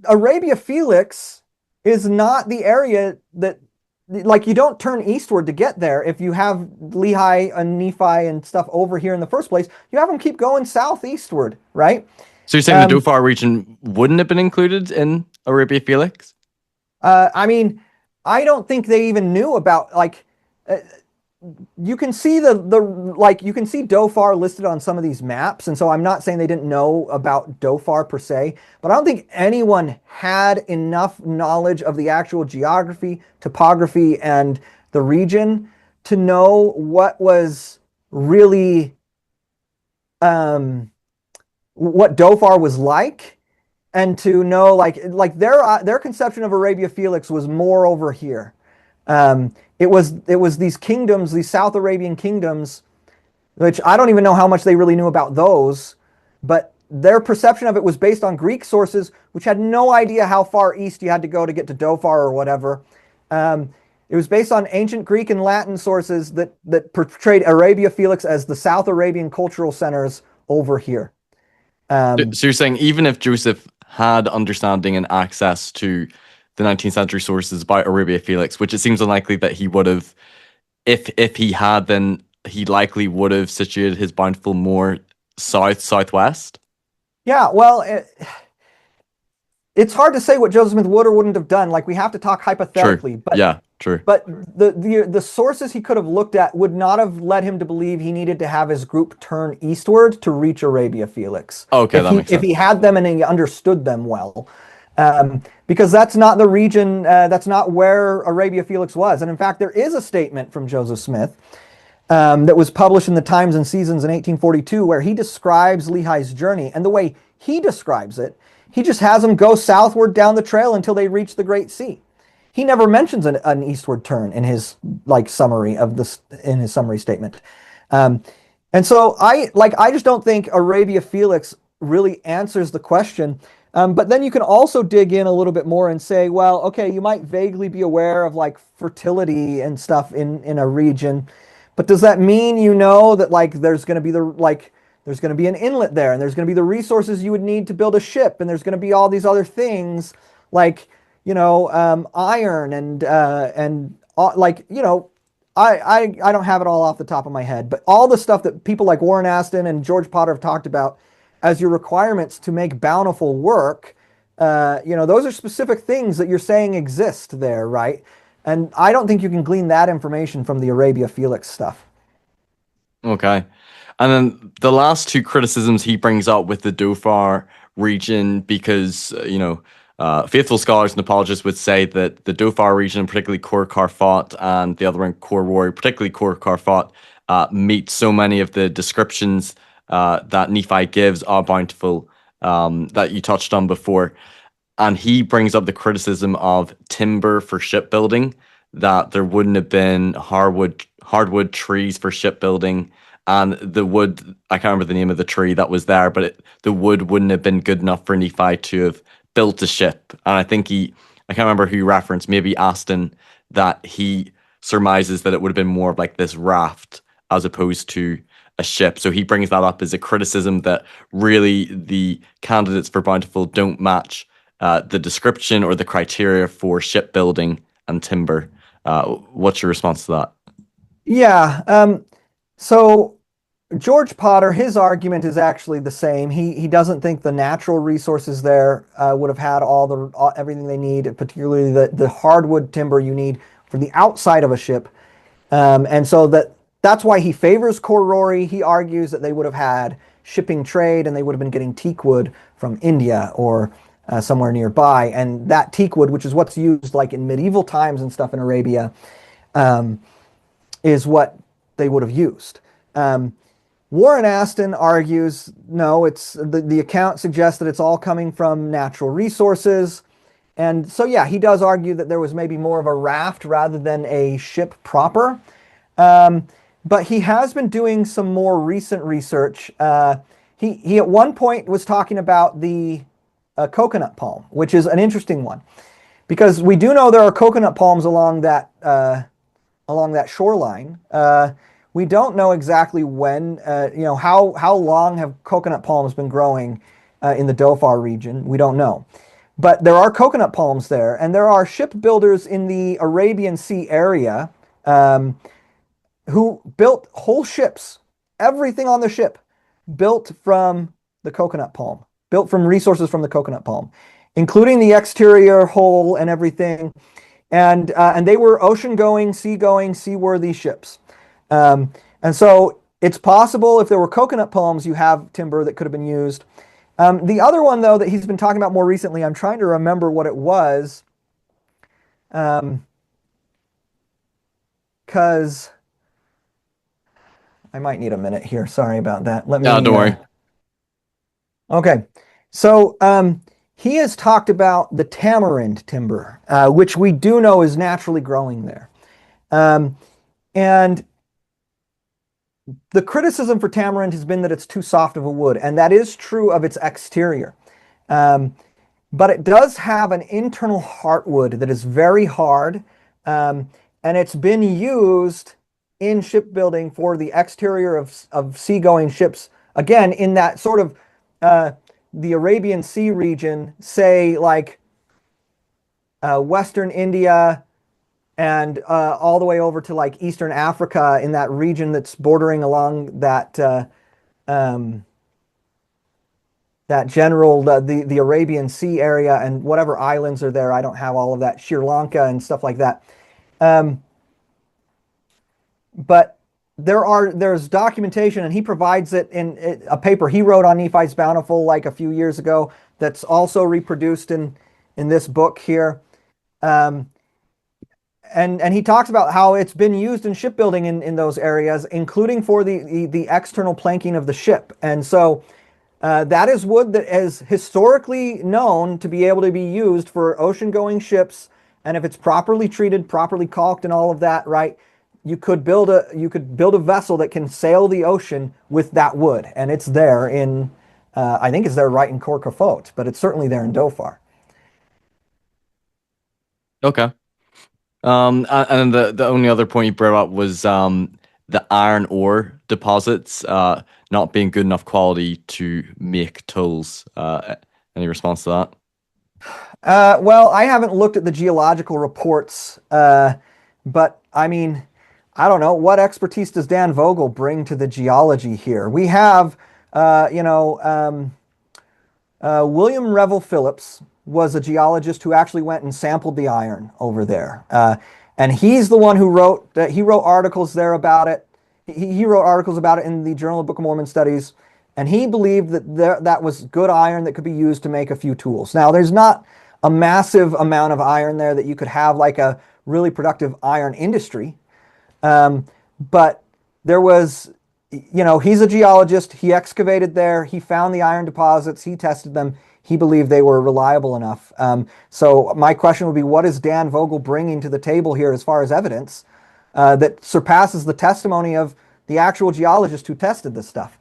Arabia Felix is not the area that, like, you don't turn eastward to get there. If you have Lehi and Nephi and stuff over here in the first place, you have them keep going southeastward, right? So you're saying the Dhofar region wouldn't have been included in Arabia Felix? I mean, I don't think they even knew about, like, you can see you can see Dhofar listed on some of these maps, and so I'm not saying they didn't know about Dhofar per se, but I don't think anyone had enough knowledge of the actual geography, topography, and the region to know what was really what Dhofar was like, and to know like their conception of Arabia Felix was more over here. It was these kingdoms, these South Arabian kingdoms, which I don't even know how much they really knew about those, but their perception of it was based on Greek sources, which had no idea how far east you had to go to get to Dhofar or whatever. It was based on ancient Greek and Latin sources that portrayed Arabia Felix as the South Arabian cultural centers over here. So you're saying even if Joseph had understanding and access to the 19th century sources about Arabia Felix, which it seems unlikely that he would have, if he had, then he likely would have situated his Bountiful more southwest? Yeah, well, it's hard to say what Joseph Smith would or wouldn't have done. Like, we have to talk hypothetically. True. But yeah, true. But the sources he could have looked at would not have led him to believe he needed to have his group turn eastward to reach Arabia Felix. Okay, that makes sense. If he had them and he understood them well. Because that's not the region, that's not where Arabia Felix was. And in fact, there is a statement from Joseph Smith that was published in the Times and Seasons in 1842 where he describes Lehi's journey. And the way he describes it, he just has them go southward down the trail until they reach the Great Sea. He never mentions an eastward turn in his summary of this, in his summary statement. And so I just don't think Arabia Felix really answers the question. But then you can also dig in a little bit more and say, well, okay, you might vaguely be aware of like fertility and stuff in a region, but does that mean that like there's going to be there's going to be an inlet there, and there's going to be the resources you would need to build a ship, and there's going to be all these other things like iron and I don't have it all off the top of my head, but all the stuff that people like Warren Aston and George Potter have talked about as your requirements to make Bountiful work, those are specific things that you're saying exist there, right? And I don't think you can glean that information from the Arabia Felix stuff. Okay. And then the last two criticisms he brings up with the Dhofar region, because, faithful scholars and apologists would say that the Dhofar region, particularly Kor Karfat, and the other one, Kor Wari, particularly Kor Karfat, meet so many of the descriptions that Nephi gives are bountiful that you touched on before. And he brings up the criticism of timber for shipbuilding, that there wouldn't have been hardwood trees for shipbuilding, and the wood, I can't remember the name of the tree that was there, but the wood wouldn't have been good enough for Nephi to have built a ship. And I think I can't remember who he referenced, maybe Aston, that he surmises that it would have been more of like this raft as opposed to a ship. So he brings that up as a criticism that really the candidates for Bountiful don't match the description or the criteria for shipbuilding and timber. What's your response to that? Yeah. So George Potter, his argument is actually the same. He doesn't think the natural resources there would have had everything they need, particularly the hardwood timber you need for the outside of a ship. And so that's why he favors Korori. He argues that they would have had shipping trade and they would have been getting teak wood from India or somewhere nearby. And that teak wood, which is what's used like in medieval times and stuff in Arabia, is what they would have used. Warren Aston argues, no, it's the account suggests that it's all coming from natural resources. And so, yeah, he does argue that there was maybe more of a raft rather than a ship proper. But he has been doing some more recent research. He at one point was talking about the coconut palm, which is an interesting one, because we do know there are coconut palms along that shoreline. We don't know exactly when, how long have coconut palms been growing in the Dhofar region. We don't know. But there are coconut palms there, and there are shipbuilders in the Arabian Sea area who built whole ships, everything on the ship, built from the coconut palm, built from resources from the coconut palm, including the exterior hull and everything. And they were ocean-going, seaworthy ships. And so it's possible if there were coconut palms, you have timber that could have been used. The other one, though, that he's been talking about more recently, I'm trying to remember what it was, because I might need a minute here. Sorry about that. Let me. Yeah, don't worry. Okay. So he has talked about the tamarind timber, which we do know is naturally growing there. And the criticism for tamarind has been that it's too soft of a wood, and that is true of its exterior. But it does have an internal heartwood that is very hard, and it's been used in shipbuilding for the exterior of seagoing ships, again, in that sort of the Arabian Sea region, say like Western India, and all the way over to like Eastern Africa, in that region that's bordering along that that general the Arabian Sea area and whatever islands are there. I don't have all of that. Sri Lanka and stuff like that. But there's documentation, and he provides it in a paper he wrote on Nephi's Bountiful like a few years ago. That's also reproduced in this book here. And he talks about how it's been used in shipbuilding in those areas, including for the external planking of the ship. And so that is wood that is historically known to be able to be used for ocean-going ships. And if it's properly treated, properly caulked and all of that, right, you could build a vessel that can sail the ocean with that wood. And it's there in, I think it's there right in Cor Cafot, but it's certainly there in Dhofar. Okay. And the only other point you brought up was the iron ore deposits not being good enough quality to make tools. Any response to that? Well, I haven't looked at the geological reports, but I mean, I don't know. What expertise does Dan Vogel bring to the geology here? We have, William Revel Phillips was a geologist who actually went and sampled the iron over there. And he's the one who wrote articles there about it. He wrote articles about it in the Journal of Book of Mormon Studies. And he believed that that was good iron that could be used to make a few tools. Now, there's not a massive amount of iron there that you could have like a really productive iron industry. But there was, he's a geologist. He excavated there. He found the iron deposits. He tested them. He believed they were reliable enough. So my question would be, what is Dan Vogel bringing to the table here as far as evidence that surpasses the testimony of the actual geologist who tested this stuff?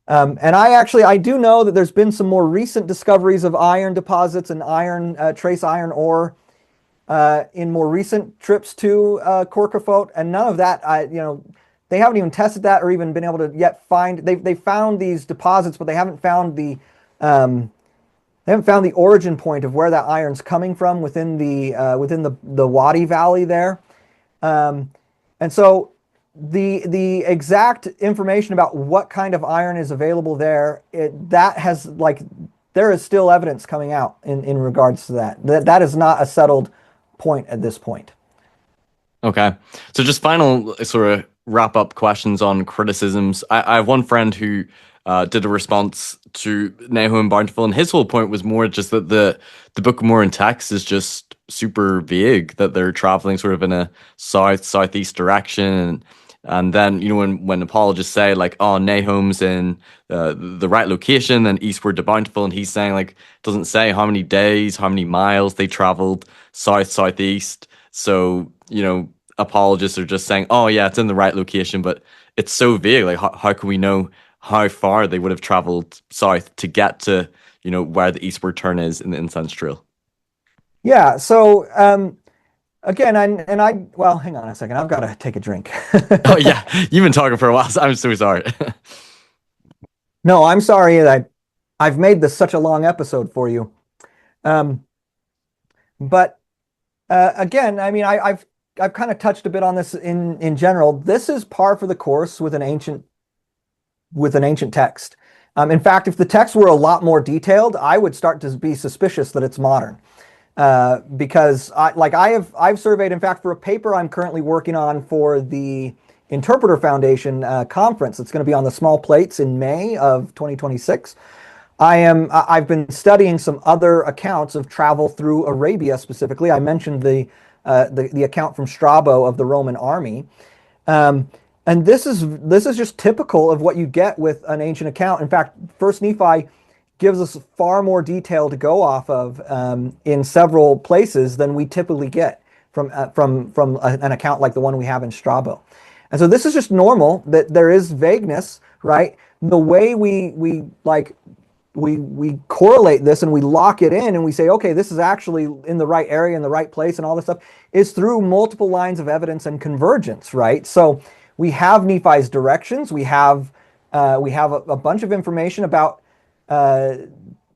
And I do know that there's been some more recent discoveries of iron deposits and trace iron ore in more recent trips to Korkafot, and none of that, they haven't even tested that or even been able to yet find. They found these deposits, but they haven't found the origin point of where that iron's coming from within the Wadi Valley there, and so the exact information about what kind of iron is available there, there is still evidence coming out in regards to that. That is not a settled point at this point. Okay, so just final sort of wrap up questions on criticisms. I have one friend who did a response to Nahom and Bountiful, and his whole point was more just that the Book of Mormon text is just super vague, that they're traveling sort of in a southeast direction, and then when apologists say like, oh, Nahom's in the right location and eastward to Bountiful, and he's saying like, doesn't say how many days, how many miles they traveled southeast. So apologists are just saying, oh yeah, it's in the right location, but it's so vague. Like how can we know how far they would have traveled south to get to where the eastward turn is in the incense trail? Yeah. So again, well, hang on a second. I've got to take a drink. Oh yeah, you've been talking for a while. So I'm so sorry. No, I'm sorry that I've made this such a long episode for you. But again, I mean, I've kind of touched a bit on this in general. This is par for the course with an ancient text. In fact, if the text were a lot more detailed, I would start to be suspicious that it's modern. Because I've surveyed, in fact, for a paper I'm currently working on for the Interpreter Foundation conference that's going to be on the small plates in May of 2026. I've been studying some other accounts of travel through Arabia specifically. I mentioned the account from Strabo of the Roman army. And this is just typical of what you get with an ancient account. In fact, First Nephi gives us far more detail to go off of in several places than we typically get from an account like the one we have in Strabo. And so this is just normal that there is vagueness, right? The way we correlate this and we lock it in and we say, okay, this is actually in the right area, in the right place, and all this stuff is through multiple lines of evidence and convergence, right? So we have Nephi's directions. We have a bunch of information about,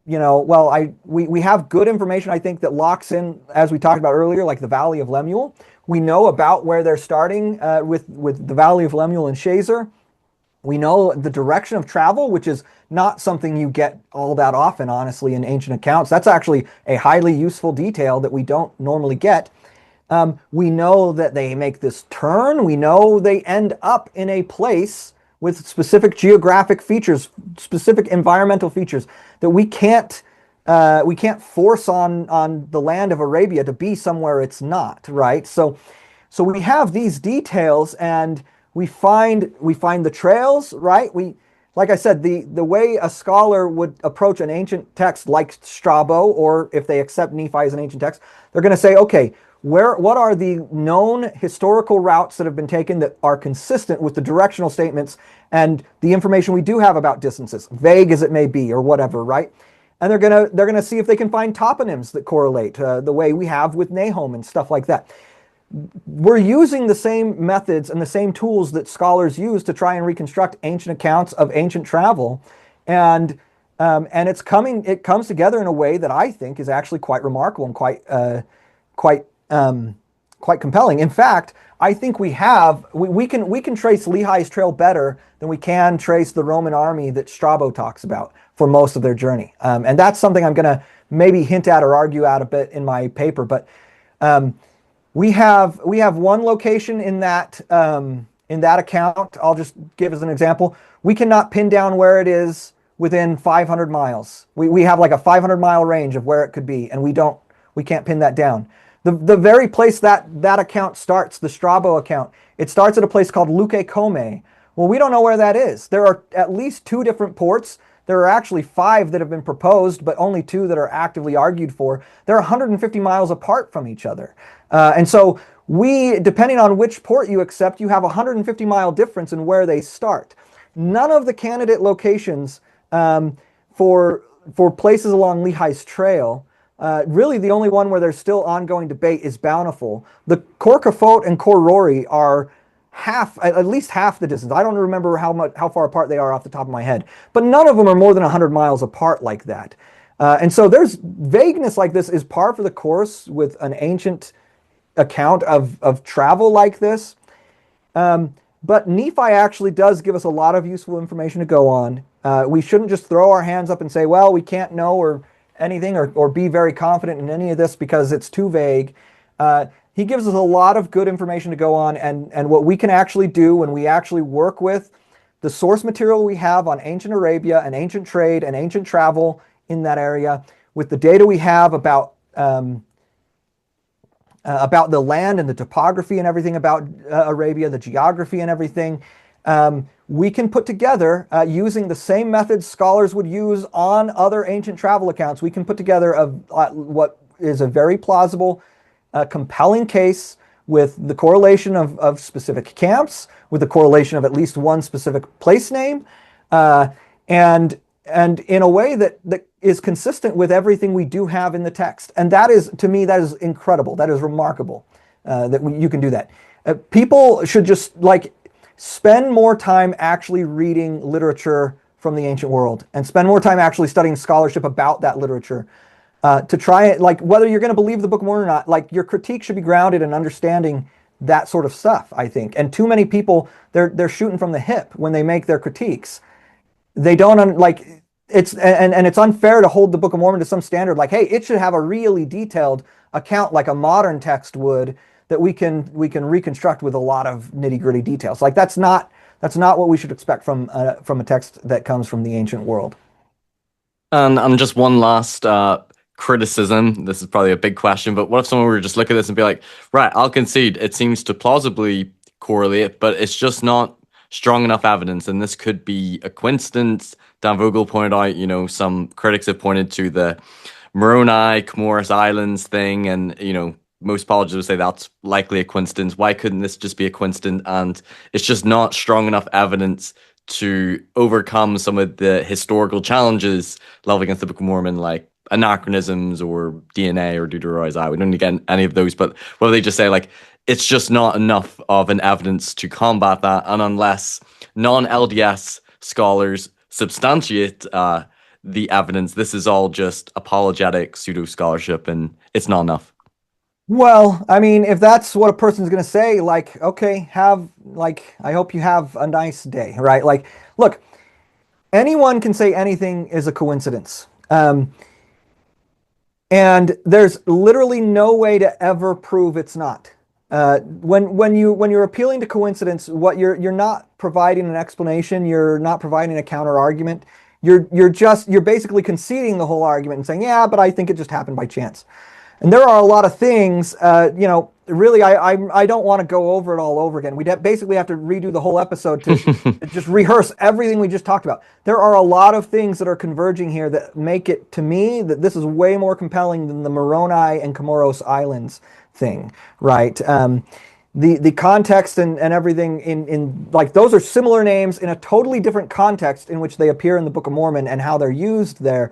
we have good information, I think, that locks in, as we talked about earlier, like the Valley of Lemuel. We know about where they're starting with the Valley of Lemuel and Shazer. We know the direction of travel, which is not something you get all that often, honestly, in ancient accounts. That's actually a highly useful detail that we don't normally get. We know that they make this turn. We know they end up in a place with specific geographic features, specific environmental features that we can't force on the land of Arabia to be somewhere it's not, right? So we have these details, and we find the trails, right? Like I said, the way a scholar would approach an ancient text like Strabo, or if they accept Nephi as an ancient text, they're going to say, okay, what are the known historical routes that have been taken that are consistent with the directional statements and the information we do have about distances, vague as it may be or whatever, right? And they're gonna see if they can find toponyms that correlate the way we have with Nahom and stuff like that. We're using the same methods and the same tools that scholars use to try and reconstruct ancient accounts of ancient travel, and it comes together in a way that I think is actually quite remarkable and quite compelling. In fact, I think we can trace Lehi's trail better than we can trace the Roman army that Strabo talks about for most of their journey. And that's something I'm going to maybe hint at or argue at a bit in my paper. But we have one location in that account. I'll just give as an example. We cannot pin down where it is within 500 miles. We have like a 500-mile range of where it could be, and we can't pin that down. The very place that account starts, the Strabo account, it starts at a place called Luke Come, Well, we don't know where that is. There are at least 2 different ports. There are actually 5 that have been proposed, but only 2 that are actively argued for. They're 150 miles apart from each other. And so depending on which port you accept, you have a 150-mile difference in where they start. None of the candidate locations for places along Lehi's trail, really the only one where there's still ongoing debate is Bountiful. The Cor Kafot and Cor Rory are at least half the distance. I don't remember how far apart they are off the top of my head, but none of them are more than 100 miles apart like that. And so there's vagueness like this is par for the course with an ancient account of travel like this. But Nephi actually does give us a lot of useful information to go on. We shouldn't just throw our hands up and say, well, we can't know or anything or be very confident in any of this because it's too vague. He gives us a lot of good information to go on, and what we can actually do when we actually work with the source material we have on ancient Arabia and ancient trade and ancient travel in that area, with the data we have about the land and the topography and everything about Arabia, the geography and everything, we can put together, using the same methods scholars would use on other ancient travel accounts, we can put together what is a very plausible, compelling case with the correlation of specific camps, with the correlation of at least one specific place name, and in a way that is consistent with everything we do have in the text. And that is, to me, that is incredible. That is remarkable that you can do that. People should just spend more time actually reading literature from the ancient world and spend more time actually studying scholarship about that literature. To try it, whether you're going to believe the Book of Mormon or not, your critique should be grounded in understanding that sort of stuff, I think. And too many people, they're shooting from the hip when they make their critiques. They don't it's unfair to hold the Book of Mormon to some standard hey, it should have a really detailed account like a modern text would that we can reconstruct with a lot of nitty-gritty details. That's not what we should expect from a text that comes from the ancient world. And just one last criticism. This is probably a big question, but what if someone were to just look at this and be like, right, I'll concede it seems to plausibly correlate, but it's just not strong enough evidence, and this could be a coincidence. Dan Vogel pointed out, some critics have pointed to the Moroni, Comoros Islands thing, and, most apologists would say that's likely a coincidence. Why couldn't this just be a coincidence? And it's just not strong enough evidence to overcome some of the historical challenges leveled against the Book of Mormon, like anachronisms or DNA or Deuteronomy. We don't need to get any of those, but what they just say, it's just not enough of an evidence to combat that. And unless non-LDS scholars substantiate the evidence, this is all just apologetic pseudo-scholarship, and it's not enough. Well, I mean, if that's what a person's going to say, okay, I hope you have a nice day, right? Look, anyone can say anything is a coincidence. And there's literally no way to ever prove it's not. When you're appealing to coincidence, what you're not providing an explanation, you're not providing a counter argument. You're basically conceding the whole argument and saying, yeah, but I think it just happened by chance. And there are a lot of things, really, I don't want to go over it all over again. We'd basically have to redo the whole episode to just rehearse everything we just talked about. There are a lot of things that are converging here that make it, to me, that this is way more compelling than the Moroni and Comoros Islands thing, right? The context and everything in those are similar names in a totally different context in which they appear in the Book of Mormon and how they're used there.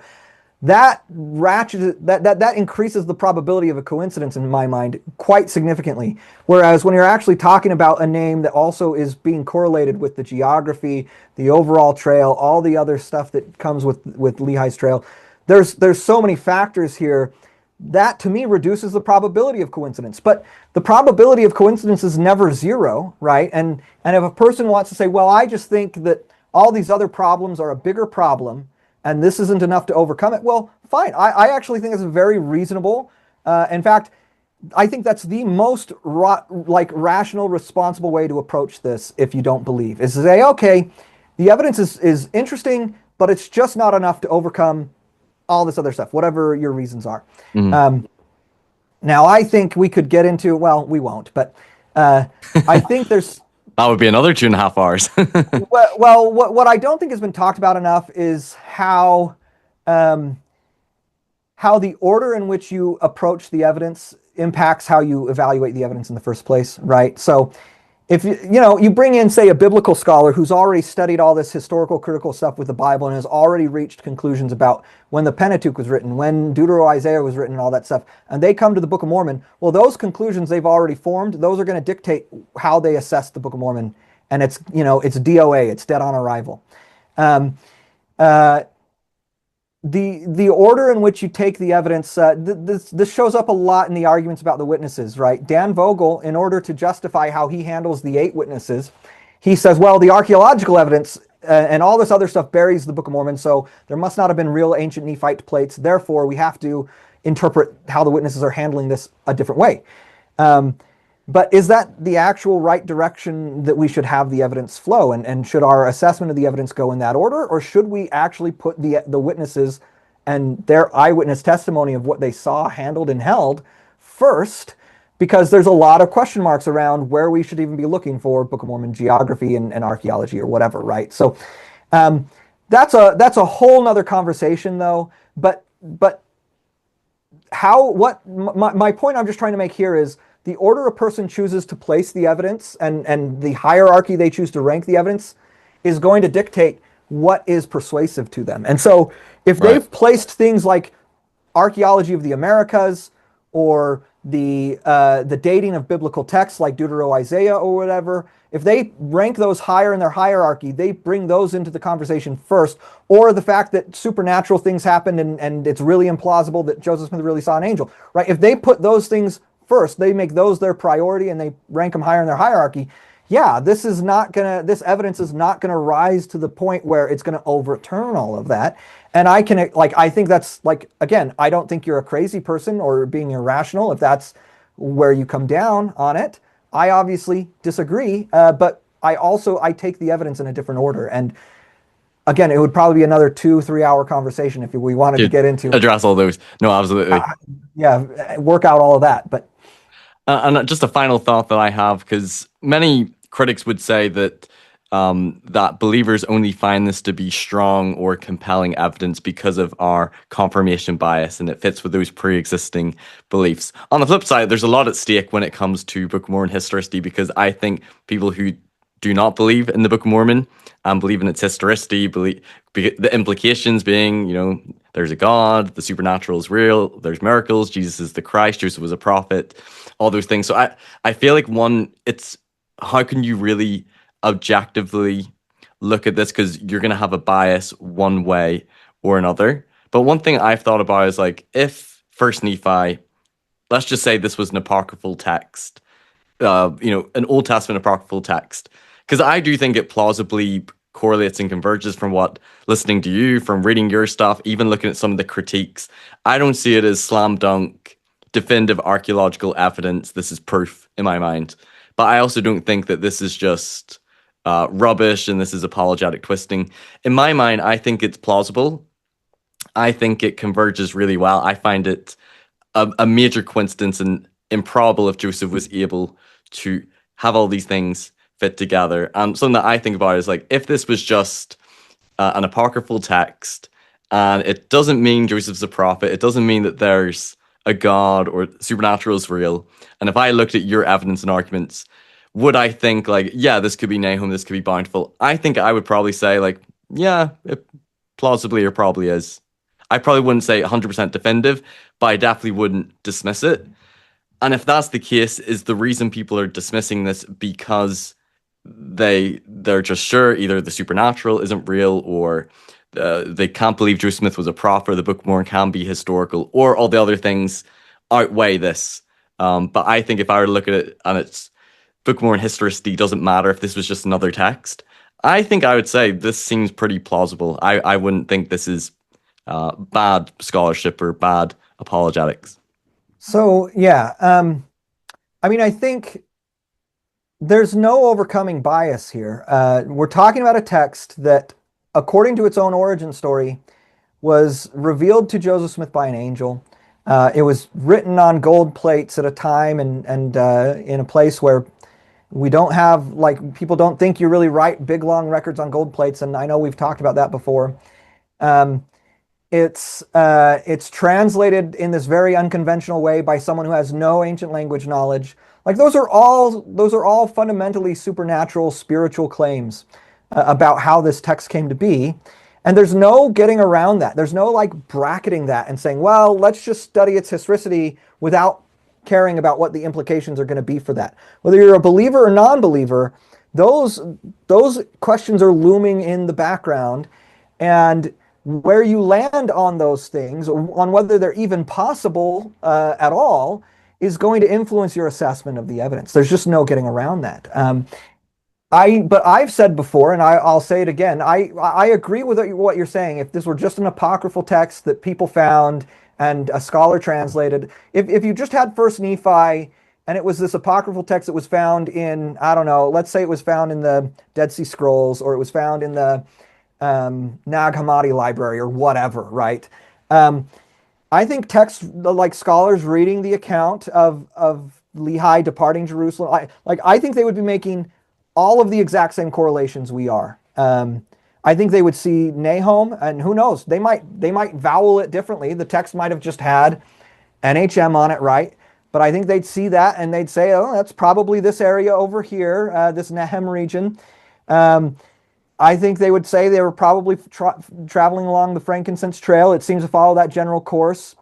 That increases the probability of a coincidence in my mind quite significantly. Whereas when you're actually talking about a name that also is being correlated with the geography, the overall trail, all the other stuff that comes with Lehi's trail, there's so many factors here that to me reduces the probability of coincidence. But the probability of coincidence is never zero, right? And if a person wants to say, well, I just think that all these other problems are a bigger problem and this isn't enough to overcome it, well, fine. I actually think it's very reasonable. In fact, I think that's the most rational, responsible way to approach this if you don't believe, is to say, okay, the evidence is interesting, but it's just not enough to overcome all this other stuff, whatever your reasons are. Mm-hmm. Now, I think we could get into, well, we won't, but I think there's... That would be another 2.5 hours. What I don't think has been talked about enough is um, how the order in which you approach the evidence impacts how you evaluate the evidence in the first place, right? So if you bring in, say, a biblical scholar who's already studied all this historical critical stuff with the Bible and has already reached conclusions about when the Pentateuch was written, when Deutero-Isaiah was written, and all that stuff, and they come to the Book of Mormon, well, those conclusions they've already formed, those are going to dictate how they assess the Book of Mormon, and it's DOA, it's dead on arrival. Um, uh, the order in which you take the evidence, this shows up a lot in the arguments about the witnesses, right? Dan Vogel, in order to justify how he handles the 8 witnesses, he says, well, the archaeological evidence and all this other stuff buries the Book of Mormon, so there must not have been real ancient Nephite plates. Therefore, we have to interpret how the witnesses are handling this a different way. But is that the actual right direction that we should have the evidence flow? And should our assessment of the evidence go in that order? Or should we actually put the witnesses and their eyewitness testimony of what they saw, handled, and held first? Because there's a lot of question marks around where we should even be looking for Book of Mormon geography and archaeology or whatever, right? So that's a whole nother conversation, though. But my point I'm just trying to make here is, the order a person chooses to place the evidence and the hierarchy they choose to rank the evidence is going to dictate what is persuasive to them. And so if they've placed things like archaeology of the Americas or the dating of biblical texts like Deutero-Isaiah or whatever, if they rank those higher in their hierarchy, they bring those into the conversation first, or the fact that supernatural things happened and it's really implausible that Joseph Smith really saw an angel, right? If they put those things first, they make those their priority and they rank them higher in their hierarchy, this evidence is not gonna rise to the point where it's gonna overturn all of that. And I think that's, again, I don't think you're a crazy person or being irrational if that's where you come down on it. I obviously disagree, but I take the evidence in a different order. And again, it would probably be another 2-3 hour conversation if we wanted to get into address all those. No, absolutely. Work out all of that. But and just a final thought that I have, because many critics would say that that believers only find this to be strong or compelling evidence because of our confirmation bias, and it fits with those pre-existing beliefs. On the flip side, there's a lot at stake when it comes to Book of Mormon historicity, because I think people who do not believe in the Book of Mormon and believe in its historicity, the implications being, there's a God, the supernatural is real, there's miracles, Jesus is the Christ, Joseph was a prophet, all those things. So I feel like it's how can you really objectively look at this, because you're going to have a bias one way or another. But one thing I've thought about is, if First Nephi, let's just say this was an apocryphal text, an Old Testament apocryphal text, because I do think it plausibly correlates and converges from listening to you, from reading your stuff, even looking at some of the critiques. I don't see it as slam dunk, definitive archaeological evidence. This is proof in my mind. But I also don't think that this is just rubbish and this is apologetic twisting. In my mind, I think it's plausible. I think it converges really well. I find it a major coincidence and improbable if Joseph was able to have all these things fit together. And something that I think about is, if this was just an apocryphal text, and it doesn't mean Joseph's a prophet, it doesn't mean that there's a God or supernatural is real. And if I looked at your evidence and arguments, would I think this could be Nahom, this could be Bountiful? I think I would probably say it plausibly or probably is. I probably wouldn't say 100% definitive, but I definitely wouldn't dismiss it. And if that's the case, is the reason people are dismissing this because they're just sure either the supernatural isn't real, or they can't believe Joseph Smith was a prophet, or the Book of Mormon can be historical, or all the other things outweigh this. But I think if I were to look at it and it's Book of Mormon historicity doesn't matter if this was just another text, I think I would say this seems pretty plausible. I wouldn't think this is bad scholarship or bad apologetics. So, I think there's no overcoming bias here. We're talking about a text that, according to its own origin story, was revealed to Joseph Smith by an angel. It was written on gold plates at a time and in a place where We don't have, like, people don't think you really write big long records on gold plates, and I know we've talked about that before. Um, it's translated in this very unconventional way by someone who has no ancient language knowledge. Like those are all fundamentally supernatural, spiritual claims about how this text came to be. And there's no getting around that. There's no like bracketing that and saying, well, let's just study its historicity without caring about what the implications are going to be for that. Whether you're a believer or non-believer, those questions are looming in the background. And where you land on those things, on whether they're even possible at all, is going to influence your assessment of the evidence. There's just no getting around that. But I've said before, and I'll say it again, I agree with what you're saying. If this were just an apocryphal text that people found and a scholar translated, if you just had First Nephi and it was this apocryphal text that was found in, I don't know, let's say it was found in the Dead Sea Scrolls, or it was found in the Nag Hammadi library or whatever, right? I think like scholars reading the account of Lehi departing Jerusalem, I think they would be making all of the exact same correlations we are. I think they would see Nahom, and who knows, they might vowel it differently. The text might have just had NHM on it, right? But I think they'd see that and they'd say, oh, that's probably this area over here, this Nehem region. I think they would say they were probably traveling along the Frankincense trail. It seems to follow that general course.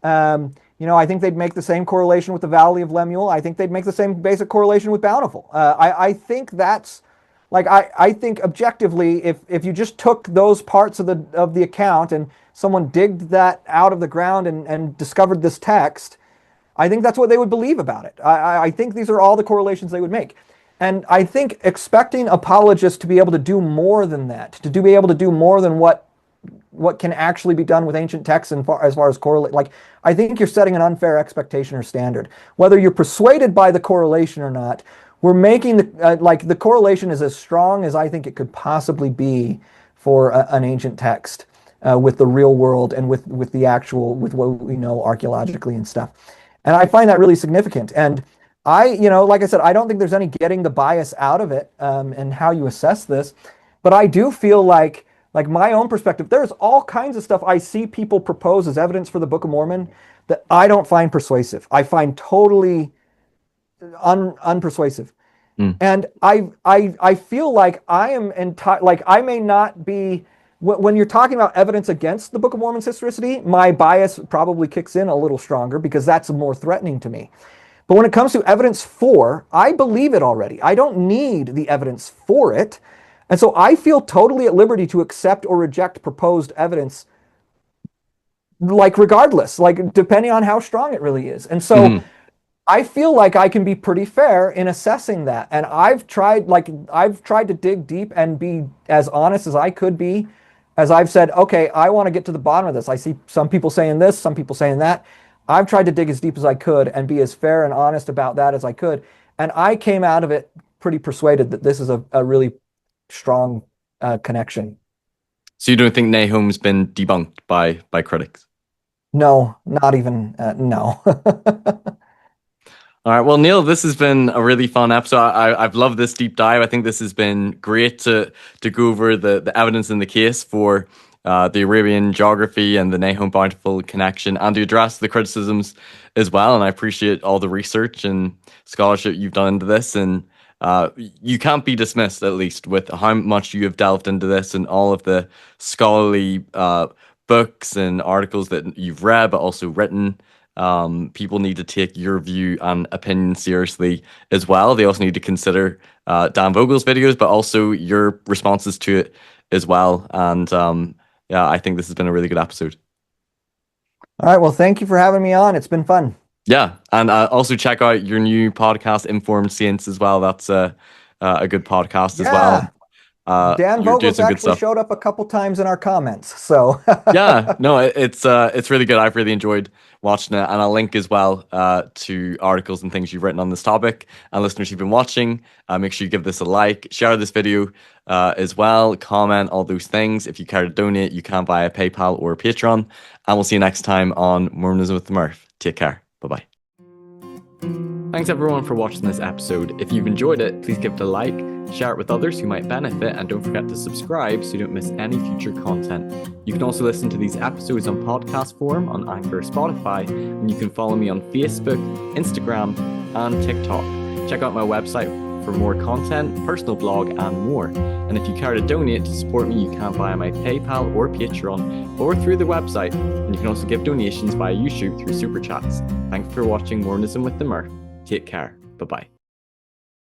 I think they'd make the same correlation with the Valley of Lemuel. I think they'd make the same basic correlation with Bountiful. I think that's, like, I think objectively, if you just took those parts of the account and someone digged that out of the ground and discovered this text, I think that's what they would believe about it. I think these are all the correlations they would make. And I think expecting apologists to be able to do more than that, to be able to do more than what can actually be done with ancient texts as far as correlate, like, I think you're setting an unfair expectation or standard. Whether you're persuaded by the correlation or not, we're making the correlation is as strong as I think it could possibly be for an ancient text with the real world and with what we know archaeologically and stuff. And I find that really significant. And like I said, I don't think there's any getting the bias out of it and how you assess this. But I do feel like my own perspective, there's all kinds of stuff I see people propose as evidence for the Book of Mormon that I don't find persuasive. I find totally unpersuasive. And I feel like I am like I may not be, when you're talking about evidence against the Book of Mormon's historicity, my bias probably kicks in a little stronger because that's more threatening to me. But when it comes to evidence for, I believe it already. I don't need the evidence for it. And so I feel totally at liberty to accept or reject proposed evidence, like regardless, like depending on how strong it really is. And so I feel like I can be pretty fair in assessing that. And I've tried to dig deep and be as honest as I could be, as I've said, okay, I want to get to the bottom of this. I see some people saying this, some people saying that. I've tried to dig as deep as I could and be as fair and honest about that as I could. And I came out of it pretty persuaded that this is a really strong connection. So you don't think Nahom's been debunked by critics? No, not even, no. All right. Well, Neal, this has been a really fun episode. I've loved this deep dive. I think this has been great to go over the evidence in the case for the Arabian geography and the Nahom Bountiful connection, and to address the criticisms as well. And I appreciate all the research and scholarship you've done into this. And you can't be dismissed, at least, with how much you have delved into this and all of the scholarly books and articles that you've read, but also written. People need to take your view and opinion seriously as well. They also need to consider Dan Vogel's videos, but also your responses to it as well. And yeah, I think this has been a really good episode. All right. Well, thank you for having me on. It's been fun. Yeah. And also check out your new podcast, Informed Saints, as well. That's a good podcast as well. Dan Vogel's actually showed up a couple times in our comments. So yeah, no, it's really good. I've really enjoyed watching it, and I'll link as well to articles and things you've written on this topic. And listeners who've been watching, make sure you give this a like, share this video as well, comment, all those things. If you care to donate, you can via PayPal or Patreon. And we'll see you next time on Mormonism with the Murph. Take care. Bye bye. Thanks everyone for watching this episode. If you've enjoyed it, please give it a like, share it with others who might benefit, and don't forget to subscribe so you don't miss any future content. You can also listen to these episodes on podcast form on Anchor or Spotify, and you can follow me on Facebook, Instagram, and TikTok. Check out my website for more content, personal blog, and more. And if you care to donate to support me, you can via my PayPal or Patreon, or through the website. And you can also give donations via YouTube through Super Chats. Thanks for watching Mormonism with the Murph. Take care. Bye-bye.